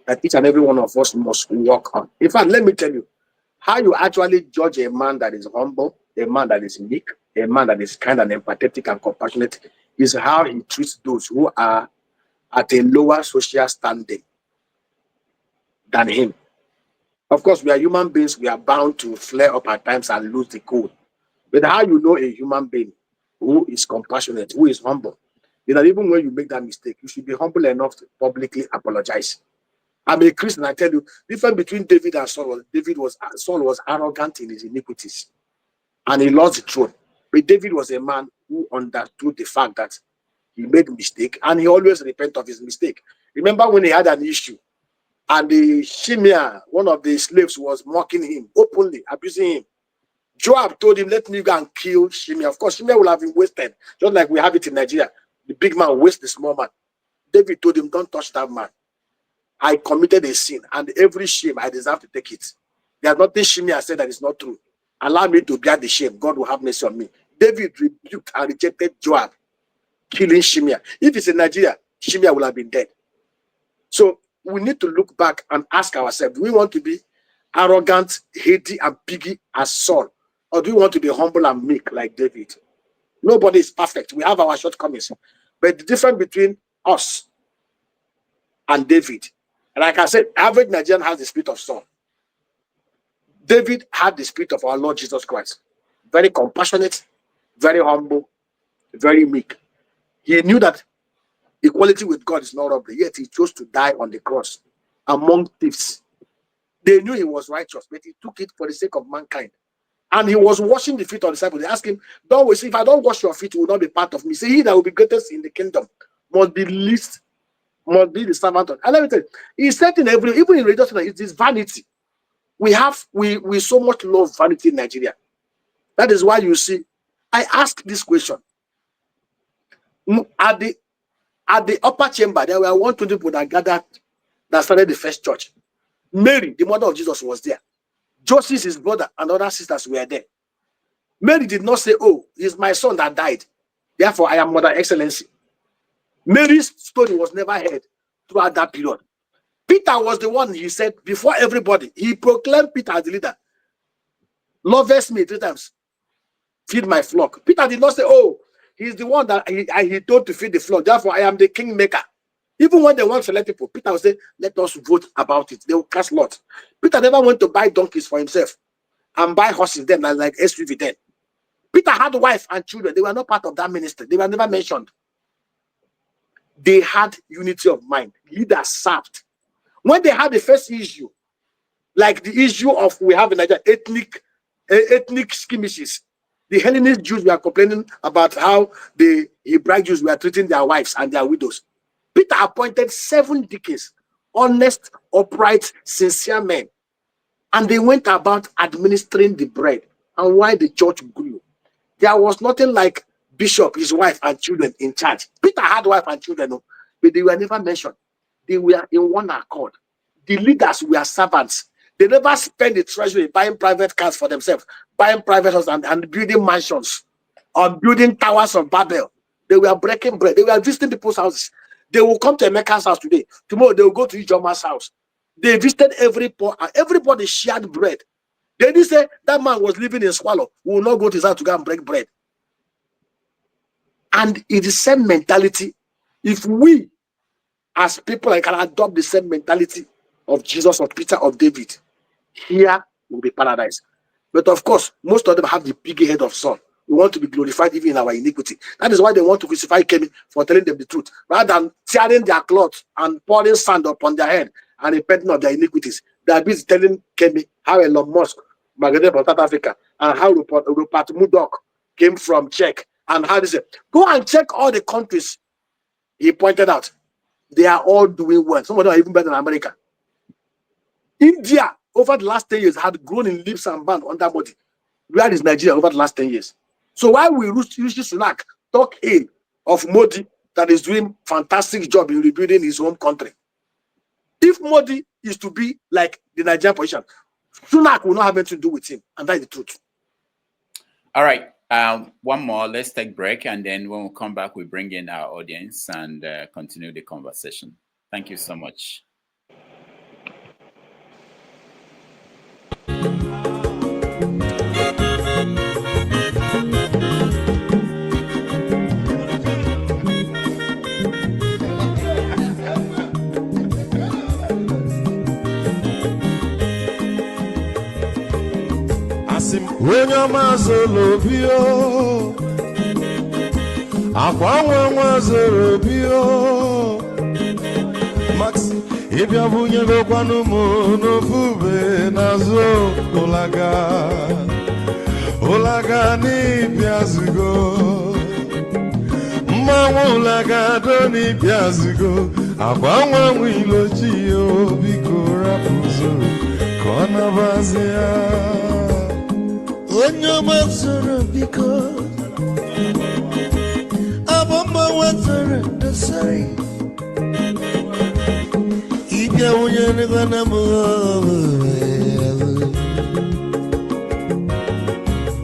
S4: that each and every one of us must work on. In fact, let me tell you, how you actually judge a man that is humble, a man that is meek, a man that is kind and empathetic and compassionate, is how he treats those who are at a lower social standing than him. Of course, we are human beings. We are bound to flare up at times and lose the cool. But how you know a human being who is compassionate, who is humble, is that even when you make that mistake, you should be humble enough to publicly apologize. I'm a Christian. I tell you, difference between David and Saul Saul was arrogant in his iniquities, and he lost the throne. But David was a man who understood the fact that he made a mistake, and he always repent of his mistake. Remember when he had an issue, and the Shimea, one of the slaves, was mocking him openly, abusing him. Joab told him, let me go and kill Shimea. Of course, Shimea will have been wasted, just like we have it in Nigeria. The big man wastes the small man. David told him, don't touch that man. I committed a sin, and every shame I deserve to take it. There's nothing Shimea said that is not true. Allow me to bear the shame. God will have mercy on me. David rebuked and rejected Joab, killing Shimea. If it's in Nigeria, Shimea will have been dead. So we need to look back and ask ourselves, do we want to be arrogant, heady, and piggy as Saul? Or do we want to be humble and meek like David? Nobody is perfect. We have our shortcomings. But the difference between us and David, like I said, average Nigerian has the spirit of Saul. David had the spirit of our Lord Jesus Christ. Very compassionate, very humble, very meek. He knew that equality with God is not robbery, yet he chose to die on the cross among thieves. They knew he was righteous, but he took it for the sake of mankind. And he was washing the feet of the disciples. They asked him, don't worry, if I don't wash your feet, you will not be part of me. Say, he that will be greatest in the kingdom must be least, must be the servant of. And let me tell you, he said in even in religious, it is vanity. We so much love vanity in Nigeria. That is why you see, I ask this question. At the upper chamber, there were 120 people that gathered, that started the first church. Mary, the mother of Jesus, was there. Joseph, his brother, and other sisters were there. Mary did not say, oh, it's my son that died, therefore I am Mother Excellency. Mary's story was never heard throughout that period. Peter was the one, he said, before everybody, he proclaimed Peter as the leader. Lovest me 3 times. Feed my flock. Peter did not say, oh, he's the one that he told to feed the flock, therefore I am the kingmaker. Even when they want to select people, Peter will say, let us vote about it. They will cast lots. Peter never went to buy donkeys for himself and buy horses then, like SUV then. Peter had a wife and children. They were not part of that ministry. They were never mentioned. They had unity of mind. Leaders served. When they had the first issue, like the issue of we have in Nigeria, ethnic skirmishes, the Hellenist Jews were complaining about how the Hebraic Jews were treating their wives and their widows. Peter appointed 7 deacons, honest, upright, sincere men, and they went about administering the bread. And why the church grew, there was nothing like bishop, his wife, and children in charge. Peter had wife and children, but they were never mentioned. They were in one accord. The leaders were servants. They never spent the treasury buying private cars for themselves, buying private houses and building mansions or building towers of Babel. They were breaking bread. They were visiting people's houses. They will come to Emeka's house today. Tomorrow they will go to Ijoma's house. They visited every poor, and everybody shared bread. They didn't say that man was living in Swallow. We will not go to his house to go and break bread. And it's the same mentality. If we, as people, can adopt the same mentality of Jesus, of Peter, of David, here will be paradise. But of course, most of them have the big head of Saul. We want to be glorified even in our iniquity. That is why they want to crucify Kemi for telling them the truth, rather than tearing their clothes and pouring sand upon their head and repenting of their iniquities. They are busy telling Kemi how Elon Musk migrated from South Africa and how Rupert Murdoch came from Czech and how they say, go and check all the countries he pointed out. They are all doing well. Some of them are even better than America. India, over the last 10 years, had grown in leaps and bounds under body. Where is Nigeria over the last 10 years? So why we usually Sunak talk ill of Modi that is doing fantastic job in rebuilding his home country? If Modi is to be like the Nigerian position, Sunak will not have anything to do with him, and that's the truth.
S2: All right, one more. Let's take a break, and then when we come back, we bring in our audience and continue the conversation. Thank you so much.
S6: When your mazolo bio, akwa mazolo bio, Max, if you have you go kwanumo no fube nazo olaga ni piazugo, Mawula gadoni biazigo Akwa mwilo chiyo Biko rapuzuru Kona bazia
S7: Onyo mazuru biko Abamba wazuru Nasari Ibya unyane gwana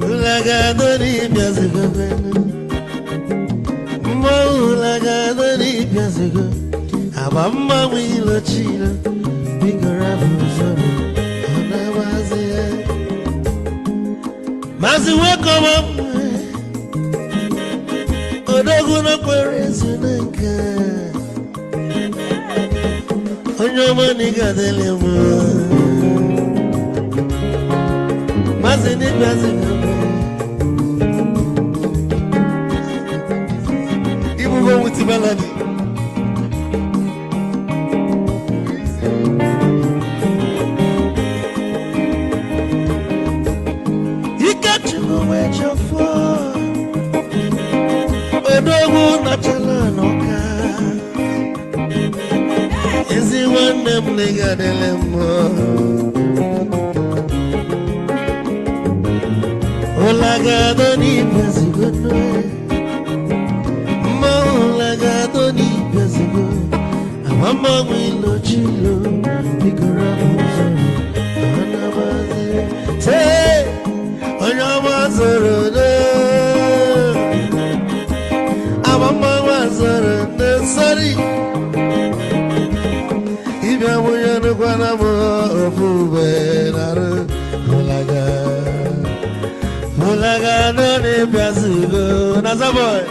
S7: Ulagadoni biazigo Ulagadoni biazigo Abamba wilo chiyo Biko rapuzuru Kona bazia Mazi wakoma Odoguna kwerezi neka Onyoma nigadele mo Mazi ni mazi kama Ibu go mutibalani Odogu natala noka Ezi wane mliga delemo Olaga ni bezigo noe Ma olaga ni bezigo Amama wilo chilo Bigora muzoro Anabaze Say Onyama zoro Mama wazara nesari Ibya muyanu kwana mo ofube naru Mulaga doni biazugo Nazaboy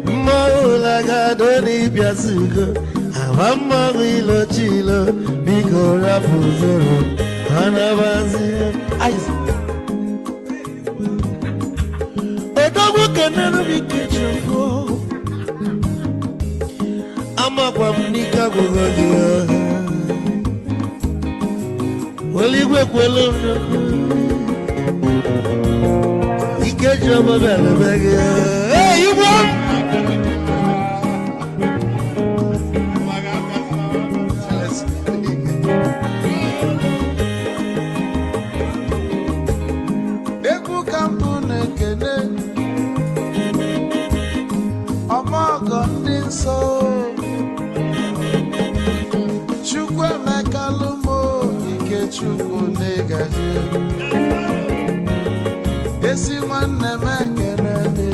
S7: Mulaga doni biazugo Awama wilo chilo Biko rapuzoro Anabazi Odogu kenenu bikechofo Ama kwa mnika kugodia Waligwe kwelo mnoko Ikejo mabele bege Hey, you want? Eku kampune kene Amago ndi nso Chukwemeka lumo Ikechukwu negaji Esi nwannemeka nene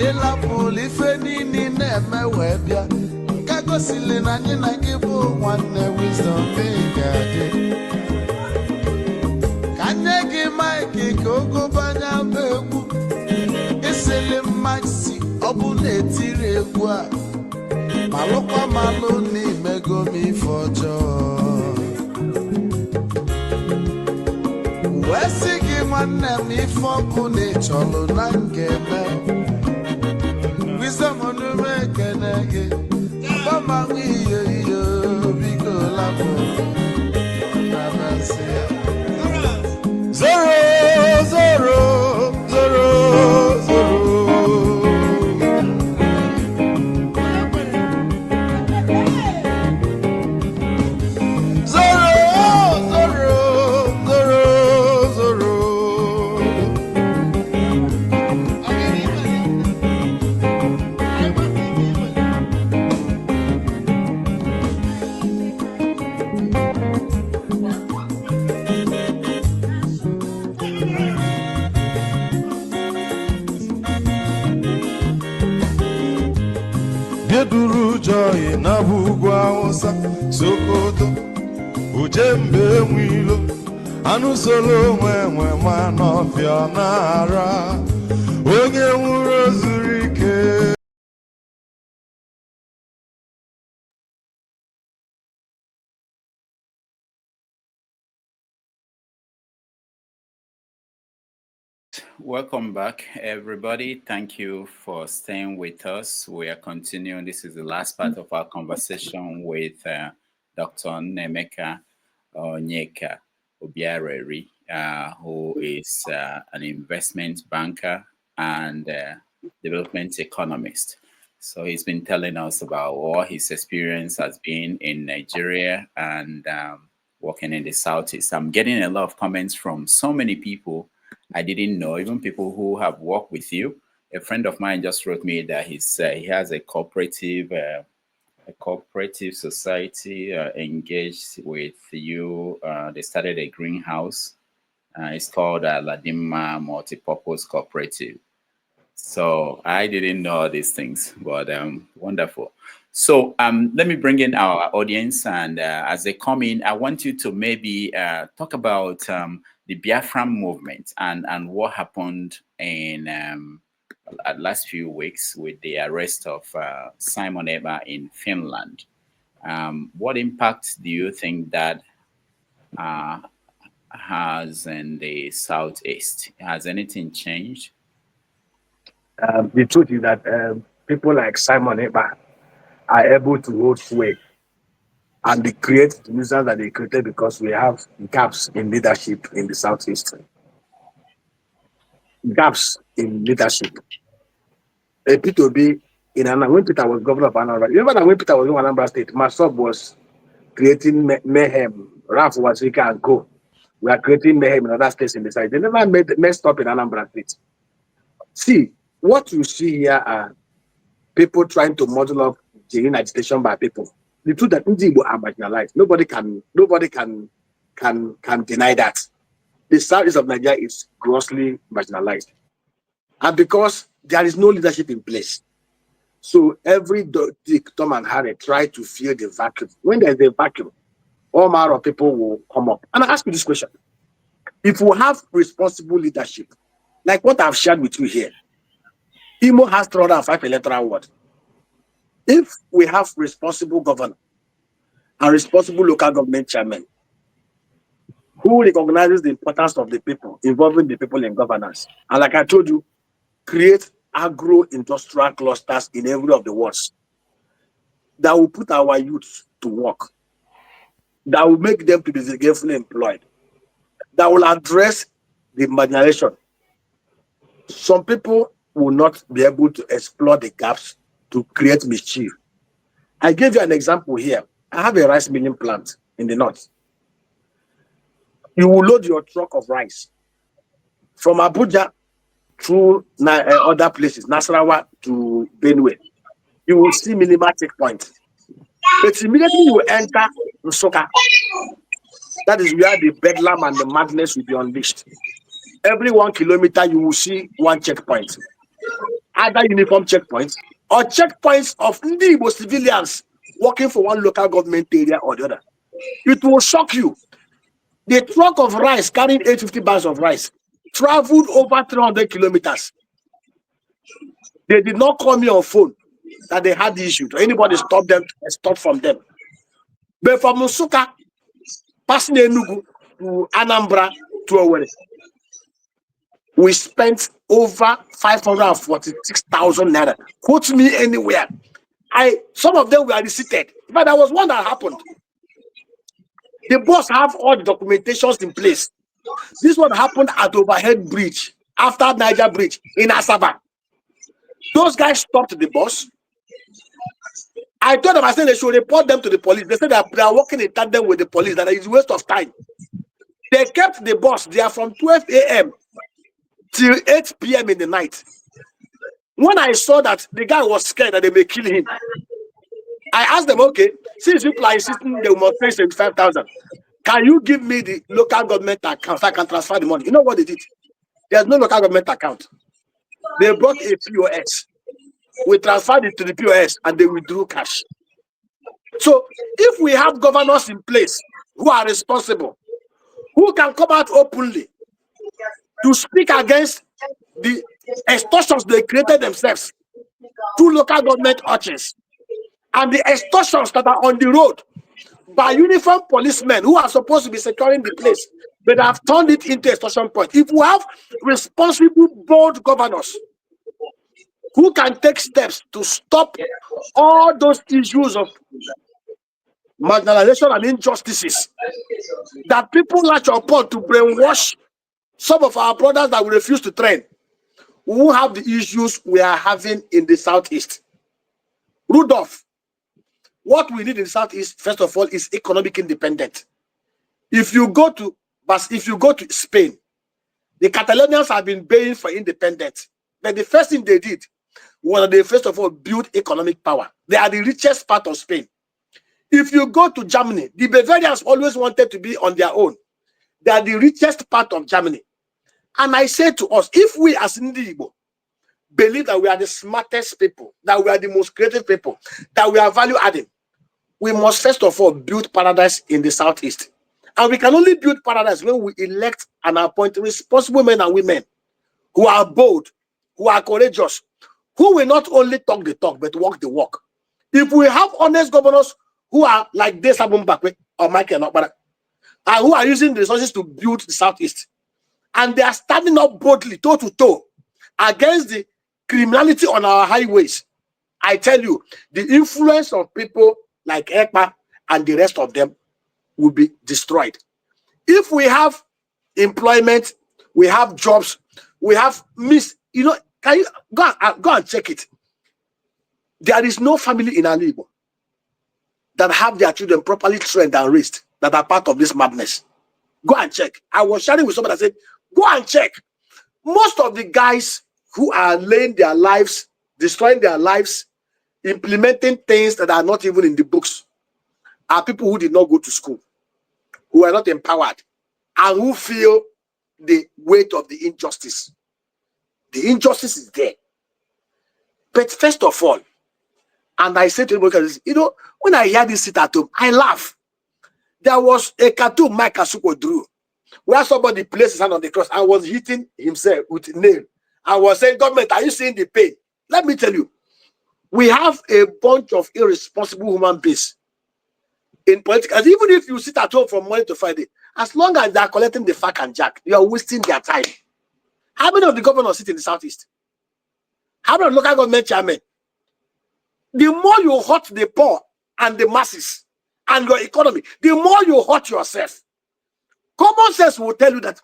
S7: Ịlapụlụ ife nini na-eme wee bịa Ka gosili na anyị na gị bụ nwanne wisdom gaji Ka nye gị maịkị ka ogobanya bụ egwu Isili maxi ọ bụ na-etiri egwu a Malụkwa malụ n'imego m ife ọjọọ Wee sị gị nwanne m ife ọkụ na ịchọlụ na nkeme Wisdom onume ekene gị Bama ihe biko lapụ Namasị ya Zoro, zoro, zoro, zoro Beduru joy na bugwa osa Sokoto Ujembe mwilo Anu solo mwe manofia nara Onye nwuro zurike
S2: Welcome back, everybody. Thank you for staying with us. We are continuing. This is the last part of our conversation with Dr. Nnaemeka Onyeka Obiaraeri, who is an investment banker and development economist. So he's been telling us about what his experience has been in Nigeria and working in the Southeast. I'm getting a lot of comments from so many people I didn't know, even people who have worked with you. A friend of mine just wrote me that he has a cooperative society engaged with you. They started a greenhouse. It's called Ladima Multipurpose Cooperative. So I didn't know these things, but wonderful. So let me bring in our audience, and as they come in, I want you to maybe talk about the Biafran movement and what happened in last few weeks with the arrest of Simon Ekpa in Finland. What impact do you think that has in the Southeast? Has anything changed?
S4: The truth is that people like Simon Ekpa are able to hold sway and they create the nuisance that they created because we have gaps in leadership in the Southeast. Gaps in leadership. P2B in Anambra, when Peter was governor of Anambra, remember that when Peter was in Anambra State, Masop was creating mayhem. Ralph Wazika and Co. We are creating mayhem in other states in the side. They never messed up in Anambra State. See, what you see here are people trying to model up genuine agitation by people. The truth that Igbo are marginalized. Nobody can deny that. The southeast of Nigeria is grossly marginalized. And because there is no leadership in place. So every Dick, Tom, and Harry try to fill the vacuum. When there's a vacuum, all manner of people will come up. And I ask you this question. If we have responsible leadership, like what I've shared with you here, Imo has 305 electoral wards. If we have responsible governor and responsible local government chairman who recognizes the importance of the people, involving the people in governance, and like I told you, create agro-industrial clusters in every of the wards that will put our youth to work, that will make them to be gainfully employed, that will address the marginalization. Some people will not be able to explore the gaps to create mischief. I gave you an example here. I have a rice milling plant in the north. You will load your truck of rice from Abuja through other places, Nasarawa to Benue. You will see minimal checkpoints. But immediately you enter Nsukka, that is where the bedlam and the madness will be unleashed. Every 1 kilometer, you will see one checkpoint. Either uniform checkpoints or checkpoints of Igbo civilians working for one local government area or the other. It will shock you. The truck of rice carrying 850 bags of rice traveled over 300 kilometers. They did not call me on phone that they had the issue. Anybody stop them, stop from them. But from Nsukka, passing Enugu to Anambra to Owerri, we spent over 546,000 naira. Quote me anywhere. Some of them were receipted. But there was one that happened. The boss have all the documentations in place. This one happened at Overhead Bridge, after Niger Bridge in Asaba. Those guys stopped the bus. I told them, I said they should report them to the police. They said that they are working in tandem with the police, that it's a waste of time. They kept the bus there from 12 a.m. till 8 p.m. in the night. When I saw that the guy was scared that they may kill him, I asked them, okay, since people are insisting they must pay 75,000, can you give me the local government account so I can transfer the money? You know what they did? There's no local government account. They brought a POS. We transferred it to the POS and they withdrew cash. So if we have governors in place who are responsible, who can come out openly to speak against the extortions they created themselves through local government arches, and the extortions that are on the road by uniformed policemen who are supposed to be securing the place, but have turned it into a extortion point. If we have responsible, bold governors who can take steps to stop all those issues of marginalization and injustices that people latch upon to brainwash some of our brothers that we refuse to train,
S8: we won't have the issues we are having in the Southeast. Rudolf, what we need in the Southeast, first of all, is economic independence. If you go to Spain, the Catalonians have been baying for independence. But the first thing they did was they first of all build economic power. They are the richest part of Spain. If you go to Germany, the Bavarians always wanted to be on their own. They are the richest part of Germany. And I say to us, if we as Igbo believe that we are the smartest people, that we are the most creative people, that we are value adding, we must first of all build paradise in the Southeast. And we can only build paradise when we elect and appoint responsible men and women who are bold, who are courageous, who will not only talk the talk, but walk the walk. If we have honest governors who are like Desabun Bakwe or Michael Nokbara, and who are using the resources to build the Southeast, and they are standing up boldly, toe to toe, against the criminality on our highways, I tell you, the influence of people like Ekpa and the rest of them will be destroyed. If we have employment, we have jobs, we have can you go and check it? There is no family in Alibo that have their children properly trained and raised that are part of this madness. Go and check. I was sharing with somebody that said, go and check. Most of the guys who are laying their lives, destroying their lives, implementing things that are not even in the books, are people who did not go to school, who are not empowered, and who feel the weight of the injustice. The injustice is there. But first of all, and I said to him, when I hear this sit at home, I laugh. There was a cartoon Mike Asuko drew where somebody placed his hand on the cross and was hitting himself with a nail. I was saying, government, are you seeing the pain? Let me tell you, we have a bunch of irresponsible human beings in politics. And even if you sit at home from Monday to Friday, as long as they are collecting the fact and jack, you are wasting their time. How many of the governors sit in the Southeast? How many local government chairmen? The more you hurt the poor and the masses and your economy, the more you hurt yourself. Common sense will tell you that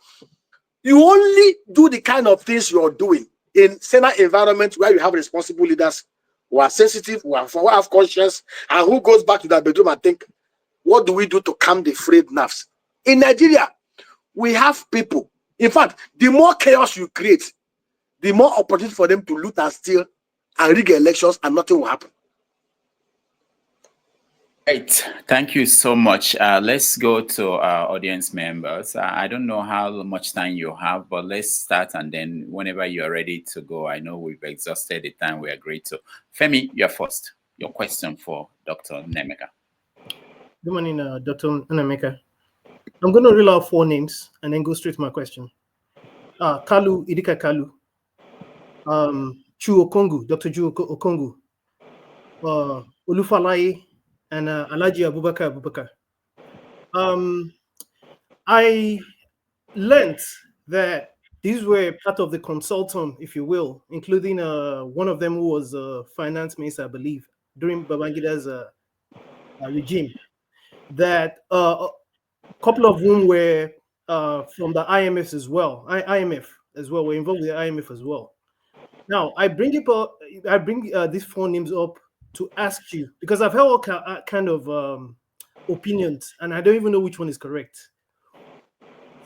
S8: you only do the kind of things you're doing in Senate environment where you have responsible leaders who are sensitive, who have conscience, and who goes back to their bedroom and think, what do we do to calm the frayed nerves? In Nigeria, we have people. In fact, the more chaos you create, the more opportunity for them to loot and steal and rig elections, and nothing will happen.
S2: Right. Thank you so much. Let's go to our audience members. I don't know how much time you have, but let's start, and then whenever you're ready to go, I know we've exhausted the time we agreed to. Femi, you're first. Your question for Dr. Nnaemeka.
S9: Good morning, Dr. Nnaemeka. I'm going to reel out 4 names and then go straight to my question. Kalu, Idika Kalu, Chu Okongu, Dr. Chu Okongu, Olufalaye, and Alhaji Abubakar. I learned that these were part of the consultum, if you will, including one of them who was a finance minister, I believe, during Babangida's regime, that a couple of whom were from the IMF as well. Were involved with the IMF as well. Now, I bring these 4 names up to ask you, because I've heard all kind of opinions, and I don't even know which one is correct.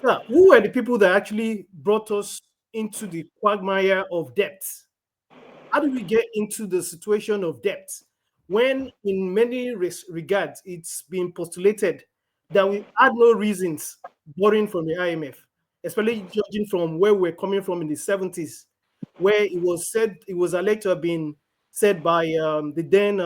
S9: Now, who were the people that actually brought us into the quagmire of debt? How did we get into the situation of debt when, in many regards, it's been postulated that we had no reasons borrowing from the IMF, especially judging from where we're coming from in the 70s, where it was alleged to have been said by the then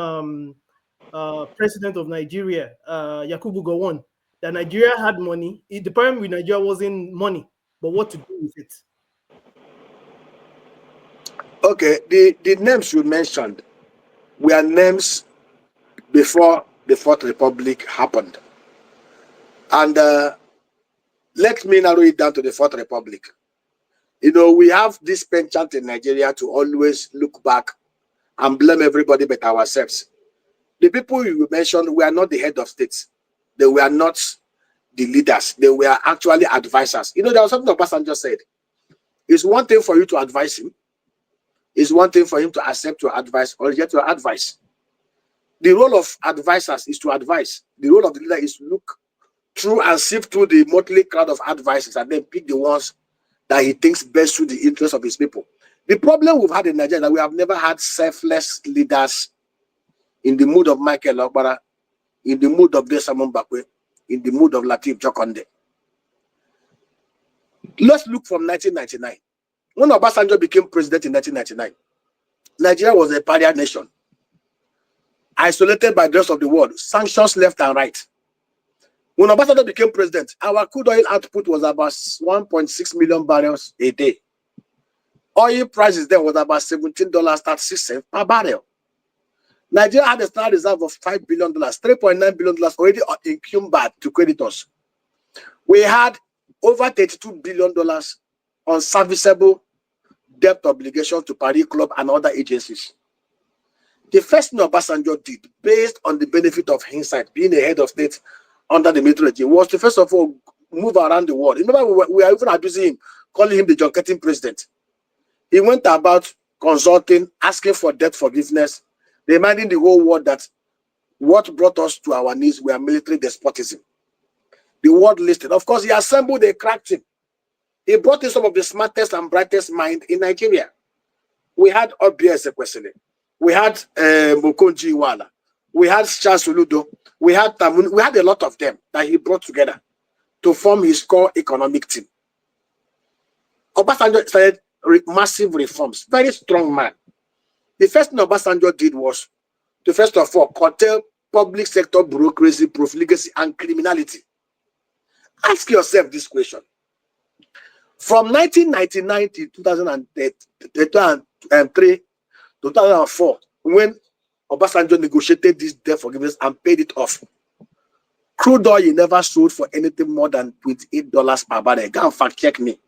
S9: president of Nigeria, Yakubu Gowon, that Nigeria had money. The problem with Nigeria wasn't money, but what to do with it.
S8: Okay, the names you mentioned were names before the Fourth Republic happened. And let me narrow it down to the Fourth Republic. We have this penchant in Nigeria to always look back and blame everybody but ourselves. The people you mentioned were not the head of states. They were not the leaders. They were actually advisors. There was something Obasanjo said. It's one thing for you to advise him. It's one thing for him to accept your advice or reject your advice. The role of advisors is to advise. The role of the leader is to look through and sift through the motley crowd of advices and then pick the ones that he thinks best suit the interests of his people. The problem we've had in Nigeria is that we have never had selfless leaders in the mood of Michael Okpara, in the mood of Desamon Bakwe, in the mood of Lateef Jokonde. Let's look from 1999. When Obasanjo became president in 1999, Nigeria was a pariah nation, isolated by the rest of the world, sanctions left and right. When Obasanjo became president, our crude oil output was about 1.6 million barrels a day. Oil prices then was about $17.36 per barrel. Nigeria had a standard reserve of $5 billion, $3.9 billion already encumbered to creditors. We had over $32 billion on serviceable debt obligations to Paris Club and other agencies. The first thing Obasanjo did, based on the benefit of hindsight, being a head of state under the military regime, was to first of all move around the world. Remember, we are even abusing him, calling him the junketing president. He went about consulting, asking for debt forgiveness, reminding the whole world that what brought us to our knees were military despotism. The world listened. Of course, he assembled a crack team. He brought in some of the smartest and brightest minds in Nigeria. We had Obi Ezekwesili. We had Mokonji Iweala. We had Charles Soludo. We had Tamun. We had a lot of them that he brought together to form his core economic team. Obasanjo started massive reforms. Very strong man. The first thing Obasanjo did was to first of all curtail public sector bureaucracy, profligacy, and criminality. Ask yourself this question. From 1999 to 2003 to 2004, when Obasanjo negotiated this debt forgiveness and paid it off, crude oil never sold for anything more than $28 per barrel. Go and fact check me.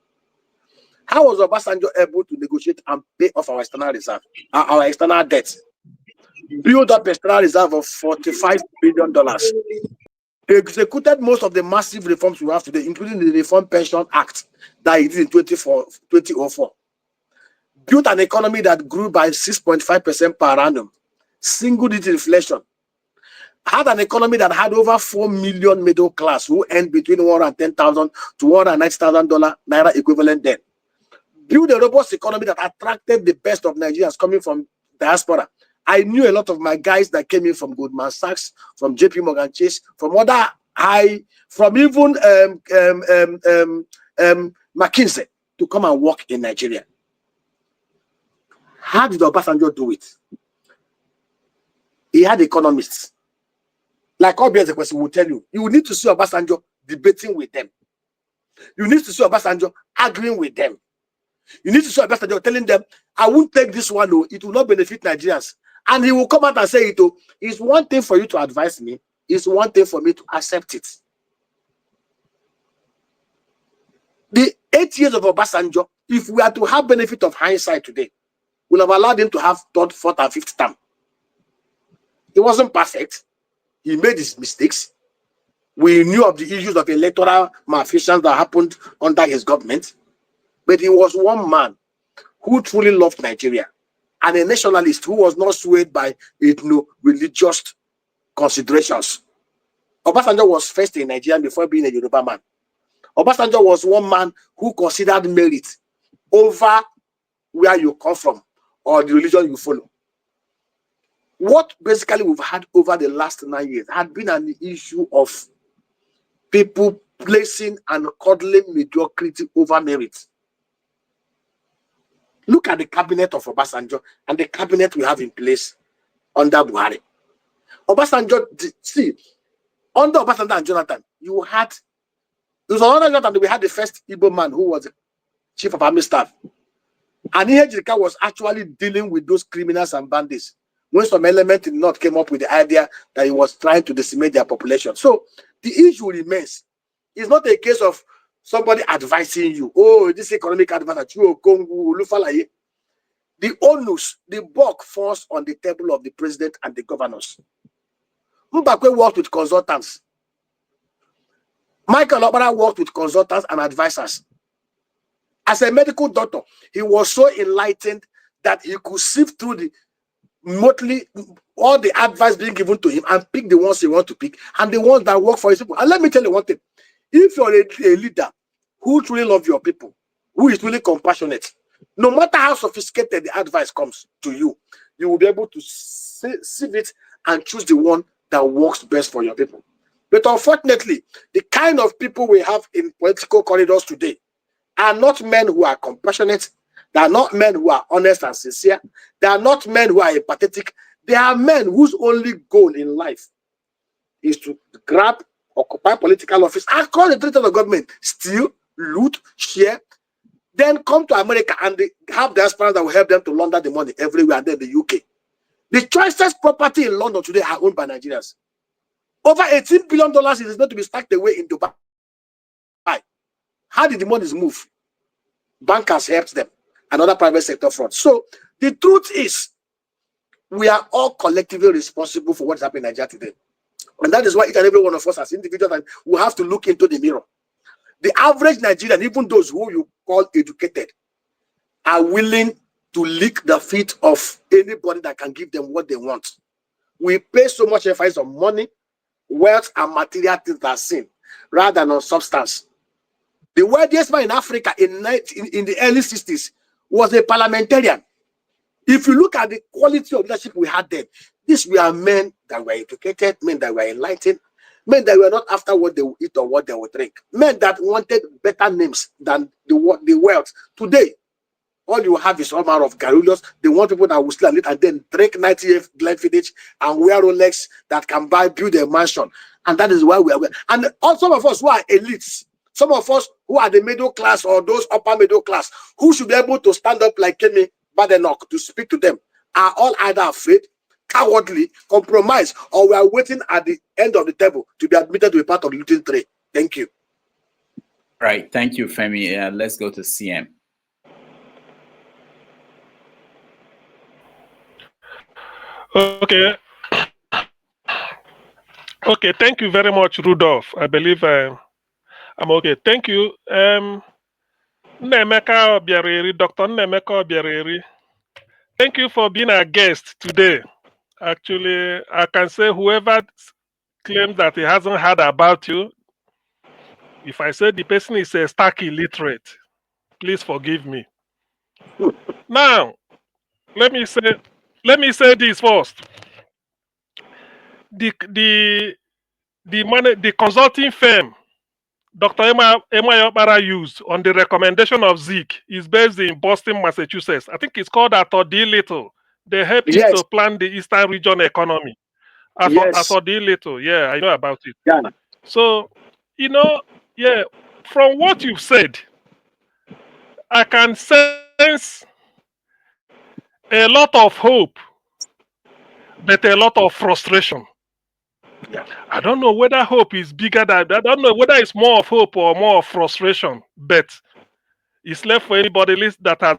S8: How was Obasanjo able to negotiate and pay off our external reserve, our external debt? Build up external reserve of $45 billion. Executed most of the massive reforms we have today, including the Reform Pension Act that he did in 2004. Built an economy that grew by 6.5% per annum, single-digit inflation. Had an economy that had over 4 million middle class who earned between $110,000 to $190,000 naira equivalent then. Build a robust economy that attracted the best of Nigerians coming from diaspora. I knew a lot of my guys that came in from Goldman Sachs, from JP Morgan Chase, from other from even McKinsey to come and work in Nigeria. How did Obasanjo do it? He had economists. Like Obi Ezekwesili will tell you, you need to see Obasanjo debating with them. You need to see Obasanjo arguing with them. You need to see Obasanjo telling them, I won't take this one, no, it will not benefit Nigerians. And he will come out and say, it's one thing for you to advise me, it's one thing for me to accept it. The 8 years of Obasanjo, if we are to have benefit of hindsight today, we'll have allowed him to have third, fourth, and fifth term. He wasn't perfect. He made his mistakes. We knew of the issues of electoral malfeasance that happened under his government. But he was one man who truly loved Nigeria and a nationalist who was not swayed by religious considerations. Obasanjo was first in Nigeria before being a Yoruba man. Obasanjo was one man who considered merit over where you come from or the religion you follow. What basically we've had over the last 9 years had been an issue of people placing and coddling mediocrity over merit. Look at the cabinet of Obasanjo and the cabinet we have in place under Buhari. Obasanjo, see, under Obasanjo and Jonathan, it was under Jonathan that we had the first Igbo man who was the chief of army staff. And Ejirika was actually dealing with those criminals and bandits when some element in the north came up with the idea that he was trying to decimate their population. So the issue remains. It's not a case of somebody advising you, oh, this economic advantage, the onus, the bulk falls on the table of the president and the governors. Mbakwe worked with consultants. Michael Okpara worked with consultants and advisors. As a medical doctor, he was so enlightened that he could sift through the mostly all the advice being given to him and pick the ones he want to pick and the ones that work for his people. And let me tell you one thing: if you're a leader who truly loves your people, who is really compassionate, no matter how sophisticated the advice comes to you, you will be able to sieve it and choose the one that works best for your people. But unfortunately, the kind of people we have in political corridors today are not men who are compassionate. They are not men who are honest and sincere. They are not men who are empathetic. They are men whose only goal in life is to grab, occupy political office, across the territory of government, steal, loot, share, then come to America and they have the aspirants that will help them to launder the money everywhere, and then the UK. The choicest property in London today are owned by Nigerians. Over $18 billion is not to be stacked away in Dubai. How did the monies move? Bankers helped them, and other private sector fraud. So the truth is, we are all collectively responsible for what's happening in Nigeria today. And that is why each and every one of us as individuals will have to look into the mirror. The average Nigerian, even those who you call educated, are willing to lick the feet of anybody that can give them what they want. We pay so much emphasis on money, wealth, and material things that are seen, rather than on substance. The wealthiest man in Africa in the early 60s was a parliamentarian. If you look at the quality of leadership we had then, these were men that were educated, men that were enlightened, men that were not after what they would eat or what they would drink, men that wanted better names than the wealth. Today, all you have is all manner of garrulous. They want people that will still lit and then drink 98 Glenfiddich and wear Rolex that can build a mansion. And that is why we are. And all some of us who are elites, some of us who are the middle class or those upper middle class, who should be able to stand up like Kemi Badenoch to speak to them, are all either afraid, cowardly, compromised, or we are waiting at the end of the table to be admitted to be part of the looting tray. Thank you.
S2: Right. Thank you, Femi. Let's go to CM.
S10: Okay. Okay. Thank you very much, Rudolf. I believe I'm okay. Thank you. Nnaemeka Obiaraeri, Dr. Nnaemeka Obiaraeri. Thank you for being our guest today. Actually, I can say whoever claims that he hasn't heard about you, if I say the person is a stark illiterate, please forgive me. Now, let me say this first. The consulting firm Dr. Emma Yopara used on the recommendation of Zeke is based in Boston, Massachusetts. I think it's called Atodi Little. They helped him to plan the Eastern region economy. Atodi Little, yeah, I know about it.
S8: Yeah.
S10: So, from what you've said, I can sense a lot of hope, but a lot of frustration.
S8: Yeah.
S10: I don't know whether hope is bigger than, I don't know whether it's more of hope or more of frustration, but it's left for anybody that has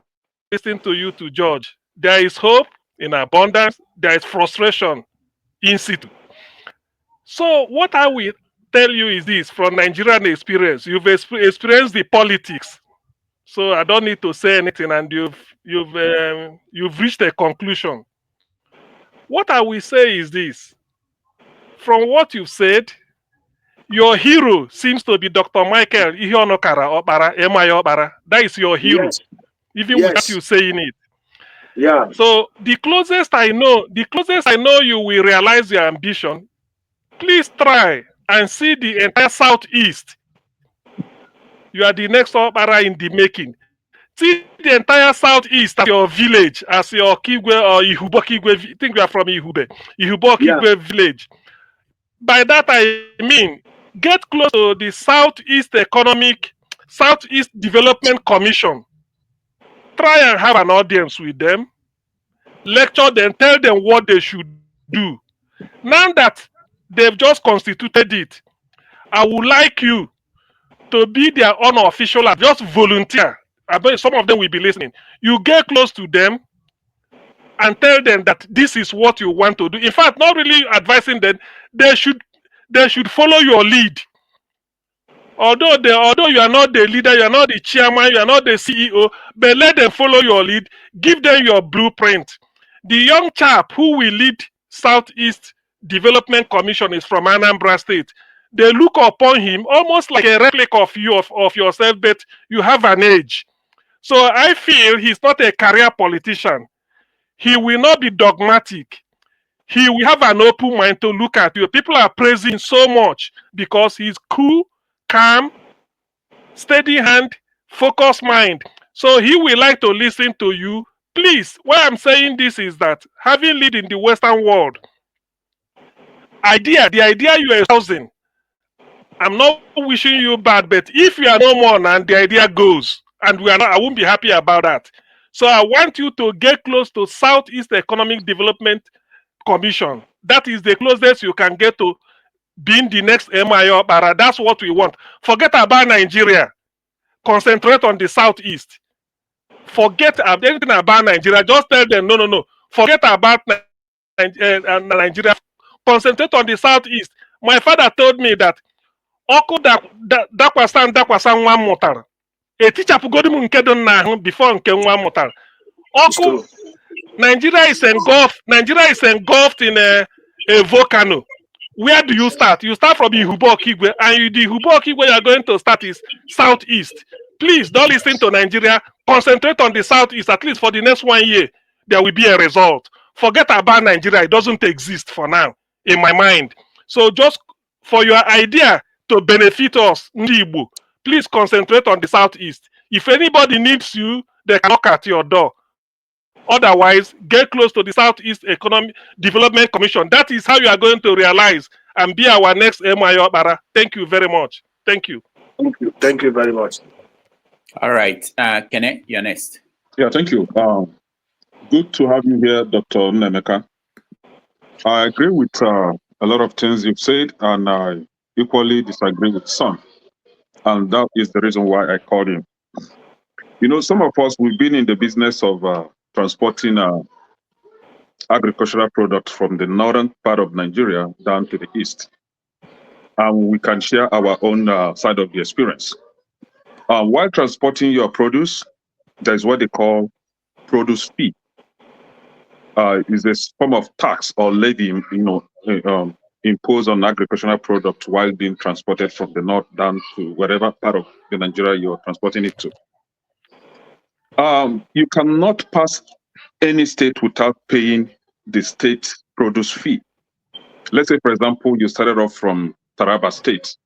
S10: listened to you to judge. There is hope in abundance, there is frustration in situ. So what I will tell you is this, from Nigerian experience, you've experienced the politics. So I don't need to say anything, and you've reached a conclusion. What I will say is this. From what you've said, your hero seems to be Dr. Michael Ihionokara Opara, Emaya Opara. That is your hero, even without you saying it.
S8: Yeah.
S10: So the closest I know you will realize your ambition. Please try and see the entire Southeast. You are the next Opara in the making. See the entire Southeast as your village, as your Kigwe or Ihubo Kigwe. I think we are from Ihube. Ihubo Kigwe village. By that I mean, get close to the Southeast Development Commission. Try and have an audience with them. Lecture them, tell them what they should do. Now that they've just constituted it, I would like you to be their unofficial, just volunteer. I bet some of them will be listening. You get close to them and tell them that this is what you want to do. In fact, not really advising them, they should follow your lead. Although you are not the leader, you are not the chairman, you are not the CEO, but let them follow your lead. Give them your blueprint. The young chap who will lead Southeast Development Commission is from Anambra State. They look upon him almost like a replica of you of yourself, but you have an age. So I feel he's not a career politician. He will not be dogmatic. He will have an open mind to look at you. People are praising so much because he's cool, calm, steady hand, focused mind. So he will like to listen to you. Please, why I'm saying this is that having lived in the Western world, the idea you are espousing, I'm not wishing you bad, but if you are no more and the idea goes, and we are not, I won't be happy about that. So I want you to get close to Southeast Economic Development Commission. That is the closest you can get to being the next MIO Bara. That's what we want. Forget about Nigeria. Concentrate on the Southeast. Forget anything about Nigeria. Just tell them, no. Forget about Nigeria. Concentrate on the Southeast. My father told me that Oko dakwasan nwa mụtara. Etichapụgodu m nke dị nna ahụ before nke nwa mụtara. Oko Nigeria is engulfed in a volcano. Where do you start? You start from Ihubo Okigwe, and the Ihubo Okigwe you are going to start is Southeast. Please don't listen to Nigeria. Concentrate on the Southeast. At least for the next 1 year, there will be a result. Forget about Nigeria. It doesn't exist for now, in my mind. So just for your idea to benefit us, Ndibu, please concentrate on the Southeast. If anybody needs you, they can knock at your door. Otherwise, get close to the Southeast Economic Development Commission. That is how you are going to realize and be our next MIO Bara. Thank you very much. Thank you.
S8: Thank you very much.
S2: All right. Kenneth, you're next.
S11: Yeah, thank you. Good to have you here, Dr. Nnaemeka. I agree with a lot of things you've said, and I equally disagree with some. And that is the reason why I called him. You know, some of us, we've been in the business of transporting agricultural products from the northern part of Nigeria down to the east. And we can share our own side of the experience. While transporting your produce, there's what they call produce fee. Is a form of tax or levy, imposed on agricultural products while being transported from the north down to whatever part of the Nigeria you're transporting it to. You cannot pass any state without paying the state produce fee. Let's say, for example, you started off from Taraba State.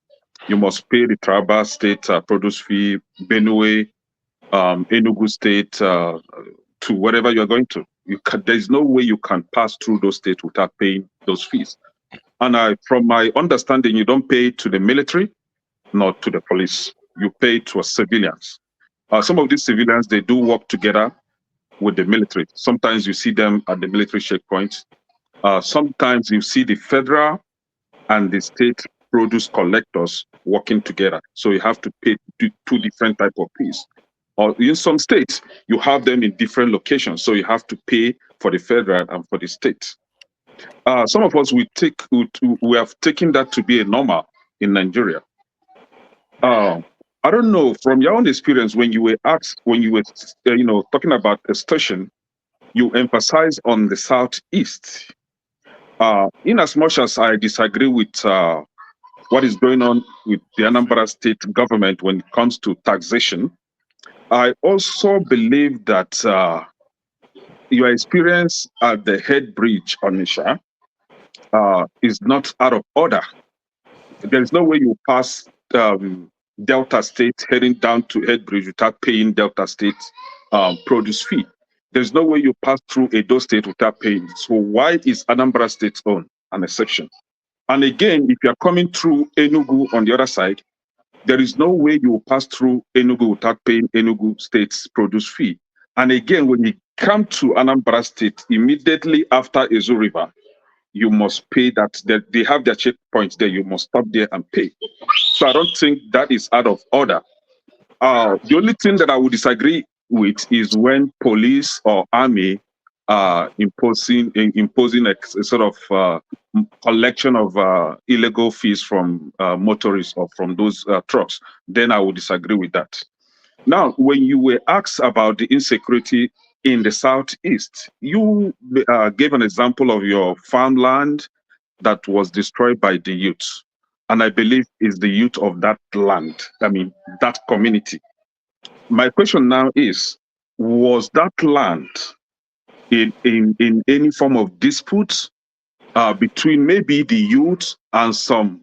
S11: You must pay the Taraba State produce fee, Benue, Enugu State, to wherever you're going to. There's no way you can pass through those states without paying those fees. And from my understanding, you don't pay to the military, not to the police. You pay to civilians. Some of these civilians, they do work together with the military. Sometimes you see them at the military checkpoints. Sometimes you see the federal and the state produce collectors working together. So you have to pay two different types of fees. Or in some states, you have them in different locations. So you have to pay for the federal and for the state. Some of us, we have taken that to be a normal in Nigeria. I don't know, from your own experience, when you were asked, when you were talking about extortion, you emphasize on the Southeast. In as much as I disagree with what is going on with the Anambra State government when it comes to taxation, I also believe that your experience at the head bridge on Nisha is not out of order. There is no way you pass Delta State heading down to head bridge without paying Delta State produce fee. There's no way you pass through Edo State without paying. So why is Anambra State's own an exception? And again, if you're coming through Enugu on the other side, there is no way you will pass through Enugu without paying Enugu State's produce fee. And again, when you come to Anambra State, immediately after Ezo River, you must pay that. They have their checkpoints there. You must stop there and pay. So I don't think that is out of order. The only thing that I would disagree with is when police or army are imposing a sort of collection of illegal fees from motorists or from those trucks, then I would disagree with that. Now, when you were asked about the insecurity in the Southeast, you gave an example of your farmland that was destroyed by the youth. And I believe it's the youth of that land, I mean, that community. My question now is, was that land in any form of dispute between maybe the youth and some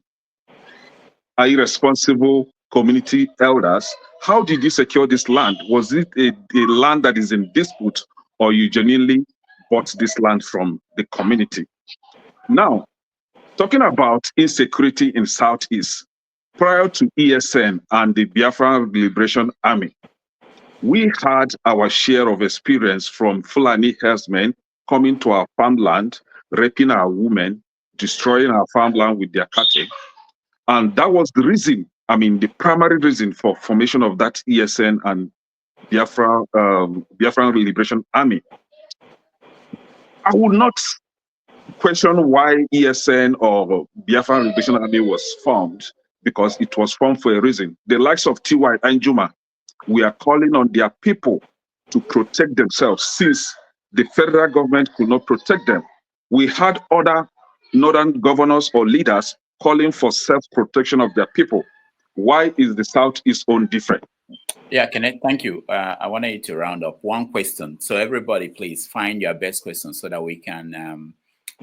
S11: irresponsible community elders? How did you secure this land? Was it a land that is in dispute, or you genuinely bought this land from the community? Now, talking about insecurity in Southeast, prior to ESN and the Biafra Liberation Army, we had our share of experience from Fulani herdsmen coming to our farmland, raping our women, destroying our farmland with their cattle. And that was the reason, I mean, the primary reason for formation of that ESN and Biafra Liberation Army. I would not question why ESN or Biafra Liberation Army was formed, because it was formed for a reason. The likes of T.Y. Anjuma, we are calling on their people to protect themselves since the federal government could not protect them. We had other northern governors or leaders calling for self-protection of their people. Why is the Southeast own different?
S2: Yeah, Kenneth, thank you. I wanted you to round up one question. So everybody, please find your best question so that we can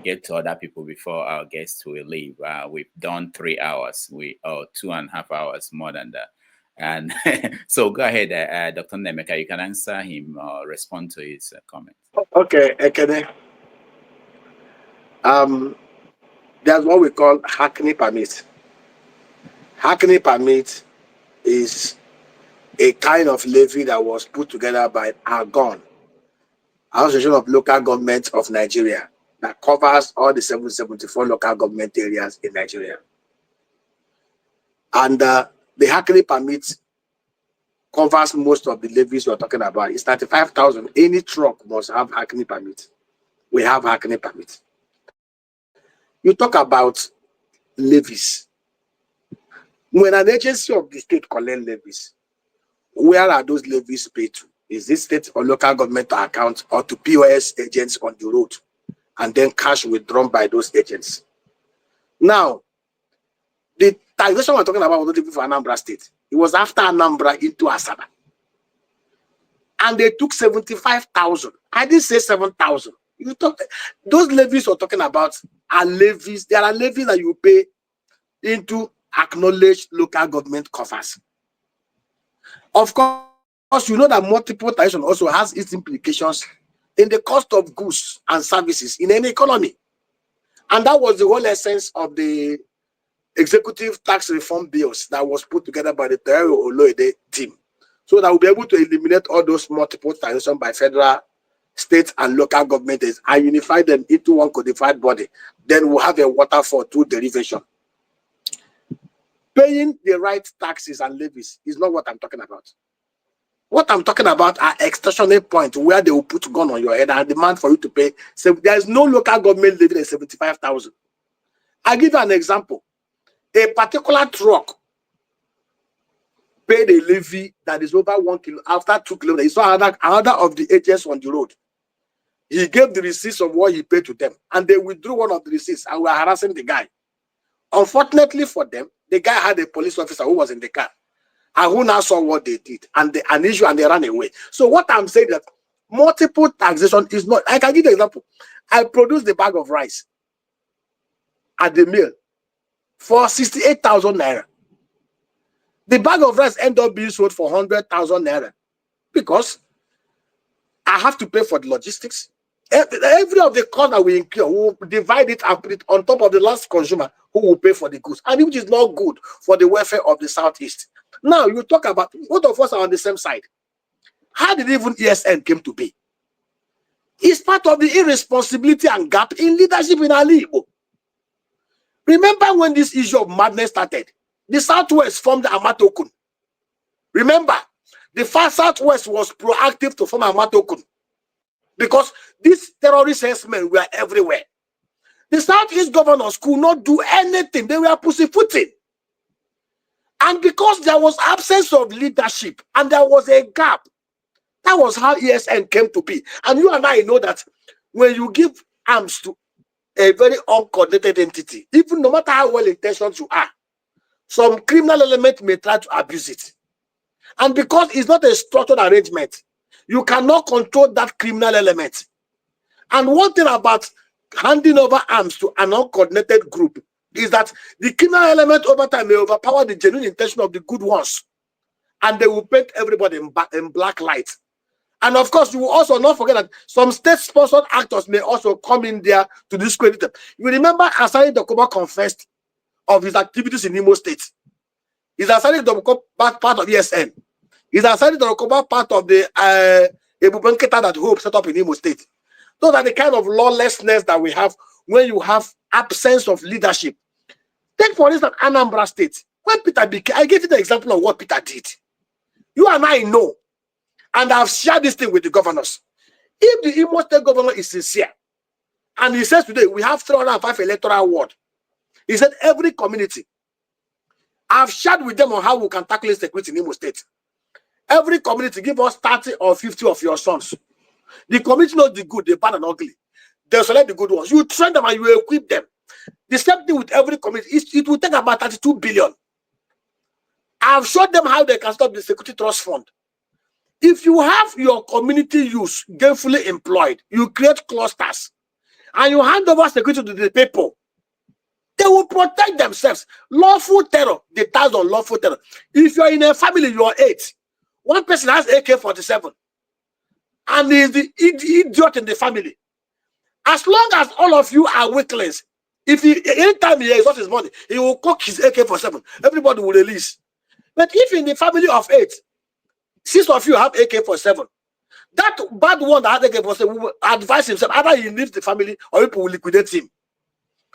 S2: get to other people before our guests will leave. We've done 3 hours, 2.5 hours, more than that. And so go ahead, Dr. Nnaemeka, you can answer him or respond to his comments.
S8: Okay, Ekene. There's what we call hackney permit. Hackney permit is a kind of levy that was put together by AGON, Association of Local Governments of Nigeria, that covers all the 774 local government areas in Nigeria. And the hackney permit covers most of the levies we're talking about. It's 35,000. Any truck must have hackney permit. We have hackney permit. You talk about levies. When an agency of the state collects levies, where are those levies paid to? Is it state or local government account or to POS agents on the road, and then cash withdrawn by those agents? Now, the taxation we're talking about was not even for Anambra State. It was after Anambra into Asaba. And they took 75,000. I didn't say 7,000. You talk, those levies we're talking about are levies. There are levies that you pay into acknowledged local government coffers. Of course, you know that multiple taxation also has its implications in the cost of goods and services in any economy. And that was the whole essence of the executive tax reform bills that was put together by the Terry Oloide team, so that we'll be able to eliminate all those multiple taxation by federal, state, and local governments and unify them into one codified body. Then we'll have a waterfall through derivation. Paying the right taxes and levies is not what I'm talking about. What I'm talking about are extortionate points where they will put a gun on your head and demand for you to pay. So there is no local government levy at 75,000. I'll give you an example. A particular truck paid a levy that is over 1 kilo. After 2 kilometers, he saw another of the agents on the road. He gave the receipts of what he paid to them, and they withdrew one of the receipts and were harassing the guy. Unfortunately for them, the guy had a police officer who was in the car and who now saw what they did, and an issue, and they ran away. So what I'm saying that multiple taxation is not. I can give you an example. I produced the bag of rice at the mill for 68,000 naira. The bag of rice ended up being sold for 100,000 naira because I have to pay for the logistics. Every of the cost that we incur, we will divide it and put it on top of the last consumer who will pay for the goods, and which is not good for the welfare of the Southeast. Now, you talk about both of us are on the same side. How did even ESN came to be? It's part of the irresponsibility and gap in leadership in Ali Igbo. Remember when this issue of madness started? The Southwest formed Amatokun. Remember, the far Southwest was proactive to form Amatokun because these terrorist herdsmen were everywhere. The Southeast governors could not do anything. They were pussyfooting. And because there was absence of leadership and there was a gap, that was how ESN came to be. And you and I know that when you give arms to a very uncoordinated entity, even no matter how well intentioned you are, some criminal element may try to abuse it. And because it's not a structured arrangement, you cannot control that criminal element. And one thing about handing over arms to an uncoordinated group is that the criminal element over time may overpower the genuine intention of the good ones. And they will paint everybody in black light. And of course, you will also not forget that some state-sponsored actors may also come in there to discredit them. You remember Asari Dokuba confessed of his activities in Imo State. Is Asari Dokuba part of ESN? Is Asari Dokuba part of the Ebubenketa that Hope set up in Imo State? Those are the kind of lawlessness that we have when you have absence of leadership. Take, for instance, Anambra State. When Peter became, I gave you the example of what Peter did. You and I know, and I've shared this thing with the governors. If the Imo State governor is sincere, and he says today, we have 305 electoral ward. He said, every community, I've shared with them on how we can tackle security in Imo State. Every community, give us 30 or 50 of your sons. The community knows the good, the bad and ugly. They'll select the good ones. You train them and you equip them. The same thing with every community. It will take about 32 billion. I've showed them how they can stop the security trust fund. If you have your community youth gainfully employed, you create clusters, and you hand over security to the people, they will protect themselves. Lawful terror, the ties on lawful terror. If you're in a family, you're 8. One person has AK-47, and he's the idiot in the family. As long as all of you are weaklings, if he anytime he exhausts his money, he will cock his AK-47. Everybody will release. But if in the family of 8, 6 of you have AK-47, that bad one that has AK-47 will advise himself either he leaves the family or people will liquidate him.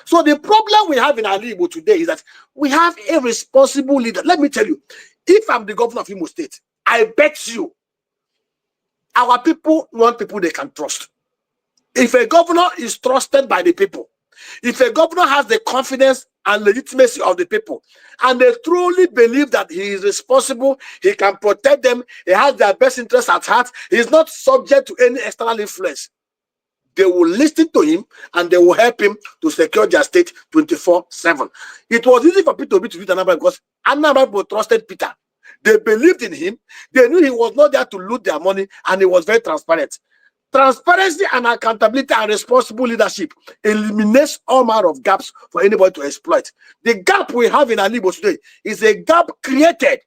S8: So the problem we have in our Igbo today is that we have a responsible leader. Let me tell you, if I'm the governor of Imo State, I bet you our people want people they can trust. If a governor is trusted by the people, if a governor has the confidence and legitimacy of the people, and they truly believe that he is responsible, he can protect them, he has their best interests at heart, he is not subject to any external influence, they will listen to him and they will help him to secure their state 24/7. It was easy for Peter to do Anambra because Anambra people trusted Peter. They believed in him. They knew he was not there to loot their money, and he was very transparent. Transparency and accountability and responsible leadership eliminates all manner of gaps for anybody to exploit. The gap we have in Alibo today is a gap created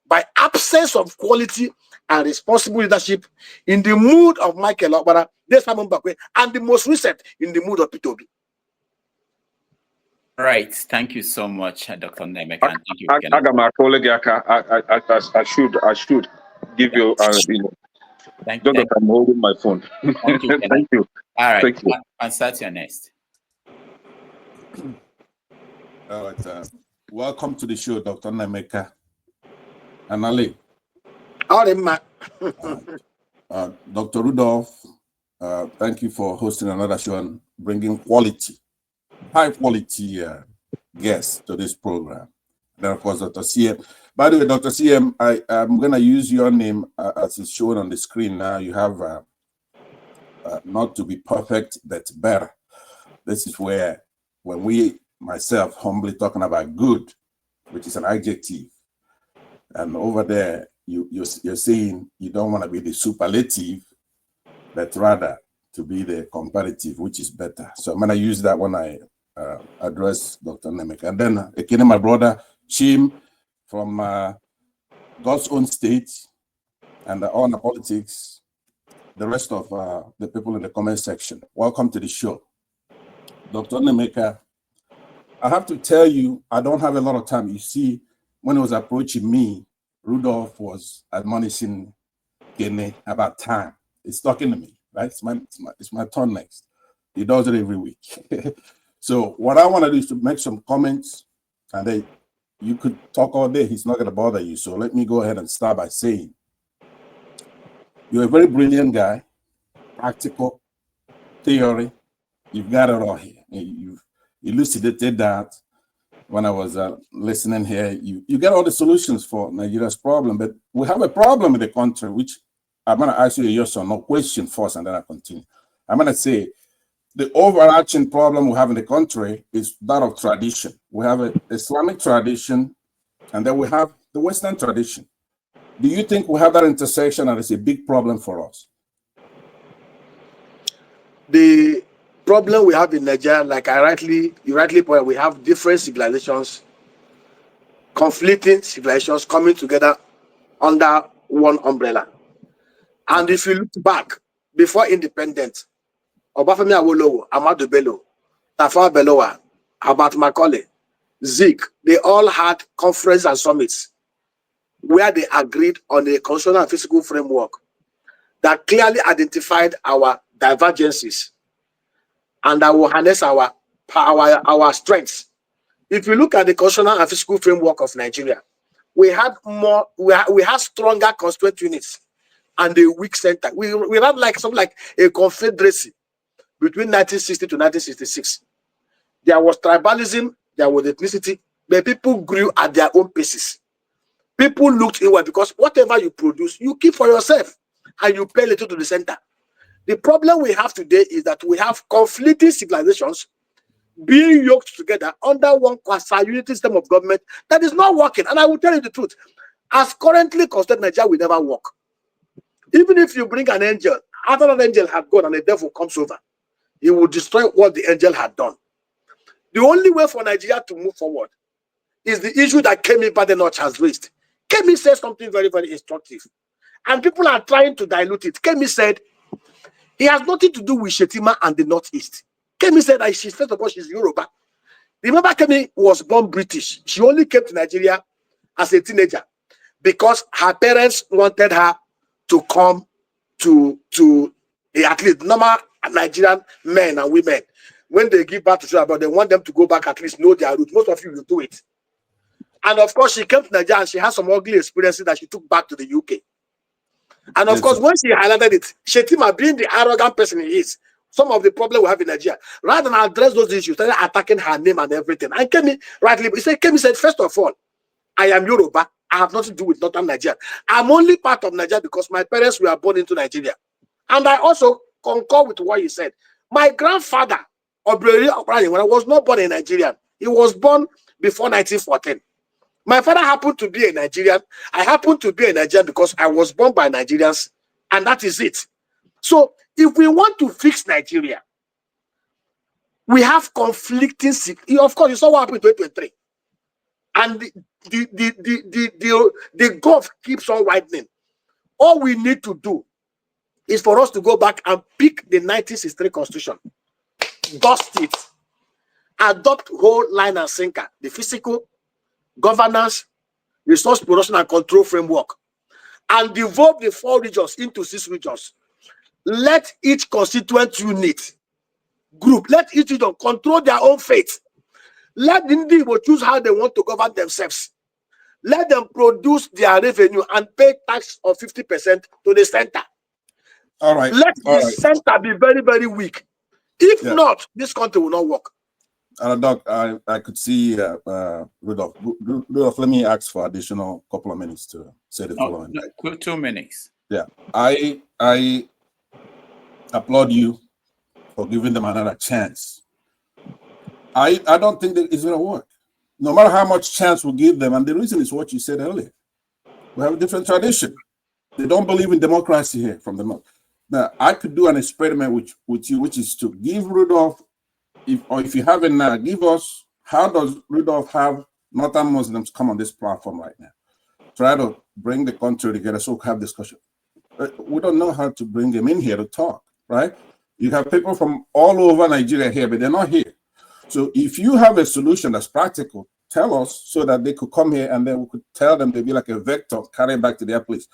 S8: by absence of quality and responsible leadership in the mood of Michael Okpara, and the most recent in the mood of P2B.
S2: Right. Thank you so much, Dr. Nnaemeka. Thank you.
S11: I should give you
S2: Thank
S11: you. I'm holding my phone.
S2: Thank you.
S11: Thank you.
S2: All right.
S11: Thank you.
S2: Ansatya next.
S1: All right. Welcome to the show, Dr. Nnaemeka. And Ali. Dr. Rudolf, thank you for hosting another show and bringing quality, high quality guests to this program. Then, of course, Dr. CM. By the way, Dr. CM, I'm going to use your name as is shown on the screen now. You have not to be perfect, but better. This is where, when we, myself, humbly talking about good, which is an adjective, and over there, you're saying you don't want to be the superlative, but rather to be the comparative, which is better. So I'm going to use that when I address Dr. Nnaemeka. And then, again, my brother, Shim, from God's own state, and on the politics, the rest of the people in the comment section. Welcome to the show. Dr. Nnaemeka, I have to tell you, I don't have a lot of time. You see, when he was approaching me, Rudolf was admonishing Kene about time. It's talking to me, right? It's my turn next. He does it every week. So what I want to do is to make some comments, and then you could talk all day. He's not going to bother you. So let me go ahead and start by saying, you're a very brilliant guy, practical, theory. You've got it all here.
S12: You've elucidated that when I was listening here. You get all the solutions for Nigeria's problem, but we have a problem in the country, which I'm going to ask you a yes or no question first, and then I continue. I'm going to say the overarching problem we have in the country is that of tradition. We have an Islamic tradition, and then we have the Western tradition. Do you think we have that intersection, and it's a big problem for us?
S8: The problem we have in Nigeria, like you rightly point, we have different civilizations, conflicting civilizations coming together under one umbrella. And if you look back, before independence, Obafemi Awolowo, Ahmadu Bello, Tafawa Balewa, Herbert Macaulay, Zeke, they all had conferences and summits where they agreed on a constitutional and physical framework that clearly identified our divergences and that will harness our strengths. If you look at the constitutional and physical framework of Nigeria, we had stronger constituent units and a weak center. We had like something like a confederacy between 1960 to 1966. There was tribalism, there was ethnicity, but people grew at their own paces. People looked inward because whatever you produce, you keep for yourself and you pay little to the center. The problem we have today is that we have conflicting civilizations being yoked together under one quasi-unity system of government that is not working. And I will tell you the truth, as currently constituted, Nigeria will never work. Even if you bring an angel, after an angel had gone and the devil comes over, he will destroy what the angel had done. The only way for Nigeria to move forward is the issue that Kemi Badenoch has raised. Kemi said something very, very instructive. And people are trying to dilute it. Kemi said, it has nothing to do with Shettima and the Northeast. Kemi said that she's, first of all, she's Yoruba. Remember, Kemi was born British. She only came to Nigeria as a teenager because her parents wanted her to come to at least normal Nigerian men and women. When they give birth to children, they want them to go back, at least know their roots. Most of you will do it. And of course, she came to Nigeria and she has some ugly experiences that she took back to the UK. And of course, when she highlighted it, Shettima, being the arrogant person he is, some of the problem we have in Nigeria, rather than address those issues, started attacking her name and everything. And Kemi, rightly, Kemi said, first of all, I am Yoruba. I have nothing to do with Northern Nigeria. I'm only part of Nigeria because my parents were born into Nigeria. And I also concur with what he said. My grandfather, Obiaraeri, when I was not born in Nigeria, he was born before 1914. My father happened to be a Nigerian. I happened to be a Nigerian because I was born by Nigerians, and that is it. So if we want to fix Nigeria, we have conflicting. Of course, you saw what happened in 2023. And the gulf keeps on widening. All we need to do is for us to go back and pick the 1963 Constitution, dust it, adopt whole line and sinker, the physical, governance, resource production and control framework, and develop the 4 regions into 6 regions. Let each constituent unit group, let each region control their own fate. Let the Igbo choose how they want to govern themselves. Let them produce their revenue and pay tax of 50% to the center.
S12: All right.
S8: Let the center be very, very weak. If not, this country will not work.
S12: Doc, I could see Rudolf. Rudolf, let me ask for additional couple of minutes to say the following.
S2: No, 2 minutes.
S12: Yeah, I applaud you for giving them another chance. I don't think that it's going to work. No matter how much chance we give them, and the reason is what you said earlier. We have a different tradition. They don't believe in democracy here from the north. Now, I could do an experiment with you, which is to give Rudolf, if you haven't, give us, how does Rudolf have Northern Muslims come on this platform right now? Try to bring the country together so we can have discussion. We don't know how to bring them in here to talk, right? You have people from all over Nigeria here, but they're not here. So if you have a solution that's practical, tell us so that they could come here and then we could tell them to be like a vector, carry back to their place.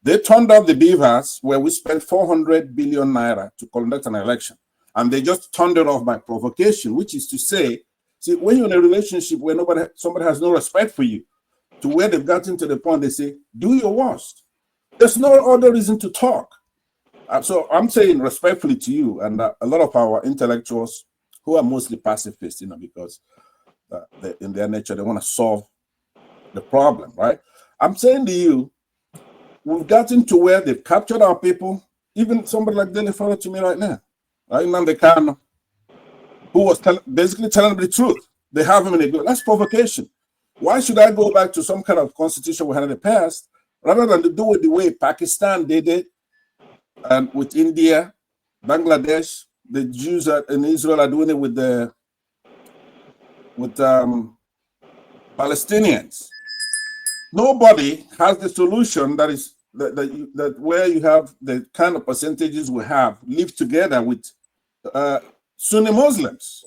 S12: They turned up the beavers where we spent 400 billion naira to conduct an election. And they just turned it off by provocation, which is to say, see, when you're in a relationship where somebody has no respect for you, to where they've gotten to the point they say, do your worst. There's no other reason to talk. So I'm saying respectfully to you and a lot of our intellectuals who are mostly pacifists, because in their nature, they want to solve the problem, right? I'm saying to you, we've gotten to where they've captured our people. Even somebody like Dele Faro to me right now, right? Nnaemeka Onyeka, who was basically telling me the truth. They have him in a good. That's provocation. Why should I go back to some kind of constitution we had in the past rather than to do it the way Pakistan did it, and with India, Bangladesh, the Jews in Israel are doing it with Palestinians. Nobody has the solution that is that where you have the kind of percentages we have live together with Sunni Muslims.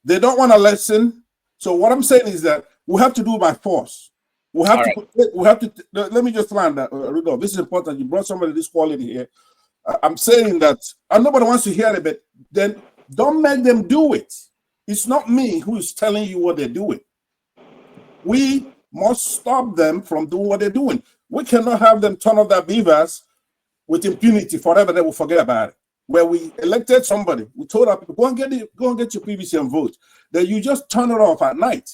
S12: They don't want to listen. So what I'm saying is that we have to do by force. We have to. Let me just land that, Rudolf. This is important. You brought somebody this quality here. I'm saying that, and nobody wants to hear it, but then don't make them do it. It's not me who is telling you what they're doing. We must stop them from doing what they're doing. We cannot have them turn off their beavers with impunity forever. They will forget about it. Where we elected somebody, we told our people, go and get your PVC and vote. Then you just turn it off at night.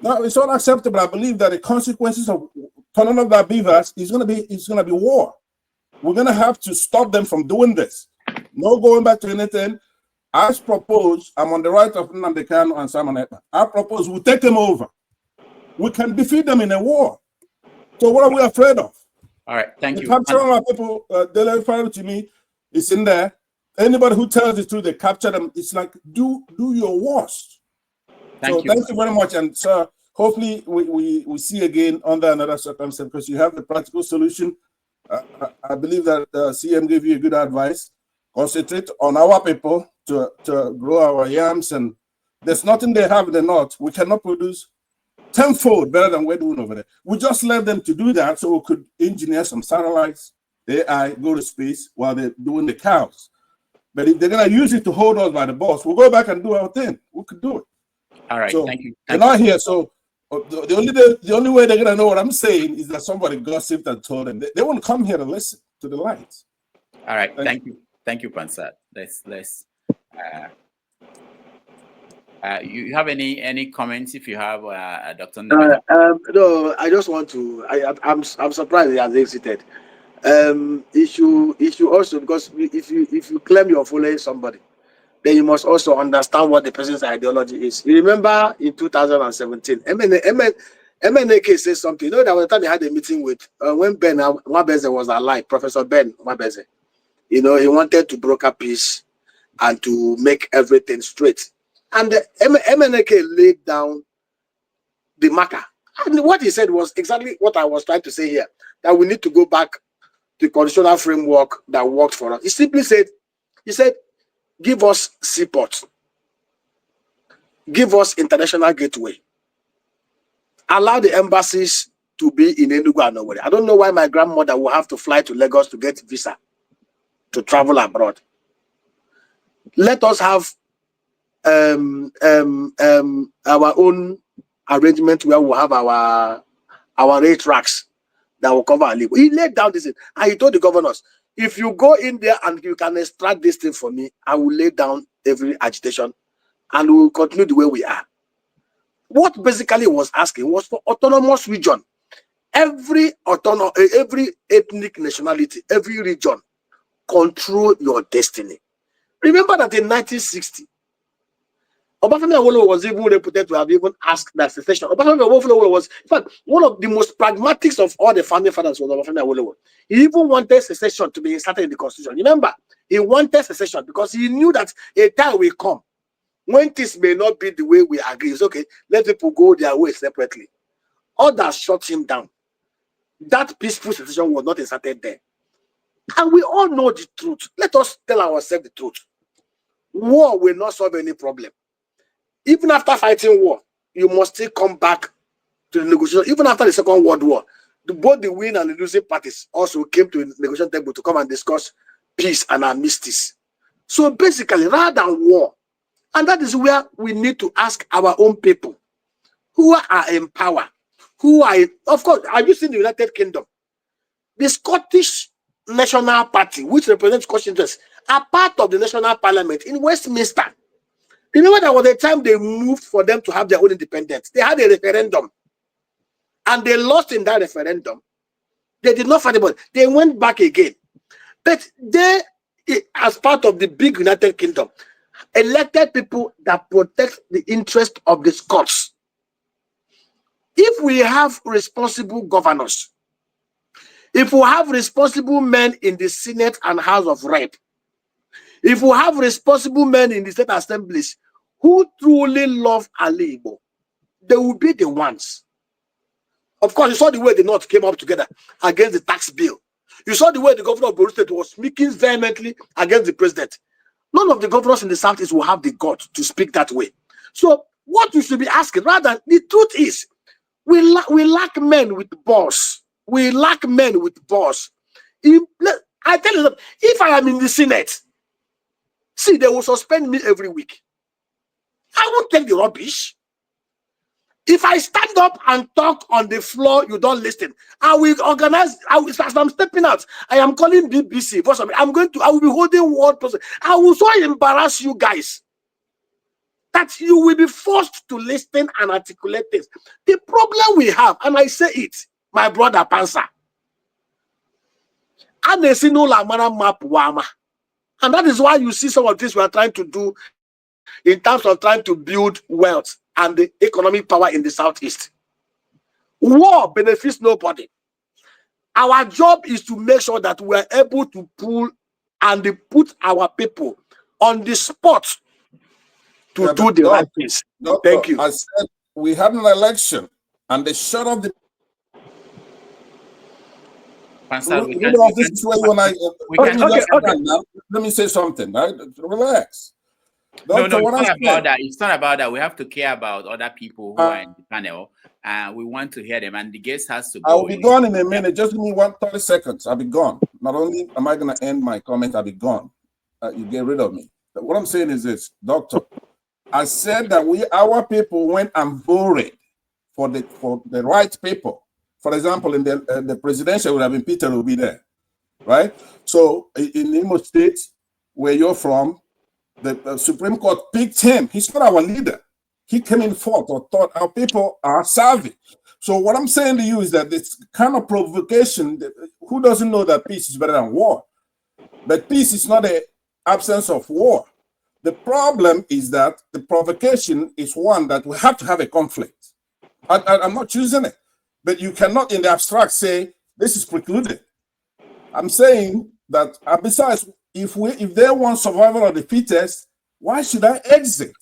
S12: Now it's unacceptable. I believe that the consequences of turning off their beavers is gonna be war. We're gonna have to stop them from doing this. No going back to anything. As proposed, I'm on the right of Nnaemeka and Simon Ekpa. I propose we take them over. We can defeat them in a war. So what are we afraid of?
S2: All right, thank you.
S12: Capturing our people, Dele Faro to me, it's in there. Anybody who tells the truth, they capture them. It's like, do your worst. Thank you very much. And sir, hopefully we see again under another circumstance, because you have the practical solution. I believe that CM gave you a good advice. Concentrate on our people to grow our yams, and there's nothing they have in the north. We cannot produce tenfold better than we're doing over there. We just let them to do that so we could engineer some satellites, AI, go to space while they're doing the cows. But if they're going to use it to hold us by the balls, we'll go back and do our thing. We could do it.
S2: All right,
S12: so
S2: thank you.
S12: They're not here, so the only way they're going to know what I'm saying is that somebody gossiped and told them. They won't come here to listen to the lights.
S2: All right, thank you. Thank you, Pansat. Let's you have any comments if you have, Dr.
S8: No, I just want to. I'm surprised he has exited. Issue also, because if you claim you're following somebody, then you must also understand what the person's ideology is. You remember in 2017, MNAK says something. You know, that was the time they had a meeting with when Ben Nwabeze was alive, Professor Ben Nwabeze. You know, he wanted to broker peace and to make everything straight. And the MNAK laid down the marker. And what he said was exactly what I was trying to say here, that we need to go back to the constitutional framework that worked for us. He simply said, give us seaport, give us international gateway, allow the embassies to be in Enugu and Owerri. I don't know why my grandmother will have to fly to Lagos to get visa to travel abroad. Let us have our own arrangement where we'll have our rate tracks that will cover our legal. He laid down this, and he told the governors, if you go in there and you can extract this thing for me, I will lay down every agitation and we will continue the way we are. What basically was asking was for autonomous region. Every ethnic nationality, every region, control your destiny. Remember that in 1960, Obafemi Awolowo was even reputed to have even asked that secession. Obafemi Awolowo was, in fact, one of the most pragmatics of all the founding fathers was Obafemi Awolowo. He even wanted secession to be inserted in the constitution. Remember, he wanted secession because he knew that a time will come when this may not be the way we agree. It's okay, let people go their way separately. Others shut him down. That peaceful secession was not inserted there. And we all know the truth. Let us tell ourselves the truth. War will not solve any problem. Even after fighting war, you must still come back to the negotiation. Even after the Second World War, both the winning and the losing parties also came to the negotiation table to come and discuss peace and armistice. So basically, rather than war, and that is where we need to ask our own people who are in power, who are, of course, are you seeing the United Kingdom? The Scottish National Party, which represents Scottish interests, are part of the National Parliament in Westminster. Remember, there was a time they moved for them to have their own independence. They had a referendum, and they lost in that referendum. They did not fight about it. They went back again. But they, as part of the big United Kingdom, elected people that protect the interest of the Scots. If we have responsible governors, if we have responsible men in the Senate and House of Rep, if we have responsible men in the state assemblies who truly love Alibo, they will be the ones. Of course, you saw the way the North came up together against the tax bill. You saw the way the governor of Borno State was speaking vehemently against the president. None of the governors in the Southeast will have the guts to speak that way. So what you should be asking, rather, the truth is, we lack men with balls. We lack men with balls. I tell you, if I am in the Senate, see, they will suspend me every week. I won't take the rubbish. If I stand up and talk on the floor, you don't listen. I will organize. As I'm stepping out, I am calling BBC. I will be holding world person. I will so embarrass you guys that you will be forced to listen and articulate things. The problem we have, and I say it, my brother Pansa, and that is why you see some of this we are trying to do in terms of trying to build wealth and the economic power in the Southeast. War benefits nobody. Our job is to make sure that we are able to pull and put our people on the spot to do the right things. Thank you.
S12: I said we had an election and they shut off the. Let me say something. Right? Relax.
S2: No, it's not about that. It's not about that. We have to care about other people who are in the panel, and we want to hear them. And the guest has to go.
S12: I will be gone in a minute. Just give me 30 seconds. I'll be gone. Not only am I going to end my comment, I'll be gone. You get rid of me. But what I'm saying is this, Doctor. I said that our people went and voted for the right people. For example, in the presidential would have been Peter will be there, right? So in Imo State, where you're from, the Supreme Court picked him. He's not our leader. He came in fourth or thought our people are savvy. So what I'm saying to you is that this kind of provocation, who doesn't know that peace is better than war? But peace is not an absence of war. The problem is that the provocation is one that we have to have a conflict. I'm not choosing it, but you cannot in the abstract say this is precluded. I'm saying that besides, if they want survival of the fittest, why should I exit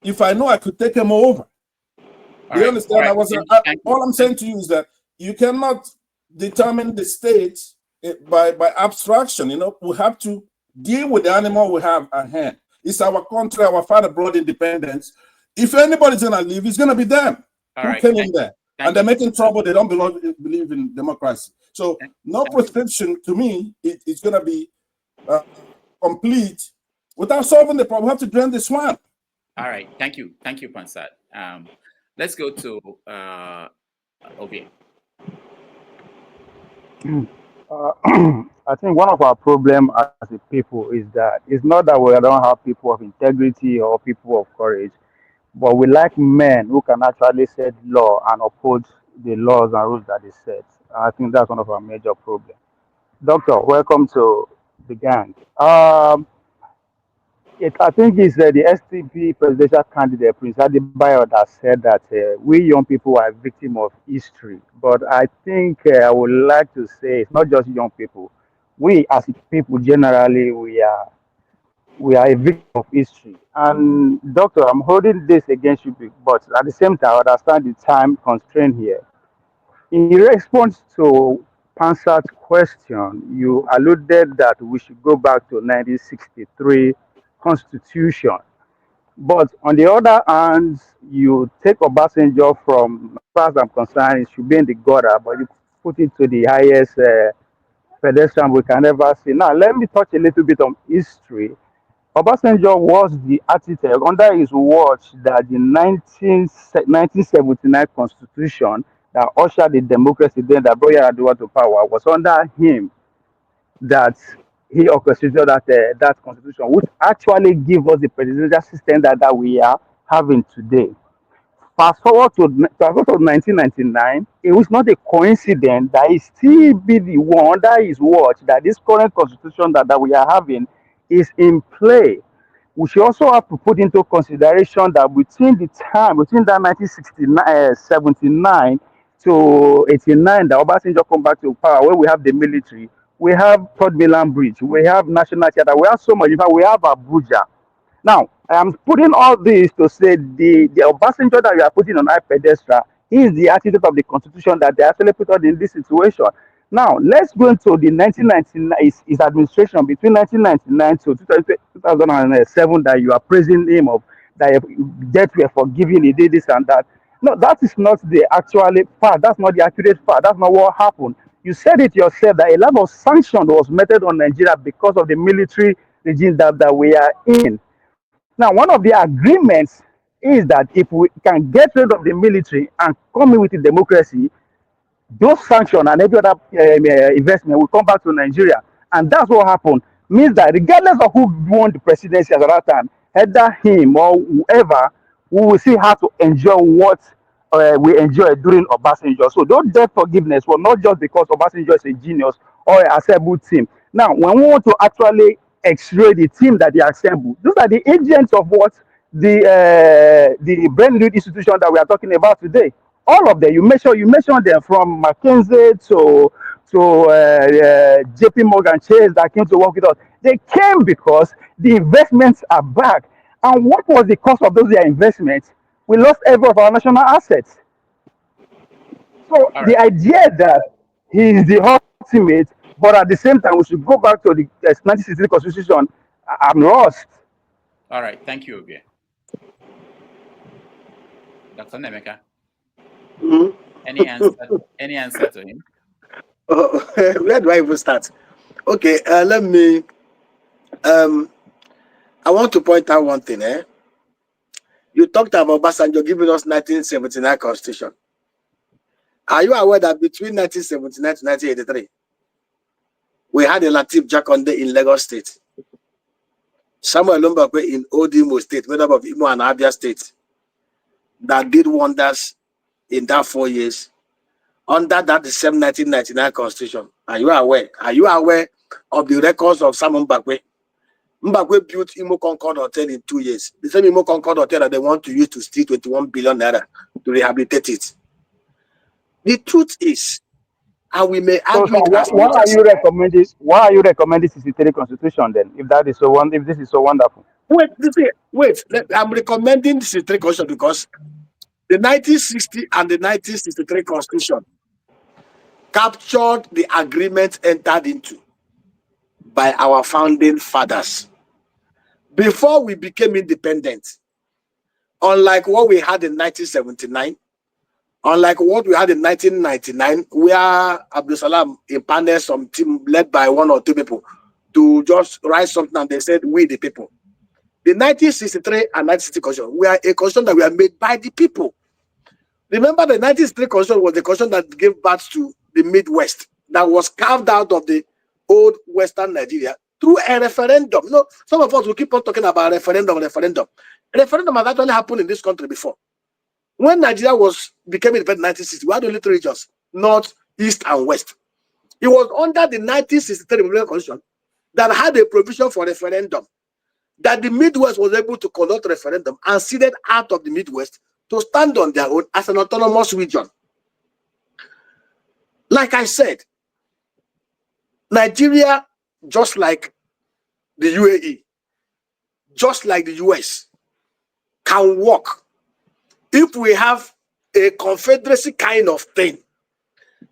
S12: if I know I could take them over? Do you understand? All I'm saying to you is that you cannot determine the state by abstraction. You know, we have to deal with the animal we have at hand. It's our country. Our father brought independence. If anybody's gonna leave, it's gonna be them who came in there, and they're making trouble. They don't believe in democracy. So no prescription to me. It's gonna be complete without solving the problem. We have to drain the swamp.
S2: All right. Thank you, Pansat. Let's go to Obi.
S13: I think one of our problems as a people is that it's not that we don't have people of integrity or people of courage, but we lack men who can actually set law and uphold the laws and rules that they set. I think that's one of our major problems. Doctor, welcome to the gang. I think it's the STP presidential candidate, Prince Adebayo, that said that we young people are victims of history. But I think I would like to say it's not just young people. We as people generally, we are a victim of history. And Doctor, I'm holding this against you, but at the same time, I understand the time constraint here. In response to Pansat's question, you alluded that we should go back to 1963 Constitution. But on the other hand, you take Obasanjo from, as far as I'm concerned, it should be in the gutter, but you put it to the highest pedestrian we can ever see. Now, let me touch a little bit on history. Obasanjo was the architect under his watch that the 1979 Constitution that ushered the democracy then that brought Yar'Adua to power was under him that he orchestrated that constitution, which actually give us the presidential system that we are having today. Fast forward to 1999, it was not a coincidence that he still be the one under his watch that this current constitution that we are having is in play. We should also have to put into consideration that between that 1979 to 89, that Obasanjo come back to power, where we have the military, we have Third Mainland Bridge, we have National Theatre, we have so much, in fact, we have Abuja. Now, I am putting all this to say the Obasanjo that we are putting on our pedestal is the architect of the constitution that they actually put us in this situation. Now, let's go into the 1999, his administration between 1999 to 2007 that you are praising him of, that debt were forgiven, he did this and that. No, that is not the actual fact. That's not the accurate fact. That's not what happened. You said it yourself that a lot of sanction was meted on Nigeria because of the military regime that we are in. Now, one of the agreements is that if we can get rid of the military and come in with the democracy, those sanctions and every other investment will come back to Nigeria. And that's what happened. Means that regardless of who won the presidency at that time, either him or whoever, we will see how to enjoy what we enjoyed during Obasanjo. So those debt forgiveness was not just because Obasanjo is a genius or an assembled team. Now, when we want to actually X-ray the team that they assembled, those are the agents of what the brand new institution that we are talking about today. All of them, you mention them from McKinsey to JP Morgan Chase that came to work with us. They came because the investments are back. And what was the cost of those their investments? We lost every of our national assets. So the idea that he is the ultimate, but at the same time we should go back to the 1963 Constitution, I'm lost.
S2: All right, thank you, Obia. Dr. Nnaemeka.
S8: Mm-hmm.
S2: Any answer to him?
S8: Where do I even start? Okay, let me. I want to point out one thing. You talked about Obasanjo giving us 1979 Constitution. Are you aware that between 1979 to 1983, we had a Latif Jakonde in Lagos State, Samuel Lumbakwe in Odimo State, made up of Imo and Abia State, that did wonders in that 4 years under that the same 1999 Constitution? Are you aware? Are you aware of the records of Samuel Mbakwe? Mbakwe built Imo Concord Hotel in 2 years. The same Imo Concord Hotel that they want to use to steal 21 billion naira to rehabilitate it. The truth is, and we may argue
S13: why are you recommending 63 Constitution then? If that is so if this is so wonderful.
S8: Wait. I'm recommending the 63 Constitution because the 1960 and the 1963 Constitution captured the agreement entered into by our founding fathers before we became independent. Unlike what we had in 1979, unlike what we had in 1999, where Abdul Salam impaneled some team led by 1 or 2 people to just write something and they said, we the people. The 1963 and 1960 Constitution, we are a constitution that we are made by the people. Remember, the 1963 Constitution was the constitution that gave birth to the Midwest, that was carved out of the old Western Nigeria through a referendum. You know, some of us will keep on talking about referendum. Referendum has actually happened in this country before. When Nigeria became independent in 1960, we had only 3 regions, North, East, and West. It was under the 1963 Republican Constitution that had a provision for referendum, that the Midwest was able to conduct a referendum and ceded out of the Midwest to stand on their own as an autonomous region. Like I said, Nigeria, just like the UAE, just like the US, can work if we have a confederacy kind of thing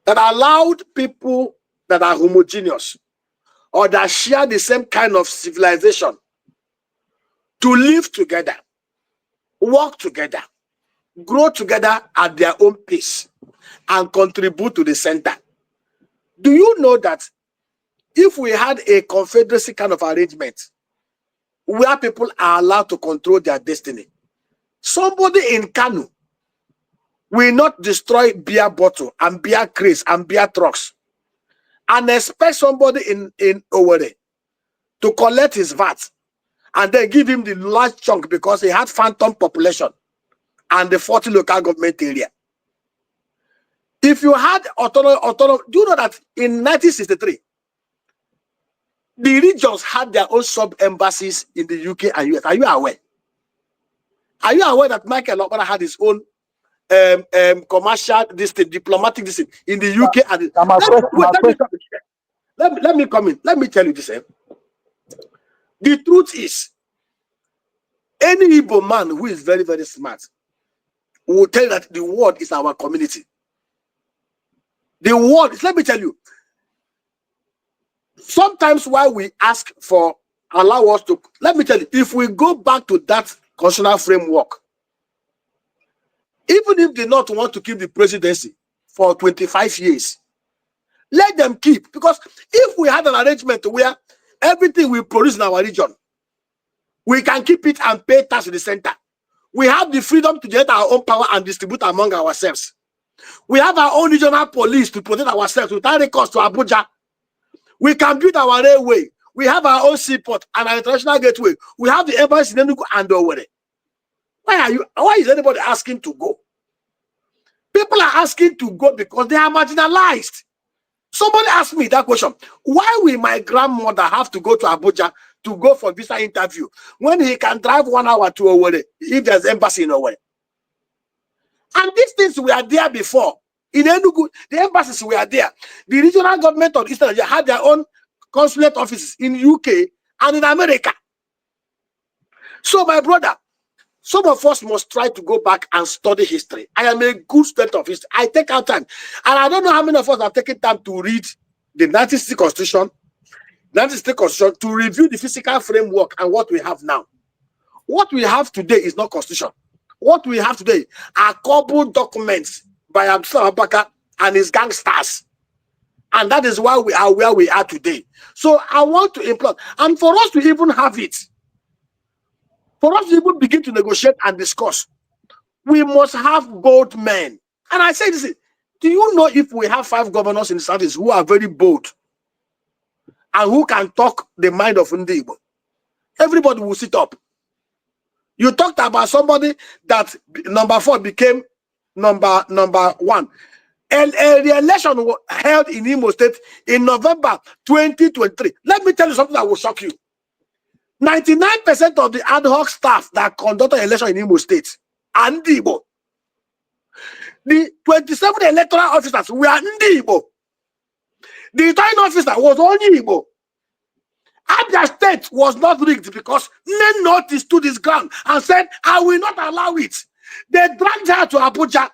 S8: that allowed people that are homogeneous or that share the same kind of civilization to live together, work together, grow together at their own pace, and contribute to the center. Do you know that if we had a confederacy kind of arrangement where people are allowed to control their destiny, somebody in Kanu will not destroy beer bottle and beer crates and beer trucks and expect somebody in Owerri to collect his VAT and then give him the large chunk because he had phantom population and the 40 local government area. If you had autonomous, do you know that in 1963, the regions had their own sub-embassies in the UK and US? Are you aware? Are you aware that Michael Okpara had his own commercial diplomatic in the UK? And let me come in. Let me tell you this. The truth is, any Igbo man who is very, very smart will tell you that the world is our community. The world is, let me tell you, sometimes why we ask for allow us to, let me tell you, if we go back to that constitutional framework, even if they not want to keep the presidency for 25 years, let them keep. Because if we had an arrangement where everything we produce in our region, we can keep it and pay tax to the center. We have the freedom to generate our own power and distribute among ourselves. We have our own regional police to protect ourselves without recourse to Abuja. We can build our railway. We have our own seaport and our international gateway. We have the embassy in Enugu and Owerri. Why is anybody asking to go? People are asking to go because they are marginalized. Somebody asked me that question. Why will my grandmother have to go to Abuja to go for visa interview when he can drive 1 hour to Owerri if there's embassy in Owerri? And these things were there before. In Enugu, the embassies were there. The regional government of Eastern Nigeria had their own consulate offices in UK and in America. So, my brother, some of us must try to go back and study history. I am a good student of history. I take out time. And I don't know how many of us have taken time to read the 1960 Constitution, to review the physical framework and what we have now. What we have today is not Constitution. What we have today are couple documents by Abdullah Abubakar and his gangsters. And that is why we are where we are today. So I want to implore, and for us to even have it, for us to even begin to negotiate and discuss, we must have bold men. And I say this, do you know if we have 5 governors in the Southeast who are very bold and who can talk the mind of Ndigbo, everybody will sit up. You talked about somebody that number 4 became number 1. A re-election held in Imo State in November 2023. Let me tell you something that will shock you. 99% of the ad hoc staff that conducted election in Imo State are Ndigbo. The 27 electoral officers were Ndigbo. The returning officer was only Igbo. Abia State was not rigged because Nnenoti stood his ground and said, I will not allow it. They dragged her to Abuja.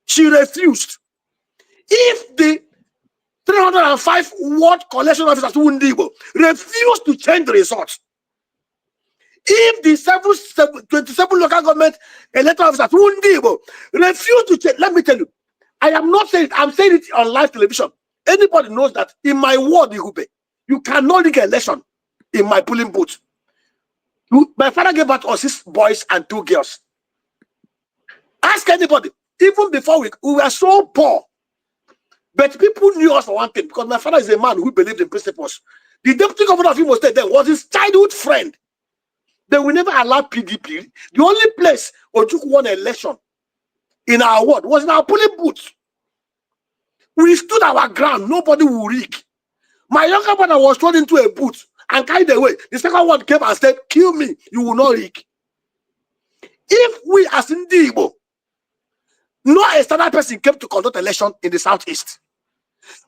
S8: She refused. If the 305 ward collection officers who Ndigbo refused to change the results, if the 27 local government electoral officers who Ndigbo refused to change, let me tell you, I am not saying it, I'm saying it on live television. Anybody knows that in my ward, you cannot rig an election in my polling booth. My father gave out us 6 boys and 2 girls. Ask anybody. Even before we were so poor, but people knew us for one thing because my father is a man who believed in principles. The deputy governor of Imo State then was his childhood friend. They will never allow PDP. The only place Ojukwu won an election in our ward was in our polling booth. We stood our ground. Nobody will rig. My younger brother was thrown into a booth and carried away. The second one came and said, kill me, you will not rig. If we as Ndigbo, no external person came to conduct election in the Southeast,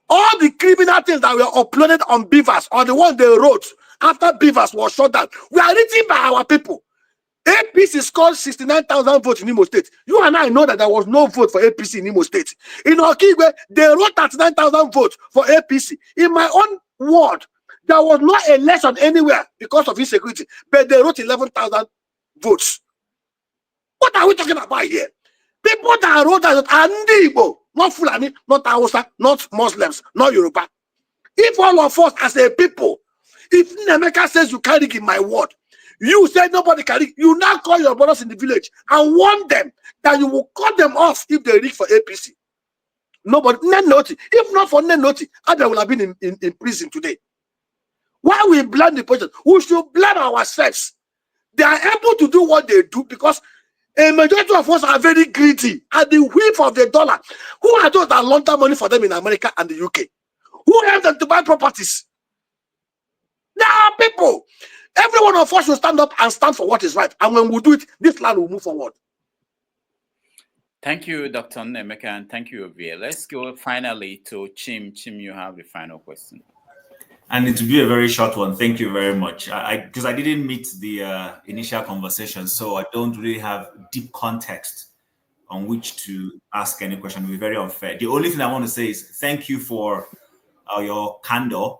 S8: all the criminal things that were uploaded on Beavers or the one they wrote after Beavers was shut down were written by our people. APC scored 69,000 votes in Imo State. You and I know that there was no vote for APC in Imo State. In Okigwe, they wrote 39,000 votes for APC. In my own ward, there was no election anywhere because of insecurity, but they wrote 11,000 votes. What are we talking about here? People that wrote that are Ndigbo, not Fulani, not Hausa, not Muslims, not Yoruba. If all of us as a people, if Nnaemeka says you can't rig in my ward, you said nobody can rig, you now call your brothers in the village and warn them that you will cut them off if they rig for APC. Nobody, Nnenoti. If not for Nnenoti, Abia will have been in prison today. Why we blame the president? We should blame ourselves. They are able to do what they do because a majority of us are very greedy at the whip of the dollar. Who are those that launder money for them in America and the UK? Who helped them to buy properties? There are people. Every one of us should stand up and stand for what is right. And when we do it, this land will move forward.
S2: Thank you, Dr. Nnaemeka, and thank you, Ovie. Let's go finally to Chim. Chim, you have the final question.
S14: And it will be a very short one. Thank you very much. Because I didn't meet the initial conversation, so I don't really have deep context on which to ask any question. It will be very unfair. The only thing I want to say is thank you for your candor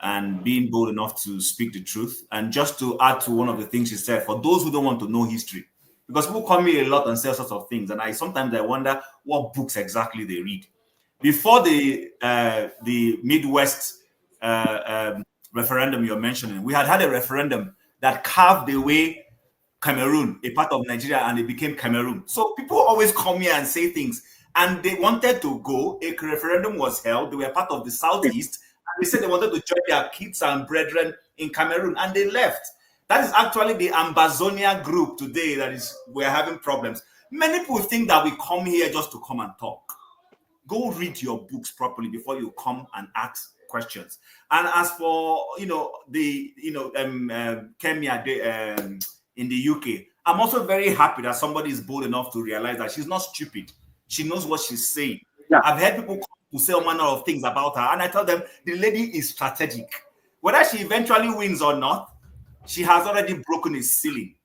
S14: and being bold enough to speak the truth. And just to add to one of the things you said, for those who don't want to know history, because people call me a lot and say all sorts of things, and I sometimes wonder what books exactly they read. Before the Midwest referendum you're mentioning, we had a referendum that carved away Cameroon, a part of Nigeria, and it became Cameroon. So people always come here and say things, and they wanted to go. A referendum was held. They were part of the Southeast, and they said they wanted to join their kids and brethren in Cameroon, and they left. That is actually the Ambazonia group today we're having problems. Many people think that we come here just to come and talk. Go read your books properly before you come and ask questions. And as for Kemia in the UK, I'm also very happy that somebody is bold enough to realize that she's not stupid. She knows what she's saying. Yeah. I've heard people come to say all manner of things about her, and I tell them the lady is strategic. Whether she eventually wins or not, she has already broken a ceiling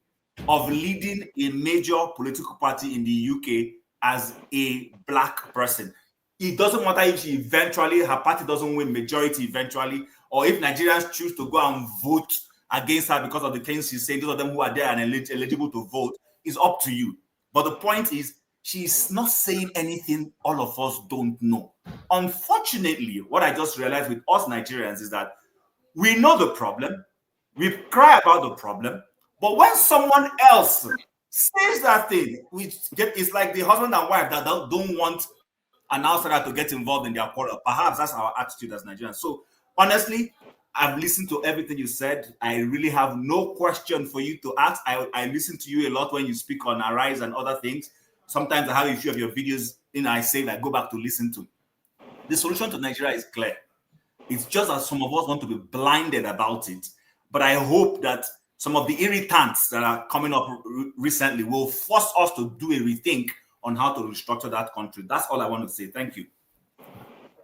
S14: of leading a major political party in the UK as a black person. It doesn't matter if her party doesn't win majority eventually, or if Nigerians choose to go and vote against her because of the things she's saying. Those of them who are there and eligible to vote, is up to you. But the point is, she's not saying anything all of us don't know. Unfortunately, what I just realized with us Nigerians is that we know the problem, we cry about the problem, but when someone else says that thing, it's like the husband and wife that don't want an outsider to get involved in their quarrel. Perhaps that's our attitude as Nigerians. So honestly, I've listened to everything you said. I really have no question for you to ask. I listen to you a lot when you speak on Arise and other things. Sometimes I have a few of your videos in I say that I go back to listen to. The solution to Nigeria is clear. It's just that some of us want to be blinded about it. But I hope that some of the irritants that are coming up recently will force us to do a rethink on how to restructure that country. That's all I want to say. Thank you.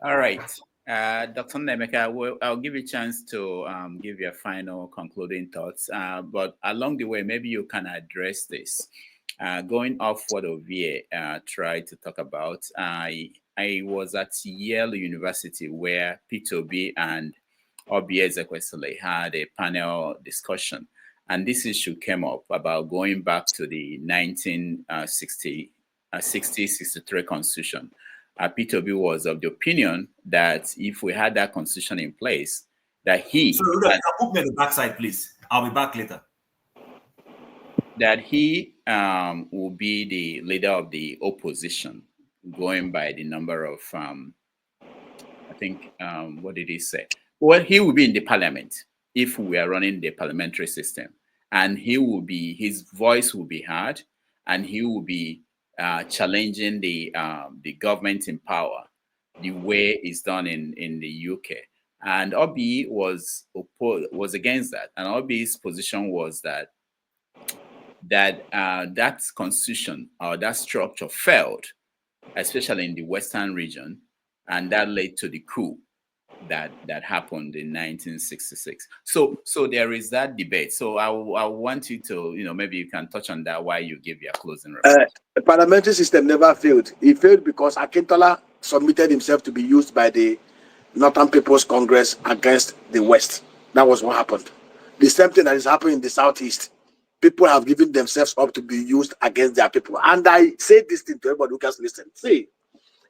S2: All right. Dr. Nnaemeka, I'll give you a chance to give your final concluding thoughts. But along the way, maybe you can address this. Going off what Ovie tried to talk about, I was at Yale University where P2B and Obi Ezekwesili had a panel discussion. And this issue came up about going back to the 1963 Constitution. P2B was of the opinion that if we had that Constitution in place, that he...
S14: So, Rudolf, put me on the backside, please. I'll be back later.
S2: That he will be the leader of the opposition, going by the number of, what did he say? Well, he will be in the parliament if we are running the parliamentary system. And his voice will be heard, and he will be challenging the government in power, the way it's done in the UK. And Obi was against that. And Obi's position was that constitution or that structure failed, especially in the Western region, and that led to the coup that happened in 1966. So there is that debate. So I want you to, maybe you can touch on that while you give your closing remarks.
S8: The parliamentary system never failed. It failed because Akintola submitted himself to be used by the Northern People's Congress against the West. That was what happened. The same thing that is happening in the Southeast. People have given themselves up to be used against their people. And I say this thing to everybody who can listen. See,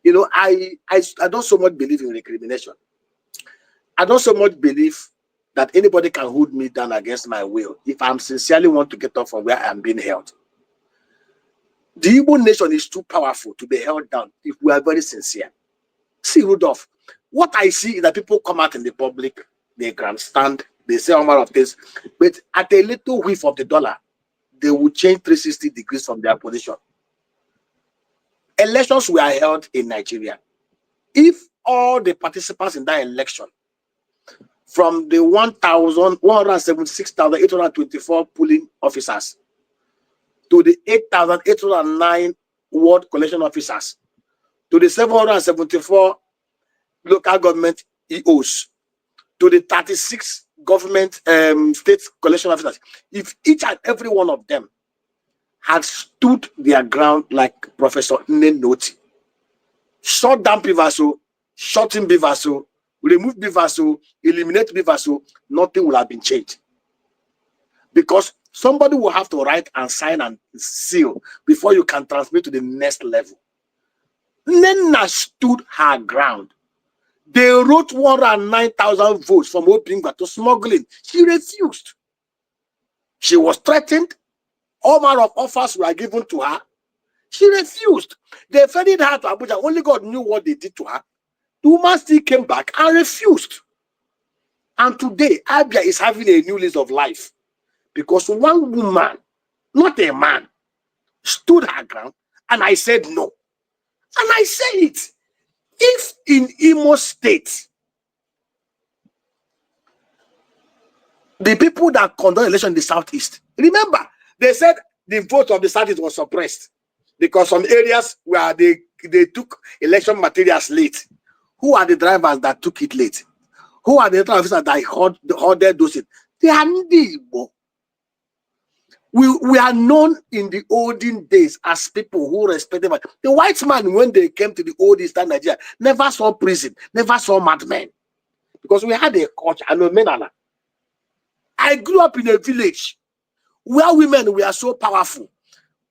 S8: I don't so much believe in recrimination. I don't so much believe that anybody can hold me down against my will if I sincerely want to get off from where I am being held. The Igbo nation is too powerful to be held down if we are very sincere. See, Rudolf, what I see is that people come out in the public, they grandstand, They say a lot of things, but at a little whiff of the dollar, they will change 360 degrees from their position. Elections were held in Nigeria. If all the participants in that election, from the 176,824 polling officers to the 8,809 ward collection officers to the 774 local government EOs to the 36 government state collection officers, if each and every one of them had stood their ground like Professor Nnenoti, shut down Pivaso, shut in Bivaso, remove Bivaso, eliminate Bivaso, nothing will have been changed. Because somebody will have to write and sign and seal before you can transmit to the next level. Nnenna stood her ground. They wrote 109,000 votes from Opingwa to smuggling. She refused. She was threatened. All manner of offers were given to her. She refused. They ferried her to Abuja. Only God knew what they did to her. The woman still came back and refused. And today, Abia is having a new lease of life. Because one woman, not a man, stood her ground, and I said no. And I say it. If in Imo State, the people that conduct election in the Southeast, remember, they said the vote of the Southeast was suppressed because some areas where they took election materials late. Who are the drivers that took it late? Who are the officers that ordered those? They are Igbo. We are known in the olden days as people who respected the white man. When they came to the old Eastern Nigeria, never saw prison, never saw madmen, because we had a culture. I grew up in a village where women were so powerful.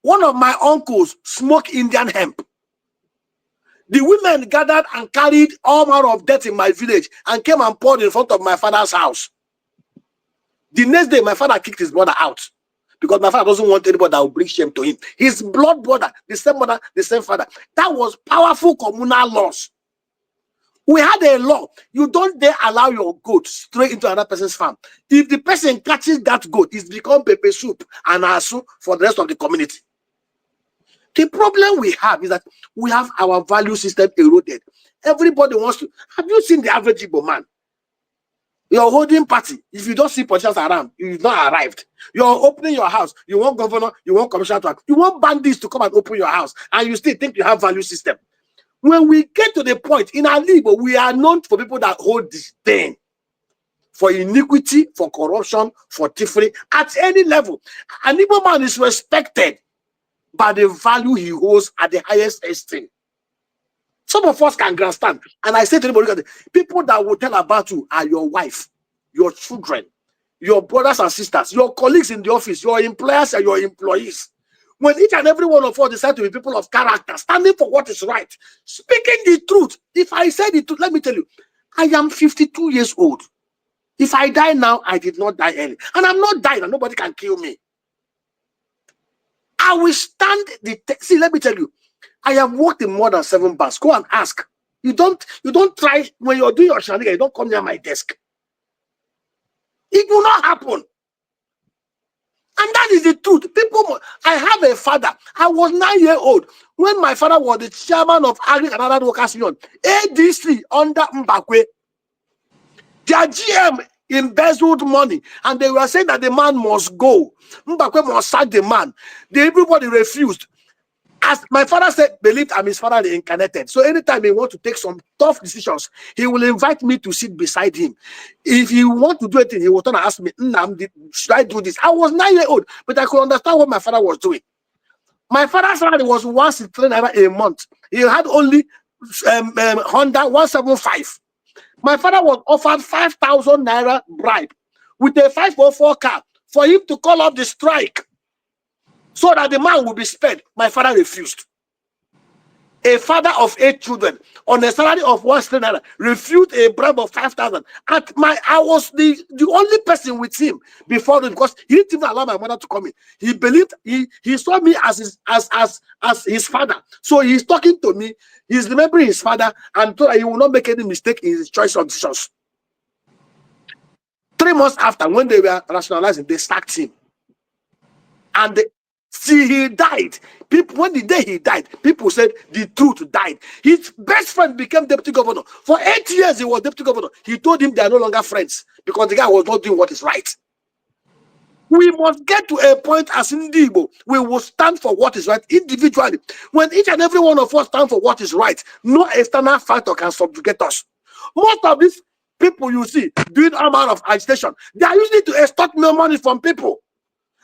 S8: One of my uncles smoked Indian hemp. The women gathered and carried all manner of death in my village and came and poured in front of my father's house. The next day, my father kicked his brother out. Because my father doesn't want anybody that will bring shame to him. His blood brother, the same mother, the same father. That was powerful communal laws. We had a law. You don't dare allow your goat straight into another person's farm. If the person catches that goat, it's become pepper soup and asu for the rest of the community. The problem we have is that we have our value system eroded. Everybody wants to. Have you seen the average Igbo man? You're holding party. If you don't see politicians around, you've not arrived. You're opening your house. You want governor, you want commissioner to act. You want bandits to come and open your house, and you still think you have value system. When we get to the point in our Igbo, we are known for people that hold disdain for iniquity, for corruption, for thievery at any level. An Igbo man is respected by the value he holds at the highest esteem. Some of us can grandstand. And I say to anybody, people that will tell about you are your wife, your children, your brothers and sisters, your colleagues in the office, your employers and your employees. When each and every one of us decide to be people of character, standing for what is right, speaking the truth. If I say the truth, let me tell you, I am 52 years old. If I die now, I did not die early. And I'm not dying, and nobody can kill me. I will stand the test. See, let me tell you, I have worked in more than 7 banks. Go and ask. You don't try when you're doing your shenanigans, you don't come near my desk. It will not happen. And that is the truth. People, I have a father. I was 9 years old when my father was the chairman of Agri and Other Workers Union, ADC under Mbakwe. Their GM embezzled money, and they were saying that the man must go. Mbakwe must sack the man. Everybody refused. As my father said, believed I'm his father reincarnated. So anytime he wants to take some tough decisions, he will invite me to sit beside him. If he want to do anything, he will turn and ask me, should I do this? I was 9 years old, but I could understand what my father was doing. My father's salary was 163 naira a month. He had only Honda 175. My father was offered 5,000 naira bribe with a 504 car for him to call off the strike, so that the man will be spared. My father refused. A father of 8 children on a salary of 1 refused a bribe of 5,000. I was the only person with him before him, because he didn't even allow my mother to come in. He believed he saw me as his father. So he's talking to me. He's remembering his father and thought that he will not make any mistake in his choice of decisions. 3 months after, when they were rationalizing, they sacked him. And see, he died. People, when the day he died, people said the truth died. His best friend became deputy governor. For 8 years, he was deputy governor. He told him they are no longer friends because the guy was not doing what is right. We must get to a point as Ndibo, we will stand for what is right individually. When each and every one of us stand for what is right, no external factor can subjugate us. Most of these people you see doing all manner of agitation, they are using to extort more money from people.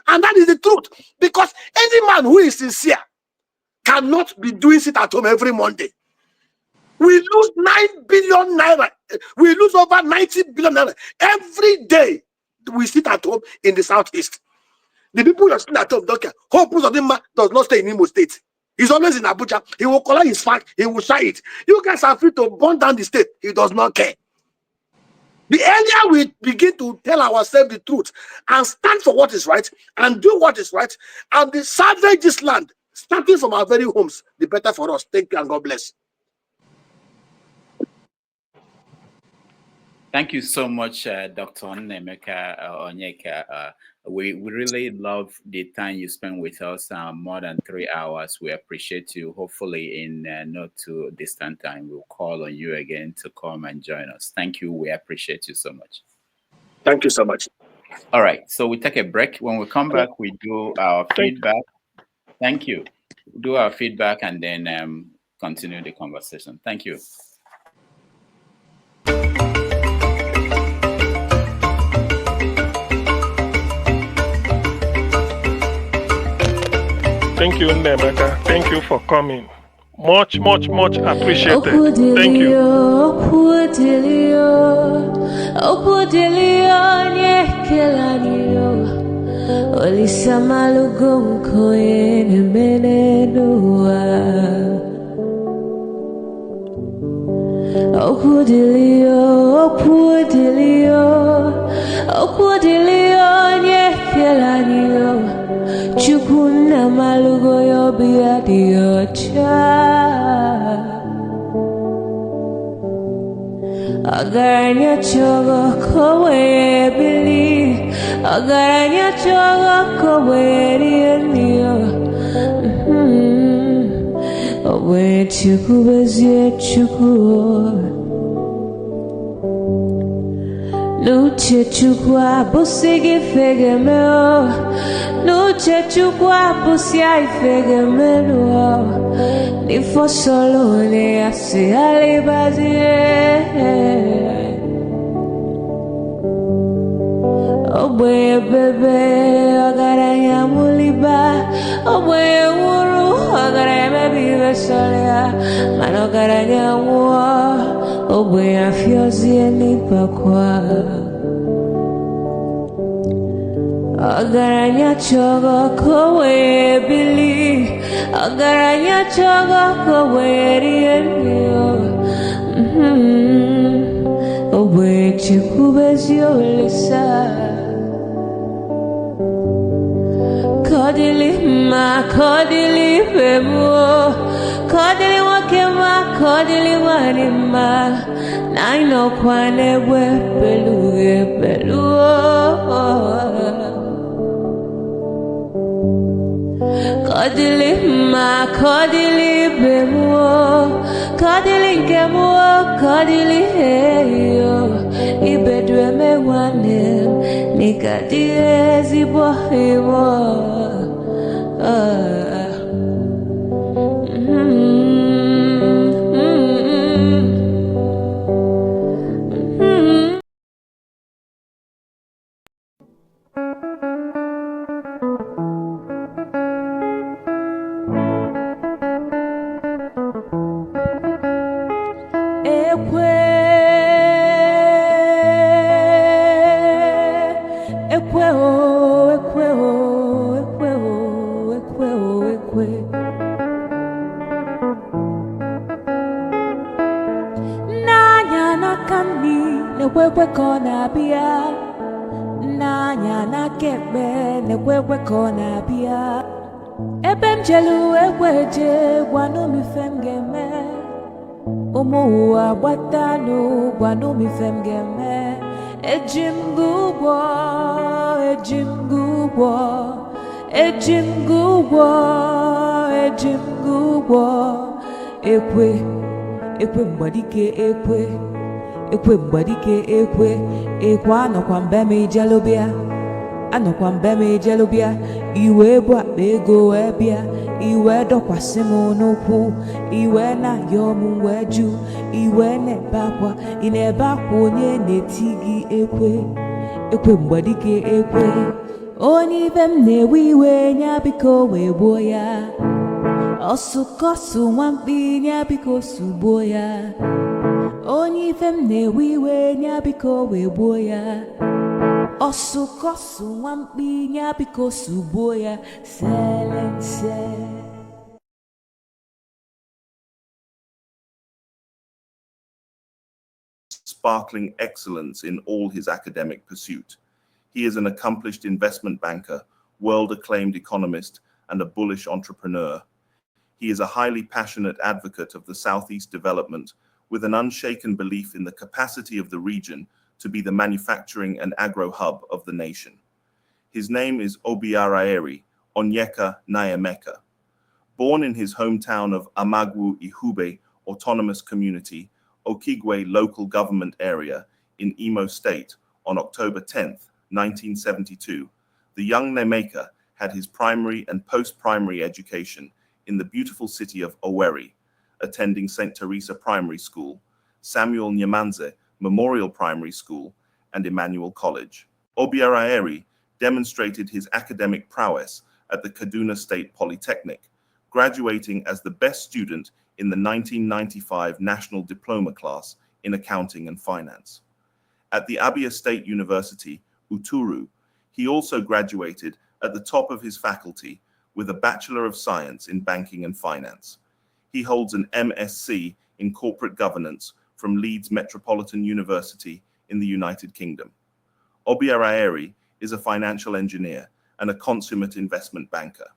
S8: And that is the truth. Because any man who is sincere cannot be doing it at home every Monday. We lose 9 billion naira. We lose over 90 billion naira every day. We sit at home in the southeast. The people who are sitting at home don't care. Hope Uzodinma does not stay in Imo State. He's always in Abuja. He will collect his fact. He will share it. You guys are free to burn down the state. He does not care. The earlier we begin to tell ourselves the truth and stand for what is right and do what is right and salvage this land, starting from our very homes, the better for us. Thank you and God bless.
S2: Thank you so much, Dr. Nnaemeka Onyeka. We really love the time you spent with us, more than 3 hours. We appreciate you. Hopefully in not too distant time, we'll call on you again to come and join us. Thank you. We appreciate you so much.
S8: Thank you so much.
S2: All right. So we take a break. When we come back, we do our feedback. Thank you. We'll do our feedback and then continue the conversation. Thank you.
S10: Thank you, Nnaemeka. Thank you for coming. Much appreciated. Thank you.
S15: Chukuna malugo yo biadi ocha Agaranya chogo kowe bili Agaranya chogo kowe rienio Owe chuku bezie chuku Nuche chukwa busigi fegemeo Nuche chukwa busia ifegemeo Nifo solo ne asi alibazie Oboye bebe agaranya muliba Oboye wuru agaranya mebibe solea Mano agaranya mua Oboye afyozie nipakwa Agaranya chogo kowe bili Agaranya chogo kowe rienio Oboye chikubezio lisa Kodili ma kodili bemo Kodili wakema kodili wanima Naino kwane we peluge peluo Kodili ma kodili bemo Kodili kemo kodili heyo Ibedwe me wanem Nikadie zibo himo Nekwe kona bia Nanya na kebe Nekwe kona bia Ebem jelu ekweje Gwanu mi femgeme Umuwa watanu Gwanu mi femgeme ejimgugwo, ejimgugwo, ejimgugwo, ejimgugwo, ekwe, ekwe mbadike ekwe, ekwe mbadike ekwe, ekwe anọkwa mbeme ijelobia, anọkwa mbeme ijelobia, iwe bụ akpa ego ebia, iwe dọkwasị m n'ụkwụ, iwe na-ayọ m wee jụ, iwe na-ebe akwa, ị na-ebe akwa onye na-eti gị ekwe, ekwe mgbadike ekwe, onye ibe m na-ewe iwe nya biko wee gbuo ya, ọsụkọsụ nwamkpi nya biko sugbuo ya, onye ife m na-ewe iwe nya biko wee gbuo ya, ọsụkọsụ nwamkpi nya biko sugbuo ya, selense.
S3: Sparkling excellence in all his academic pursuit. He is an accomplished investment banker, world-acclaimed economist, and a bullish entrepreneur. He is a highly passionate advocate of the Southeast development, with an unshaken belief in the capacity of the region to be the manufacturing and agro hub of the nation. His name is Obiaraeri Onyeka Nnaemeka. Born in his hometown of Amagwu Ihube Autonomous Community, Okigwe local government area in Imo State on October 10th, 1972, the young Nnaemeka had his primary and post-primary education in the beautiful city of Owerri, attending St. Teresa Primary School, Samuel Nyamanze Memorial Primary School, and Emmanuel College. Obiaraeri demonstrated his academic prowess at the Kaduna State Polytechnic, graduating as the best student in the 1995 National Diploma class in Accounting and Finance. At the Abia State University, Uturu, he also graduated at the top of his faculty with a Bachelor of Science in Banking and Finance. He holds an MSc in Corporate Governance from Leeds Metropolitan University in the United Kingdom. Obiaraeri is a financial engineer and a consummate investment banker.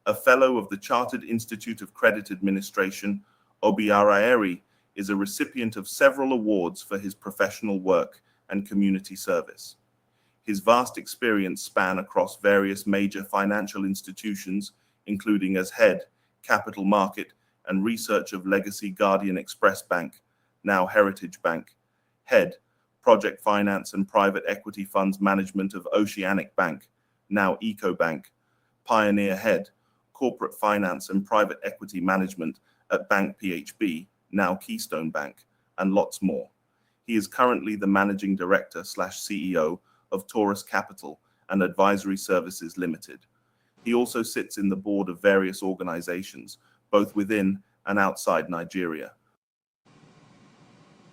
S3: A fellow of the Chartered Institute of Credit Administration, Obiaraeri is a recipient of several awards for his professional work and community service. His vast experience span across various major financial institutions, including as head, capital market, and research of Legacy Guardian Express Bank, now Heritage Bank, head, project finance and private equity funds management of Oceanic Bank, now EcoBank, pioneer head, corporate finance and private equity management at Bank PHB, now Keystone Bank, and lots more. He is currently the managing director / CEO of Taurus Capital and Advisory Services Limited. He also sits in the board of various organizations, both within and outside Nigeria.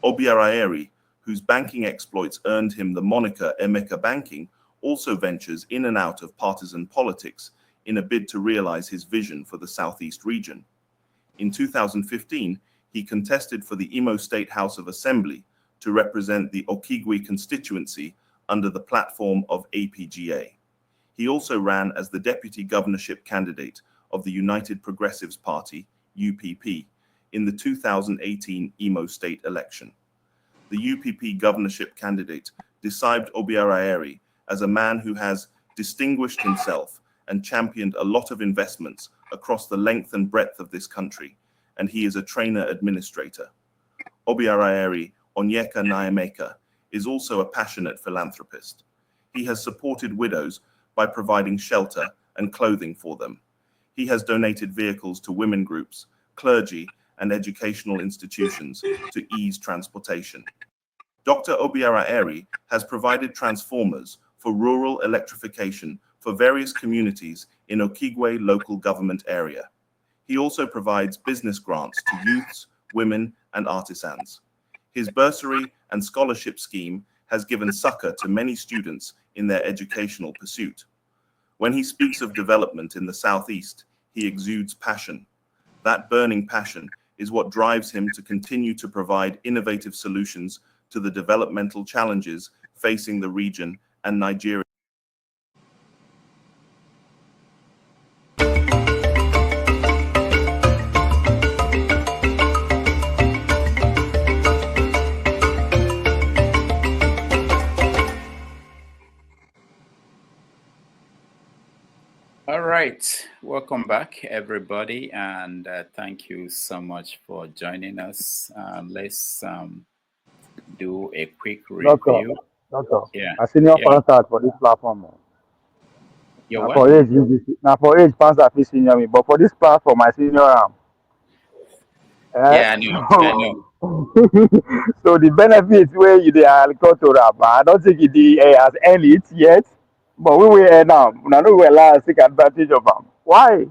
S3: Obiaraeri, whose banking exploits earned him the moniker Emeka Banking, also ventures in and out of partisan politics in a bid to realize his vision for the Southeast region. In 2015, he contested for the Imo State House of Assembly to represent the Okigwe constituency under the platform of APGA. He also ran as the deputy governorship candidate of the United Progressives Party, UPP, in the 2018 Imo State election. The UPP governorship candidate described Obiaraeri as a man who has distinguished himself and championed a lot of investments across the length and breadth of this country, and he is a trainer administrator. Obiaraeri Onyeka Nnaemeka is also a passionate philanthropist. He has supported widows by providing shelter and clothing for them. He has donated vehicles to women groups, clergy, and educational institutions to ease transportation. Dr. Obiaraeri has provided transformers for rural electrification for various communities in Okigwe local government area. He also provides business grants to youths, women, and artisans. His bursary and scholarship scheme has given succor to many students in their educational pursuit. When he speaks of development in the Southeast, he exudes passion. That burning passion is what drives him to continue to provide innovative solutions to the developmental challenges facing the region and Nigeria.
S2: right, welcome back, everybody, and thank you so much for joining us. Let's do a quick review.
S13: Doctor,
S2: Yeah,
S13: I senior
S2: yeah.
S13: pastor for this platform.
S2: You're
S13: Now
S2: what?
S13: for age, now for age, pastor fit senior me, but for this platform, I senior am.
S2: Yeah, I know. I know.
S13: So the benefits where you dey agricultural, but I don't think it has earned it yet. But we will now. Now no we allow us take advantage of them. Why?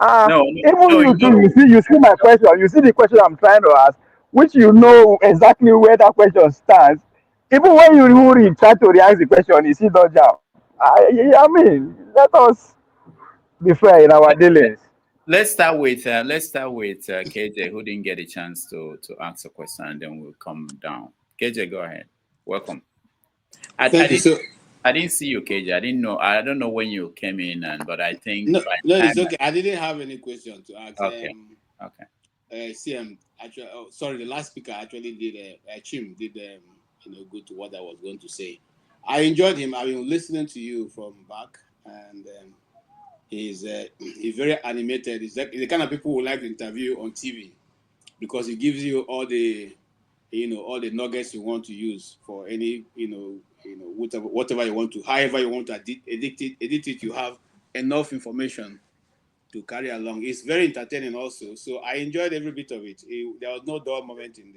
S2: No,
S13: Even
S2: no,
S13: you
S2: no.
S13: too, you see my question, you see the question I'm trying to ask, which you know exactly where that question stands. Even when you really try to react the question, you see dodge out. I mean, let us be fair in our dealings.
S2: Let's start with KJ, who didn't get a chance to ask a question, and then we'll come down. KJ, go ahead. Welcome. I didn't see you, KJ. I didn't know. I don't know when you came in, but I think
S16: no, it's okay. I didn't have any question to ask.
S2: Okay.
S16: CM actually. Oh, sorry, the last speaker actually did. Chim did. Good to what I was going to say. I enjoyed him. I've been listening to you from back, and he's very animated. He's like the kind of people who like to interview on TV because he gives you all the all the nuggets you want to use for any whatever you want to, however you want to edit it, you have enough information to carry along. It's very entertaining also, so I enjoyed every bit of it. There was no dull moment in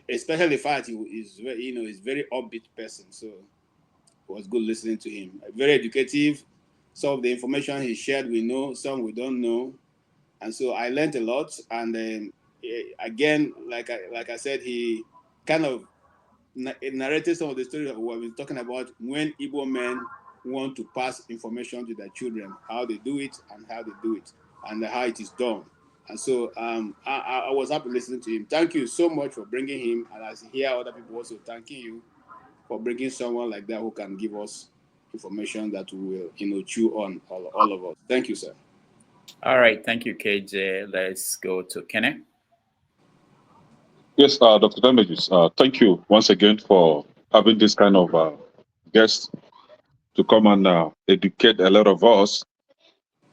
S16: especially the fact he is he's very upbeat person, so it was good listening to him. Very educative. Some of the information he shared we know, some we don't know, and so I learned a lot. And again, like I said, he kind of narrated some of the stories that we have been talking about when Igbo men want to pass information to their children, how they do it and how they do it and how it is done. And so I was happy listening to him. Thank you so much for bringing him, and I hear other people also thanking you for bringing someone like that who can give us information that we will chew on, all of us. Thank you, sir.
S2: All right, thank you, KJ. Let's go to Kenneth.
S11: Yes, Dr. Damages, thank you once again for having this kind of guest to come and educate a lot of us.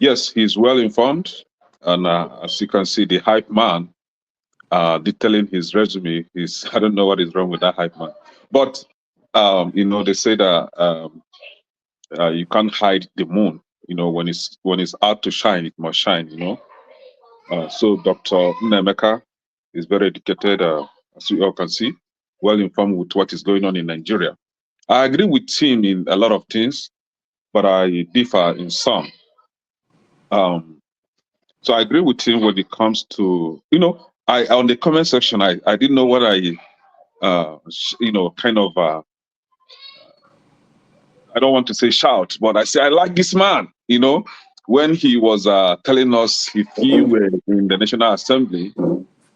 S11: Yes, he's well informed, and as you can see, the hype man detailing his resume is, I don't know what is wrong with that hype man. But, they say that you can't hide the moon. When it's out to shine, it must shine, So Dr. Nnaemeka is very educated, as we all can see, well informed with what is going on in Nigeria. I agree with him in a lot of things, but I differ in some. So I agree with him when it comes to, I on the comment section, I didn't know what I I don't want to say shout, but I say I like this man, when he was telling us if he were in the National Assembly,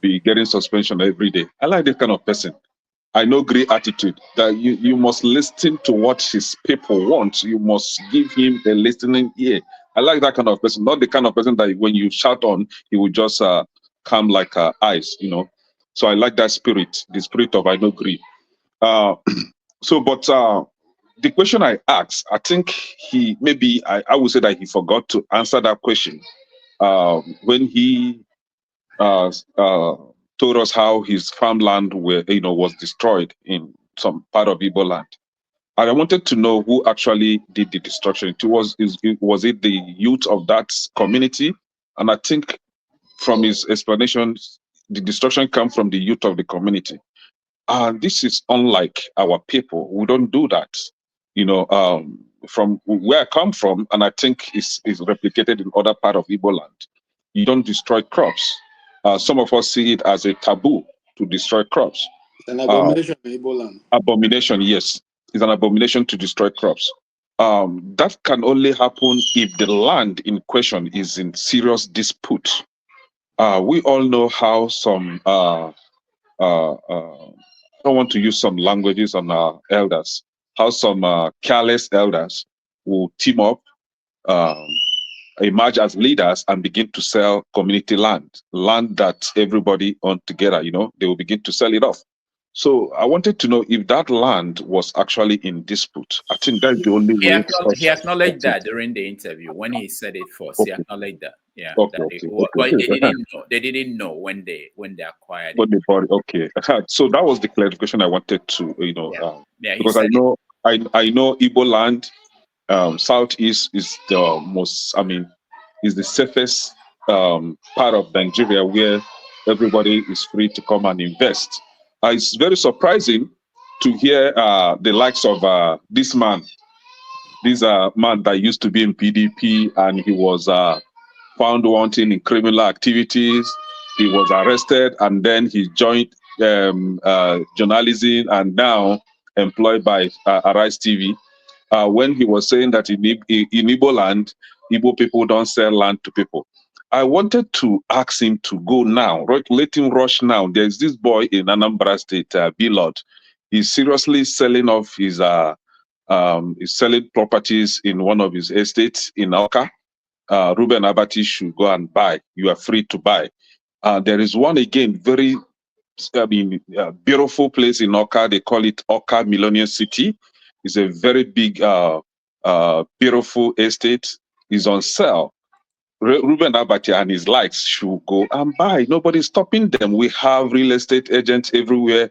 S11: be getting suspension every day. I like that kind of person. I know great attitude that you must listen to what his people want. You must give him a listening ear. I like that kind of person, not the kind of person that when you shout on, he will just come like ice, So I like that spirit, the spirit of I know greed. But the question I asked, I think I would say that he forgot to answer that question when he told us how his farmland was destroyed in some part of Igbo land. And I wanted to know who actually did the destruction. Was it the youth of that community? And I think from his explanations, the destruction came from the youth of the community. And this is unlike our people. We don't do that. From where I come from, and I think is replicated in other part of Igbo land, you don't destroy crops. Some of us see it as a taboo to destroy crops.
S16: It's an abomination in Igbo land.
S11: Abomination, yes. It's an abomination to destroy crops. That can only happen if the land in question is in serious dispute. We all know how some, I don't want to use some languages on our elders, how some careless elders will team up, emerge as leaders and begin to sell community land that everybody owned together, they will begin to sell it off. So I wanted to know if that land was actually in dispute. I think that's the only way.
S2: He acknowledged that during the interview when he said it first.
S11: Okay.
S2: He acknowledged that. Yeah.
S11: Okay,
S2: That
S11: okay,
S2: but
S11: okay.
S2: they didn't know. They didn't know when they acquired
S11: But
S2: it.
S11: the body, okay. So that was the clarification I wanted to,
S2: Yeah,
S11: because I know Igbo land, southeast is the most, is the safest part of Nigeria where everybody is free to come and invest. It's very surprising to hear the likes of this man that used to be in PDP, and he was found wanting in criminal activities. He was arrested, and then he joined journalism, and now employed by Arise TV. When he was saying that in Igbo land, Igbo people don't sell land to people. I wanted to ask him to go now, let him rush now. There's this boy in Anambra State, Bilod. He's seriously selling off his he's selling properties in one of his estates in Oka. Ruben Abati should go and buy. You are free to buy. There is one again, very beautiful place in Oka. They call it Oka Millennium City. It's a very big, beautiful estate. It's on sale. Ruben Abati and his likes should go and buy. Nobody's stopping them. We have real estate agents everywhere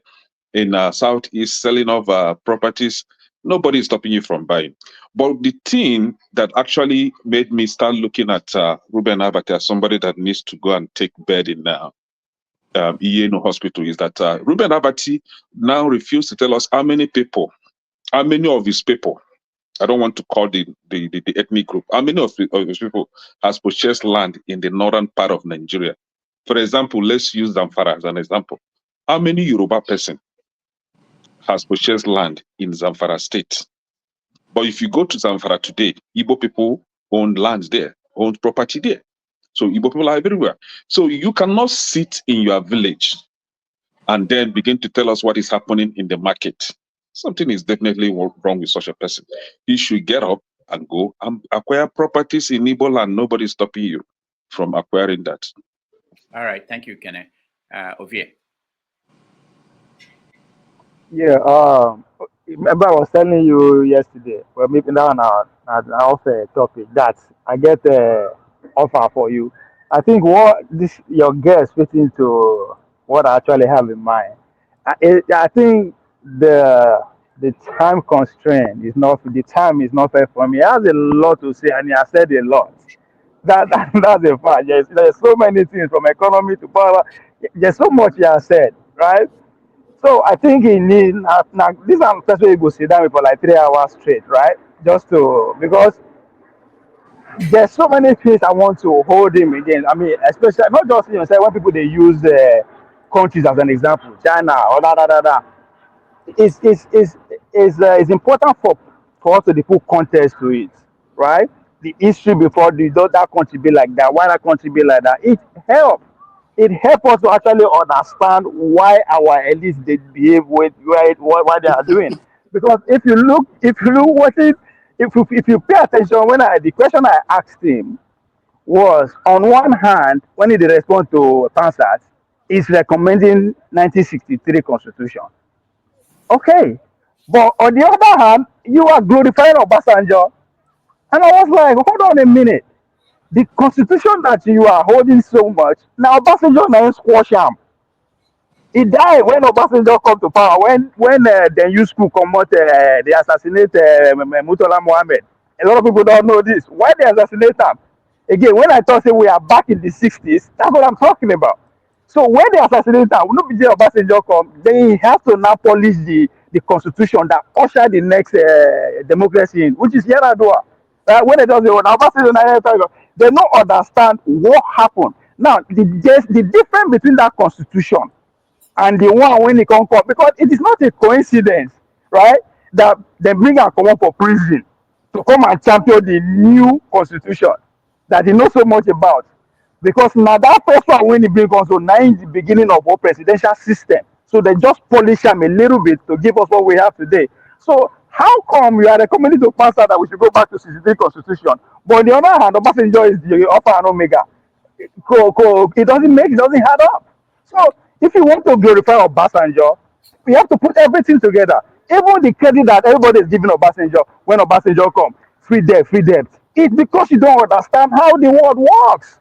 S11: in Southeast selling off properties. Nobody is stopping you from buying. But the thing that actually made me start looking at Ruben Abati as somebody that needs to go and take bed in Iyeno Hospital is that Ruben Abati now refused to tell us how many of his people, I don't want to call the ethnic group, how many of his people has purchased land in the northern part of Nigeria. For example, let's use Zamfara as an example. How many Yoruba person has purchased land in Zamfara state? But if you go to Zamfara today, Igbo people own lands there, own property there. So Igbo people are everywhere. So you cannot sit in your village and then begin to tell us what is happening in the market. Something is definitely wrong with such a person. He should get up and go and acquire properties in Igbo land. Nobody's stopping you from acquiring that.
S2: All right. Thank you, Kenneth. Ovie.
S13: Yeah, remember I was telling you yesterday, well, maybe now off a topic that I get an offer for you. I think what this your guest fits into what I actually have in mind. I think the time constraint is not the time is not fair for me. He has a lot to say, and he has said a lot. That's a fact. Yes, there's so many things from economy to power. There's so much he has said, right? So I think he need now this one person will go sit down with for like 3 hours straight, right? Just to because there's so many things I want to hold him against. I mean, especially not just say when people they use countries as an example, China or da. It's important for us to put context to it, right? The history before that country be like that, why that country be like that. It helps us to actually understand why our elites they behave with what they are doing. Because if you look what it if you pay attention when the question I asked him was on one hand when he respond to Pansat, is recommending 1963 constitution. Okay. But on the other hand, you are glorifying Obasanjo. And I was like, hold on a minute. The constitution that you are holding so much, now Obasanjo now squash him. He died when Obasanjo come to power. When the youth school come out, they assassinate Murtala Mohammed. A lot of people don't know this. Why they assassinate him? Again, when I thought say we are back in the 60s, that's what I'm talking about. So when they assassinate him, when no Obasanjo come, they have to now polish the constitution that usher the next democracy in, which is Yaradua. When they don't say, well, Obasanjo, they don't understand what happened. Now, the difference between that constitution and the one when they come court, because it is not a coincidence, right? That they bring and come up for prison to come and champion the new constitution that they know so much about. Because now that first one when he bring also now in the beginning of our presidential system. So they just polish them a little bit to give us what we have today. So how come you are recommending to pass out that we should go back to 63 constitution? But on the other hand, Obasanjo is the alpha and omega. It doesn't add up. So if you want to glorify Obasanjo, We have to put everything together. Even the credit that everybody is giving Obasanjo when Obasanjo come, free debt. It's because you don't understand how the world works.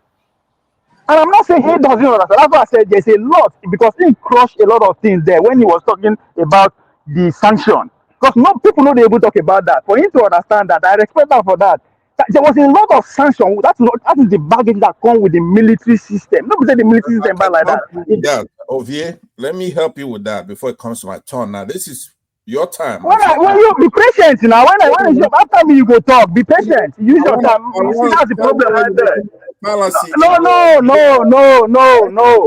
S13: And I'm not saying he doesn't understand. That's why I said there's a lot, because he crushed a lot of things there when he was talking about the sanction. Because no people know they able to talk about that. For him to understand that, I respect that for that. There was a lot of sanction. That is the baggage that comes with the military system. Nobody say the military system bad like that.
S12: Ovie, let me help you with that before it comes to my turn. Now, this is your time.
S13: When you be patient now, after me you go talk. Be patient. Use your time. See, that's the problem right there. No.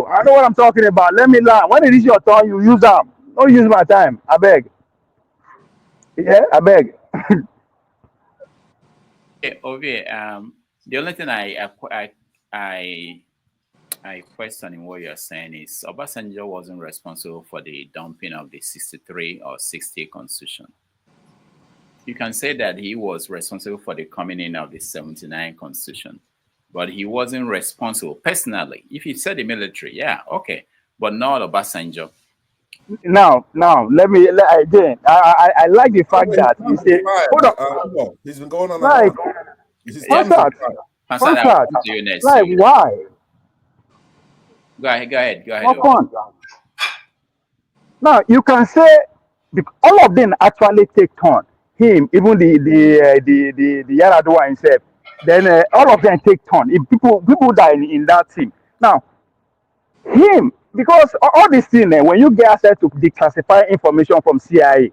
S13: I know what I'm talking about. Let me learn. When it is your turn, you use them. Don't use my time. I beg. Yeah, I beg.
S2: Okay, the only thing I question in what you're saying is Obasanjo wasn't responsible for the dumping of the 63 or 60 constitution. You can say that he was responsible for the coming in of the 79 constitution, but he wasn't responsible personally. If you said the military, yeah, okay, but not Obasanjo.
S13: Now, again. I like the fact that you say, hold on.
S12: He's been going on.
S13: Like,
S2: Pansat,
S13: like, why?
S2: Go ahead.
S13: What fun? Now you can say all of them actually take turn. Him, even the Yaradua himself. Then all of them take turn. If people die in that team. Now him, because all these things, when you get access to declassify information from CIA,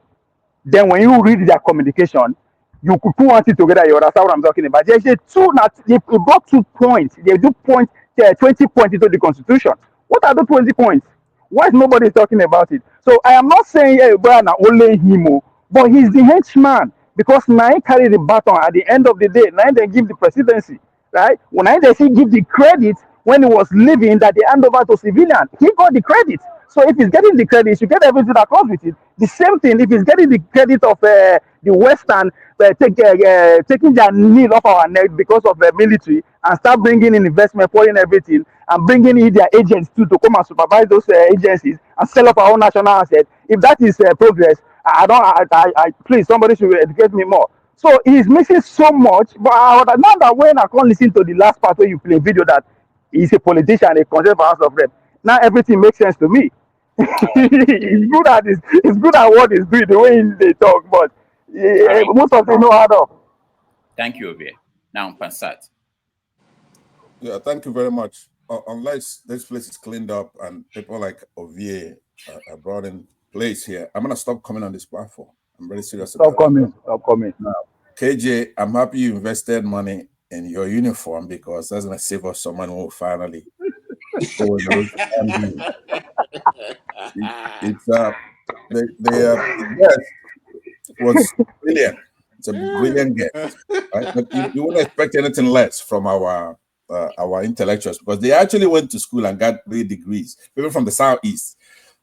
S13: then when you read their communication, you could put one thing together. You understand what I'm talking about? There's a two. They brought 2 points. They do 20 points into the Constitution. What are the 20 points? Why is nobody talking about it? So I am not saying Brian only him, but he's the henchman, because now he carry the baton at the end of the day. Now they give the presidency, right? When I they give the credit when he was leaving, that they hand over to civilian, he got the credit. So if he's getting the credit, he should get everything that comes with it. The same thing if he's getting the credit of the Western taking their knee off our neck because of the military, and start bringing in investment, pouring everything, and bringing in their agents too to come and supervise those agencies and sell up our own national assets. If that is progress, I please, somebody should educate me more. So he's missing so much. But now that when I can't listen to the last part where you play video that he's a politician, a conservative House of Rep, now everything makes sense to me. It's good at what he's doing, the way they talk, but most of them know how to.
S2: Thank you, Ovie. Now, Pansat.
S12: Yeah, thank you very much. Unless this place is cleaned up and people like Ovie are brought in place here, I'm gonna stop coming on this platform. I'm very serious.
S13: Stop coming.
S12: Now, KJ, I'm happy you invested money in your uniform, because that's gonna save us someone who will finally. It's the guest was brilliant. It's a brilliant guest, right? But you wouldn't expect anything less from our intellectuals, because they actually went to school and got 3 degrees, people from the Southeast.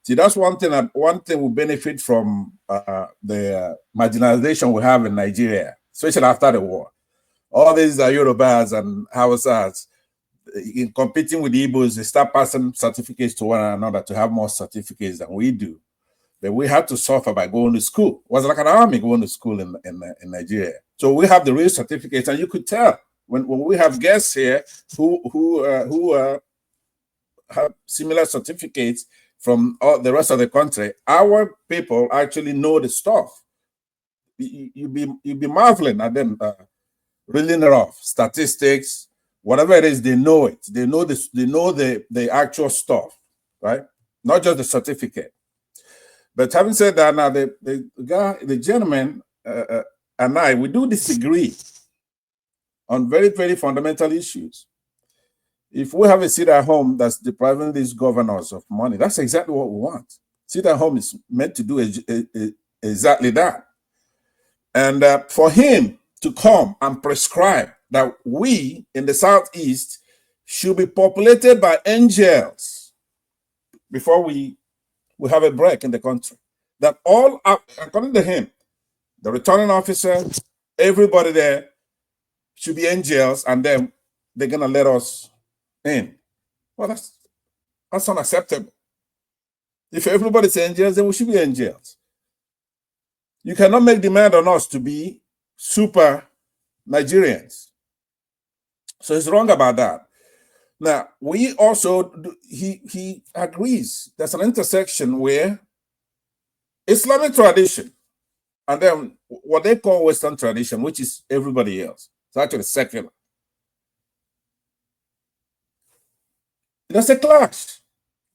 S12: See, that's one thing we benefit from the marginalization we have in Nigeria, especially after the war. All these Yorubas and Hausas, in competing with the Igbos, they start passing certificates to one another to have more certificates than we do. But we had to suffer by going to school. It was like an army going to school in Nigeria. So we have the real certificates, and you could tell when we have guests here who have similar certificates from all the rest of the country. Our people actually know the stuff. You'd be marveling at them reeling it off, statistics. Whatever it is, they know it. They know this. They know the actual stuff, right? Not just the certificate. But having said that, now the gentleman and I, we do disagree on very, very fundamental issues. If we have a seat at home that's depriving these governors of money, that's exactly what we want. Seat at home is meant to do exactly that. And for him to come and prescribe that we in the Southeast should be populated by angels before we have a break in the country. That all, according to him, the returning officer, everybody there should be angels, and then they're gonna let us in. Well, that's unacceptable. If everybody's angels, then we should be angels. You cannot make demand on us to be super Nigerians. So he's wrong about that. Now, we also, he agrees there's an intersection where Islamic tradition and then what they call Western tradition, which is everybody else. It's actually secular. There's a clash.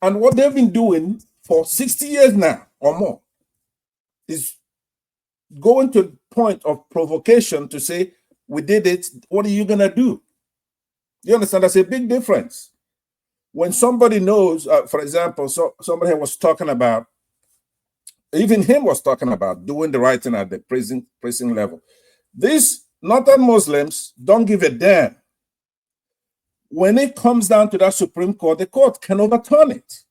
S12: And what they've been doing for 60 years now or more is going to the point of provocation to say, we did it, what are you going to do? You understand? There's a big difference. When somebody knows, for example, somebody was talking about, even him was talking about doing the right thing at the prison level. These Northern Muslims don't give a damn. When it comes down to that Supreme Court, the court can overturn it.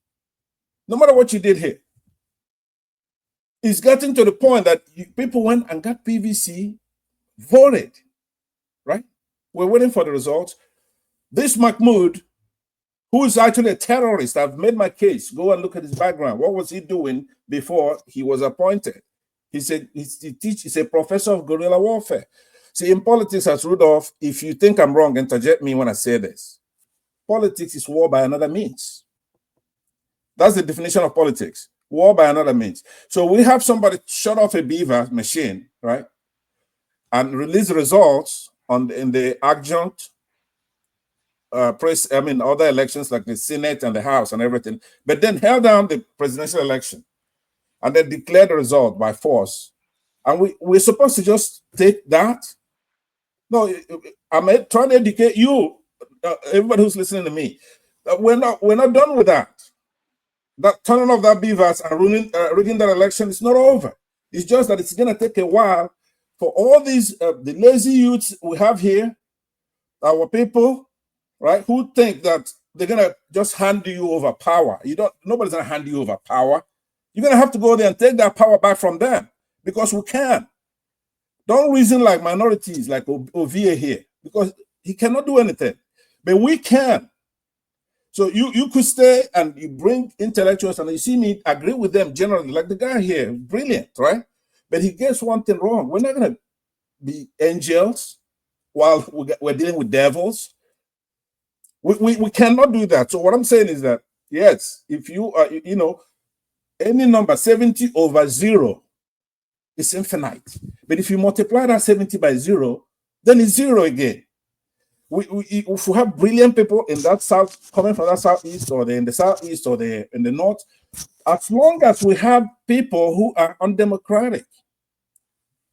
S12: No matter what you did here. It's getting to the point that people went and got PVC voted, right? We're waiting for the results. This Mahmoud, who is actually a terrorist, I've made my case. Go and look at his background. What was he doing before he was appointed? He's a professor of guerrilla warfare. See, in politics, as Rudolf, if you think I'm wrong, interject me when I say this. Politics is war by another means. That's the definition of politics. War by another means. So we have somebody shut off a beaver machine, right? And release results in the adjunct other elections like the Senate and the House and everything, but then held down the presidential election and then declared the result by force. And we're supposed to just take that? No, I'm trying to educate you, everybody who's listening to me. We're not done with that. That turning off that beavers and rigging that election is not over. It's just that it's going to take a while for all these the lazy youths we have here, our people, right, who think that they're going to just hand you over power. Nobody's going to hand you over power. You're going to have to go there and take that power back from them because we can. Don't reason like minorities like Ovie here because he cannot do anything. But we can. So you could stay and you bring intellectuals and you see me agree with them generally, like the guy here, brilliant, right? But he gets one thing wrong. We're not going to be angels while we're dealing with devils. We cannot do that. So what I'm saying is that, yes, if you are, any number 70 over 0 is infinite. But if you multiply that 70 by 0, then it's 0 again. If we have brilliant people in that south, coming from that southeast, or in the southeast, or in the north, as long as we have people who are undemocratic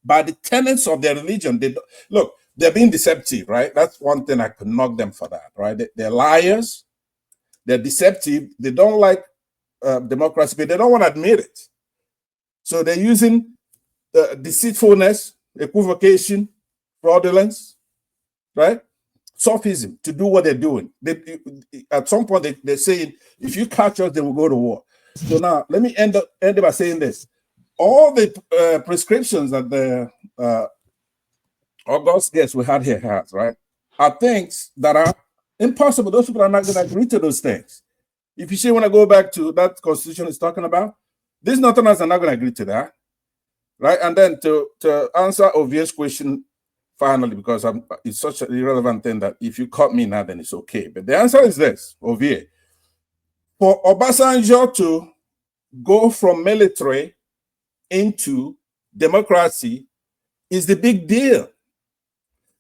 S12: by the tenets of their religion, they're being deceptive, right? That's one thing I could knock them for that, right? They're liars, they're deceptive, they don't like democracy, but they don't want to admit it. So they're using deceitfulness, equivocation, fraudulence, right? Sophism to do what they're doing. At some point, they're saying, if you catch us, then we'll go to war. So now, let me end by saying this. All the prescriptions that the August guest we had here has, right, are things that are impossible. Those people are not going to agree to those things. If you see, when I go back to that constitution is talking about, these Northerners are not going to agree to that, right? And then to answer Ovie's question, finally, because it's such an irrelevant thing that if you cut me now, then it's okay. But the answer is this, Ovie. For Obasanjo to go from military into democracy is the big deal.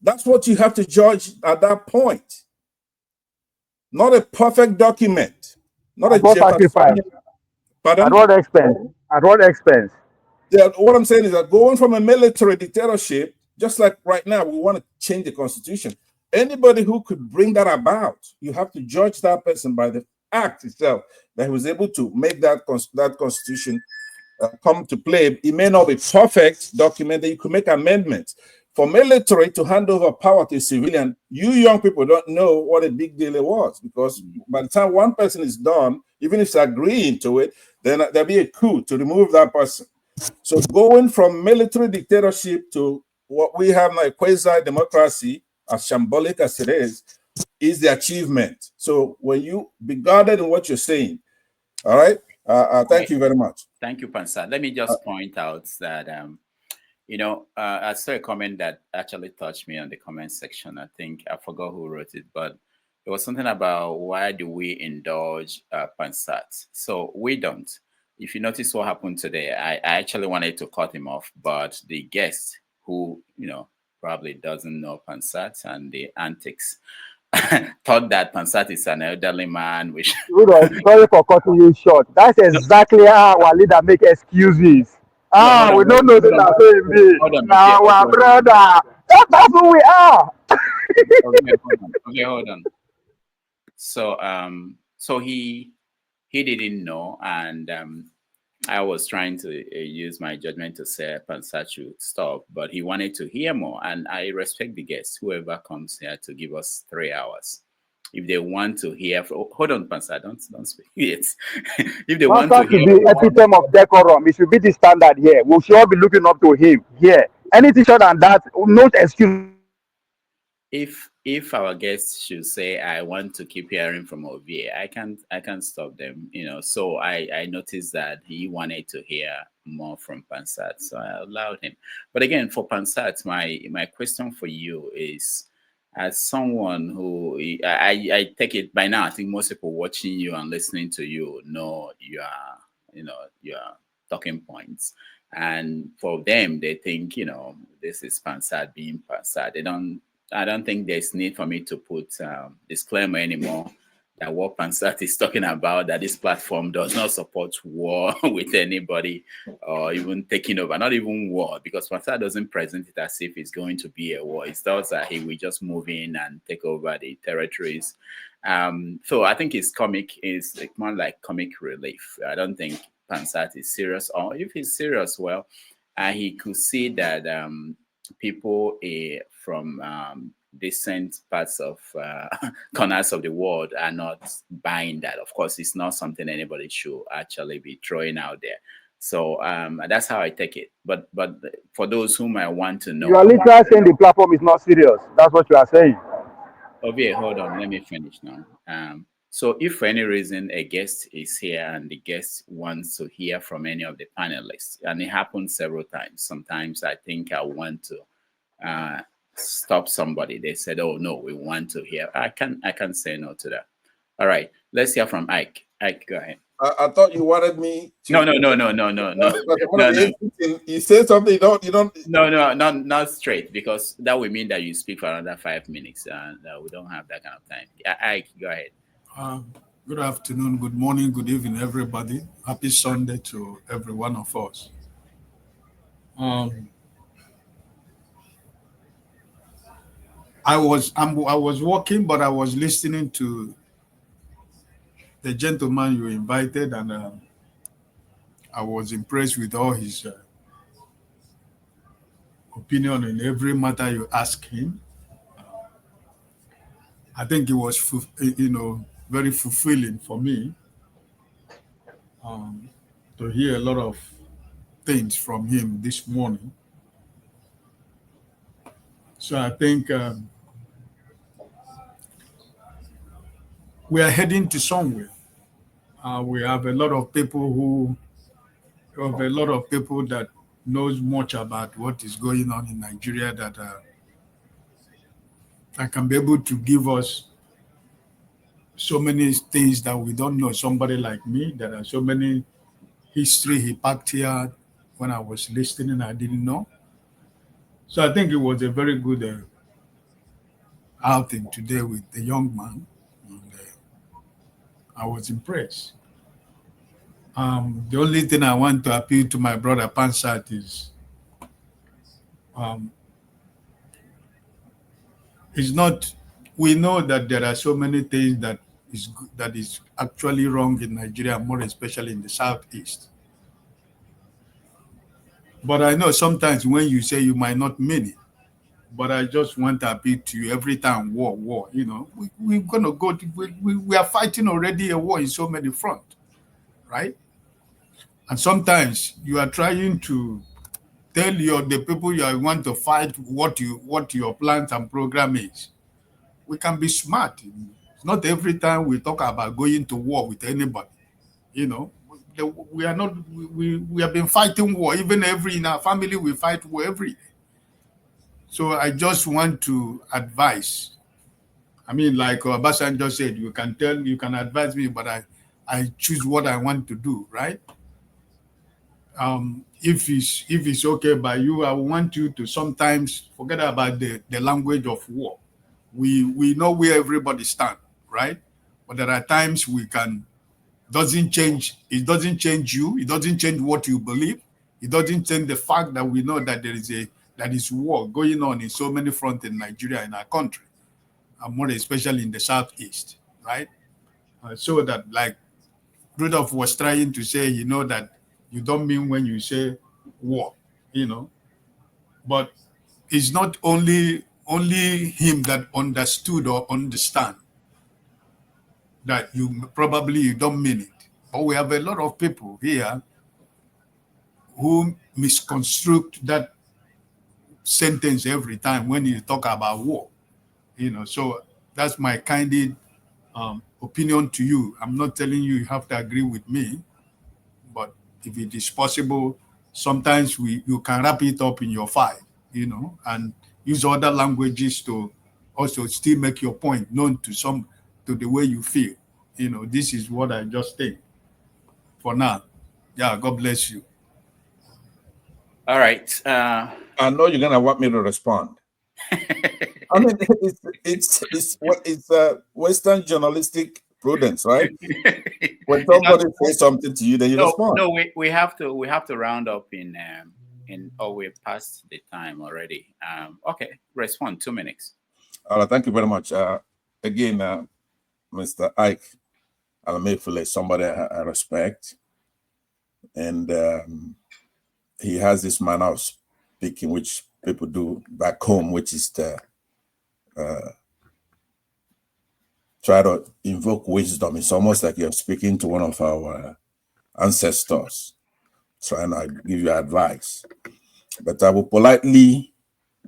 S12: That's what you have to judge at that point. Not a perfect document. Not a
S13: sacrifice.
S12: Pardon?
S13: At what expense? At what expense?
S12: Yeah, what I'm saying is that going from a military dictatorship, just like right now, we want to change the constitution. Anybody who could bring that about, you have to judge that person by the act itself, that he was able to make that constitution come to play. It may not be perfect document, that you could make amendments. For military to hand over power to a civilian, you young people don't know what a big deal it was, because by the time one person is done, even if they're agreeing to it, then there'll be a coup to remove that person. So going from military dictatorship to what we have now, a quasi-democracy, as shambolic as it is the achievement. So when you be guarded in what you're saying, all right? Thank you very much.
S2: Thank you, Pansa. Let me just point out that, I saw a comment that actually touched me on the comment section. I think I forgot who wrote it, but it was something about why do we indulge Pansat? So we don't. If you notice what happened today, I actually wanted to cut him off, but the guest who, probably doesn't know Pansat and the antics thought that Pansat is an elderly man. Which
S13: Rudolf, sorry for cutting you short. That's exactly how our leader make excuses. We don't know that. Now, our brother. That's who we are.
S2: Okay, hold on. So he didn't know, and I was trying to use my judgment to say Pansat should stop, but he wanted to hear more, and I respect the guests, whoever comes here to give us 3 hours. If they want to hear, hold on, Pansat, don't speak yet. If they want to hear,
S13: the epitome of decorum. It should be the standard here. We should all be looking up to him here. Anything short than that, no excuse.
S2: If our guests should say, I want to keep hearing from OVA, I can't stop them, So I noticed that he wanted to hear more from Pansat, so I allowed him. But again, for Pansat, my question for you is, as someone who I take it by now, I think most people watching you and listening to you know your talking points. And for them, they think, this is Pansat being Pansat. I don't think there's need for me to put disclaimer anymore that what Pansat is talking about, that this platform does not support war with anybody or even taking over, not even war, because Pansat doesn't present it as if it's going to be a war. It starts that he will just move in and take over the territories. So I think it's more like comic relief. I don't think Pansat is serious, or if he's serious, well, he could see that people from distant parts of corners of the world are not buying that. Of course, it's not something anybody should actually be throwing out there. So that's how I take it. But for those whom I want to know,
S13: you are literally saying the platform is not serious. That's what you are saying.
S2: Okay, hold on. Let me finish now. So if for any reason a guest is here and the guest wants to hear from any of the panelists, and it happens several times. Sometimes I think I want to stop somebody. They said, "Oh no, we want to hear." I can say no to that. All right, let's hear from Ike. Ike, go ahead.
S12: I thought you wanted me to.
S2: No.
S12: You say something. You don't.
S2: No, not straight, because that would mean that you speak for another 5 minutes, and we don't have that kind of time. Ike, go ahead.
S17: Good afternoon, good morning, good evening, everybody. Happy Sunday to every one of us. I was walking, but I was listening to the gentleman you invited, and I was impressed with all his opinion in every matter you asked him. I think it was, very fulfilling for me to hear a lot of things from him this morning. So I think we are heading to somewhere. We have a lot of people that knows much about what is going on in Nigeria that can be able to give us so many things that we don't know. Somebody like me, there are so many history he packed here. When I was listening, I didn't know. So I think it was a very good outing today with the young man. And, I was impressed. The only thing I want to appeal to my brother Pansat is it's not. We know that there are so many things that is actually wrong in Nigeria, more especially in the southeast. But I know sometimes when you say, you might not mean it. But I just want to appeal to you every time war. We're gonna go. We are fighting already a war in so many fronts, right? And sometimes you are trying to tell the people you want to fight what your plans and program is. We can be smart. It's not every time we talk about going to war with anybody. we are not. We have been fighting war. Even in our family, we fight war every day. So I just want to advise. I mean, like Obasanjo said, you can advise me, but I choose what I want to do, right? If it's okay by you, I want you to sometimes forget about the language of war. We know where everybody stands, right? But there are times it doesn't change you, it doesn't change what you believe, it doesn't change the fact that we know that there is war going on in so many fronts in Nigeria, in our country, and more especially in the southeast, right? So that, like Rudolf was trying to say, that you don't mean when you say war, but it's not only him that understood or understand that you don't mean it. But we have a lot of people here who misconstrue that sentence every time when you talk about war. So that's my candid opinion to you. I'm not telling you have to agree with me, but if it is possible, sometimes you can wrap it up in your file, and use other languages to also still make your point known to the way you feel. This is what I just think for now. Yeah, God bless you.
S2: All right.
S18: I know you're gonna want me to respond. I mean, it's Western journalistic prudence, right? When somebody says something to you, then you respond.
S2: No, we have to round up we're past the time already. Okay, respond 2 minutes.
S18: All right, thank you very much. Again, Mr. Ike Alamefule, somebody I respect, and he has this manner of speaking which people do back home, which is to try to invoke wisdom. It's almost like you're speaking to one of our ancestors, trying to give you advice. But I will politely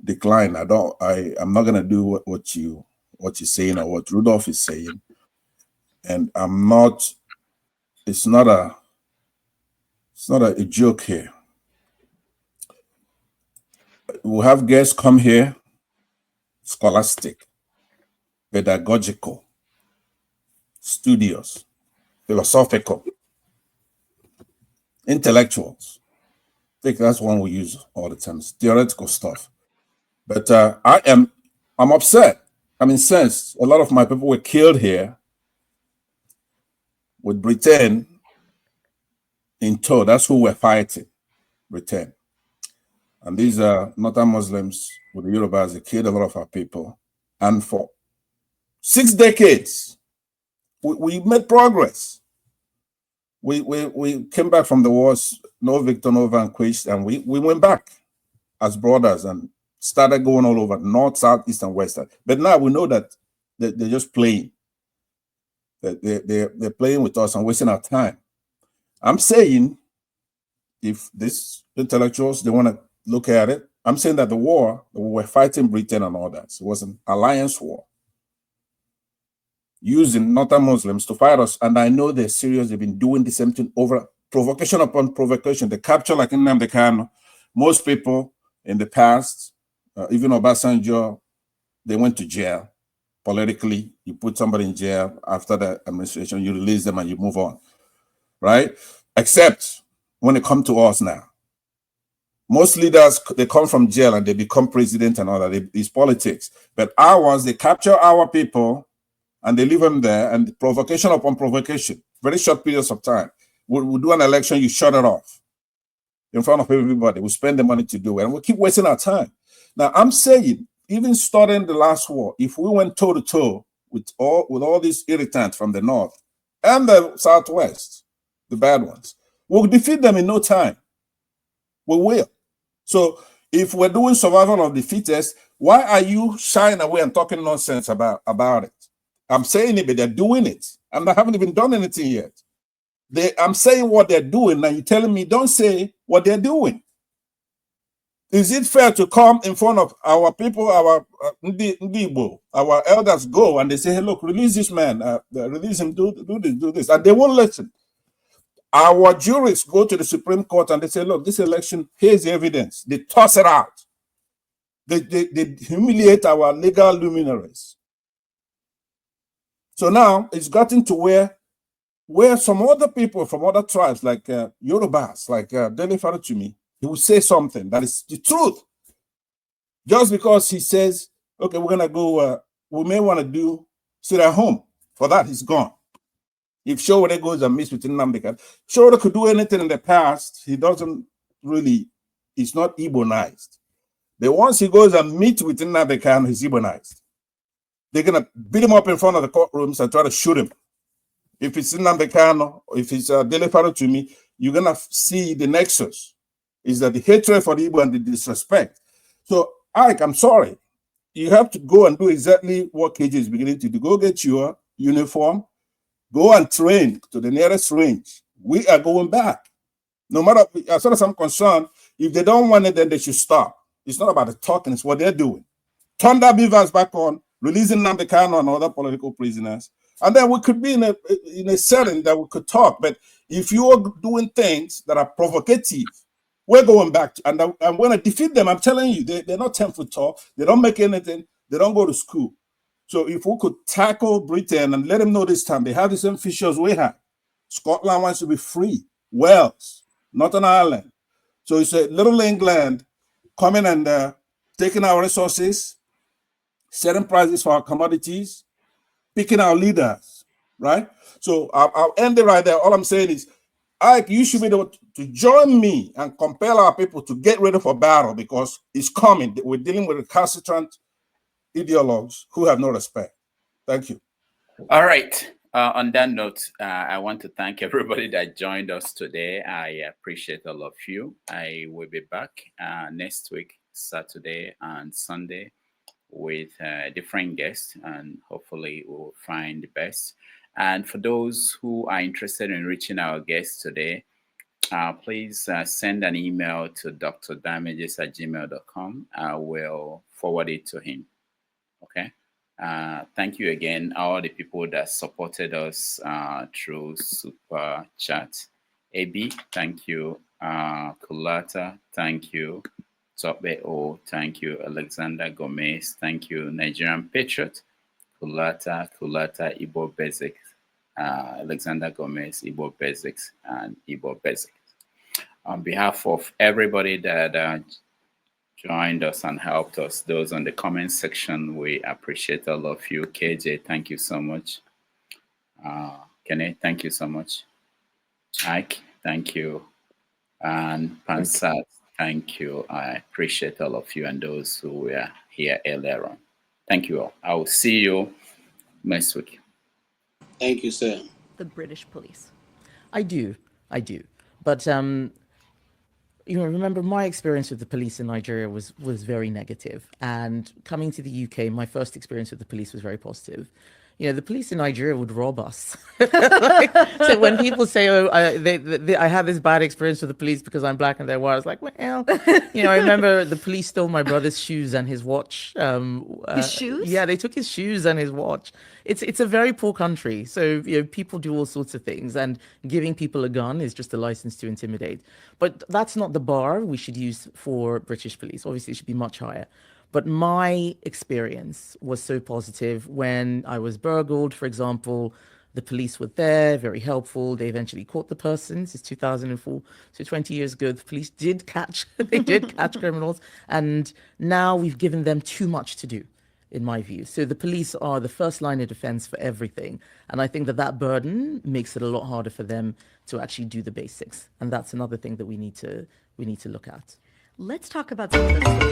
S18: decline. I'm not gonna do what you're saying or what Rudolf is saying. And it's not a joke here. We'll have guests come here, scholastic, pedagogical, studious, philosophical, intellectuals. I think that's one we use all the time. It's theoretical stuff. But I'm upset. I'm incensed. A lot of my people were killed here with Britain in tow. That's who we're fighting, Britain. And these are northern Muslims with the Yorubas. They killed a lot of our people. And for 6 decades, we made progress. We came back from the wars, no victor, no vanquished, and we went back as brothers and started going all over, north, south, east, and west. But now we know that they're just playing. They're playing with us and wasting our time. I'm saying, if these intellectuals, they want to look at it, I'm saying that the war, we were fighting Britain and all that. It was an alliance war, using northern Muslims to fight us. And I know they're serious. They've been doing the same thing over provocation upon provocation. The capture, like in Nnamdi, most people in the past, even Obasanjo, they went to jail politically. You put somebody in jail after the administration, you release them and you move on, right? Except when it comes to us now. Most leaders, they come from jail and they become president and all that. It's politics. But ours, they capture our people and they leave them there, and provocation upon provocation, very short periods of time. We'll do an election, you shut it off in front of everybody. We spend the money to do it, and we'll keep wasting our time. Now, I'm saying, even starting the last war, if we went toe-to-toe with all these irritants from the north and the southwest, the bad ones, we'll defeat them in no time. We will. So if we're doing survival of the fittest, why are you shying away and talking nonsense about it? I'm saying it, but they're doing it. And I haven't even done anything yet. I'm saying what they're doing, and you're telling me don't say what they're doing. Is it fair to come in front of our people, our Ndibo, our elders go and they say, hey, look, release this man, release him, do this, and they won't listen. Our jurists go to the Supreme Court and they say, look, this election, here's the evidence. They toss it out. They humiliate our legal luminaries. So now it's gotten to where some other people from other tribes, like Yorubas, like Dele Farutumi, he will say something that is the truth. Just because he says, okay, we're going to go, we may want to sit at home. For that, he's gone. If Showore goes and meets with Nnaemeka, Showore could do anything in the past. He doesn't really, he's not Igbo-nized. But once he goes and meets with Nnaemeka, he's Igbo-nized. They're going to beat him up in front of the courtrooms and try to shoot him. If it's Nnaemeka, if it's Dele Farutumi, you're going to see the nexus. Is that the hatred for the Igbo and the disrespect. So, Ike, I'm sorry. You have to go and do exactly what KJ is beginning to do. Go get your uniform. Go and train to the nearest range. We are going back. No matter, as far as I'm concerned, if they don't want it, then they should stop. It's not about the talking, it's what they're doing. Turn that beavers back on, releasing Nnaemeka and other political prisoners. And then we could be in a setting that we could talk. But if you are doing things that are provocative, we're going back. And I'm going to defeat them. I'm telling you, they're not 10 foot tall. They don't make anything. They don't go to school. So if we could tackle Britain and let them know this time, they have the same features we have. Scotland wants to be free. Wales, Northern Ireland. So it's a little England coming and taking our resources, setting prices for our commodities, picking our leaders, right? So I'll end it right there. All I'm saying is, Ike, you should be able to join me and compel our people to get ready for battle because it's coming. We're dealing with recalcitrant ideologues who have no respect. Thank you.
S2: All right. On that note, I want to thank everybody that joined us today. I appreciate all of you. I will be back next week, Saturday and Sunday, with different guests, and hopefully we'll find the best. And for those who are interested in reaching our guests today, please send an email to drdamages@gmail.com. I will forward it to him. Okay. Thank you again, all the people that supported us through Super Chat. AB, thank you. Kulata, thank you. Tope O, thank you. Alexander Gomez, thank you. Nigerian Patriot, Kulata, Igbo Basics, Alexander Gomez, Igbo Basics, and Igbo Basics. On behalf of everybody that joined us and helped us, those on the comment section, we appreciate all of you. KJ, thank you so much. Kenneth, thank you so much. Ike, thank you. And Pansat, thank you. I appreciate all of you and those who were here earlier on. Thank you all. I will see you next week.
S16: Thank you, sir.
S19: The British police. I do. But remember my experience with the police in Nigeria was very negative. And coming to the UK, my first experience with the police was very positive. The police in Nigeria would rob us. So when people say, "Oh, I had this bad experience with the police because I'm black and they're white," I was like, "Well, I remember the police stole my brother's shoes and his watch."
S20: His shoes?
S19: Yeah, they took his shoes and his watch. It's a very poor country, so people do all sorts of things, and giving people a gun is just a license to intimidate. But that's not the bar we should use for British police. Obviously, it should be much higher. But my experience was so positive. When I was burgled, for example, the police were there, very helpful. They eventually caught the person. This is 2004, so 20 years ago. The police did catch criminals, and now we've given them too much to do, in my view. So the police are the first line of defense for everything, and I think that burden makes it a lot harder for them to actually do the basics, and that's another thing that we need to look at.
S20: Let's talk about some of the social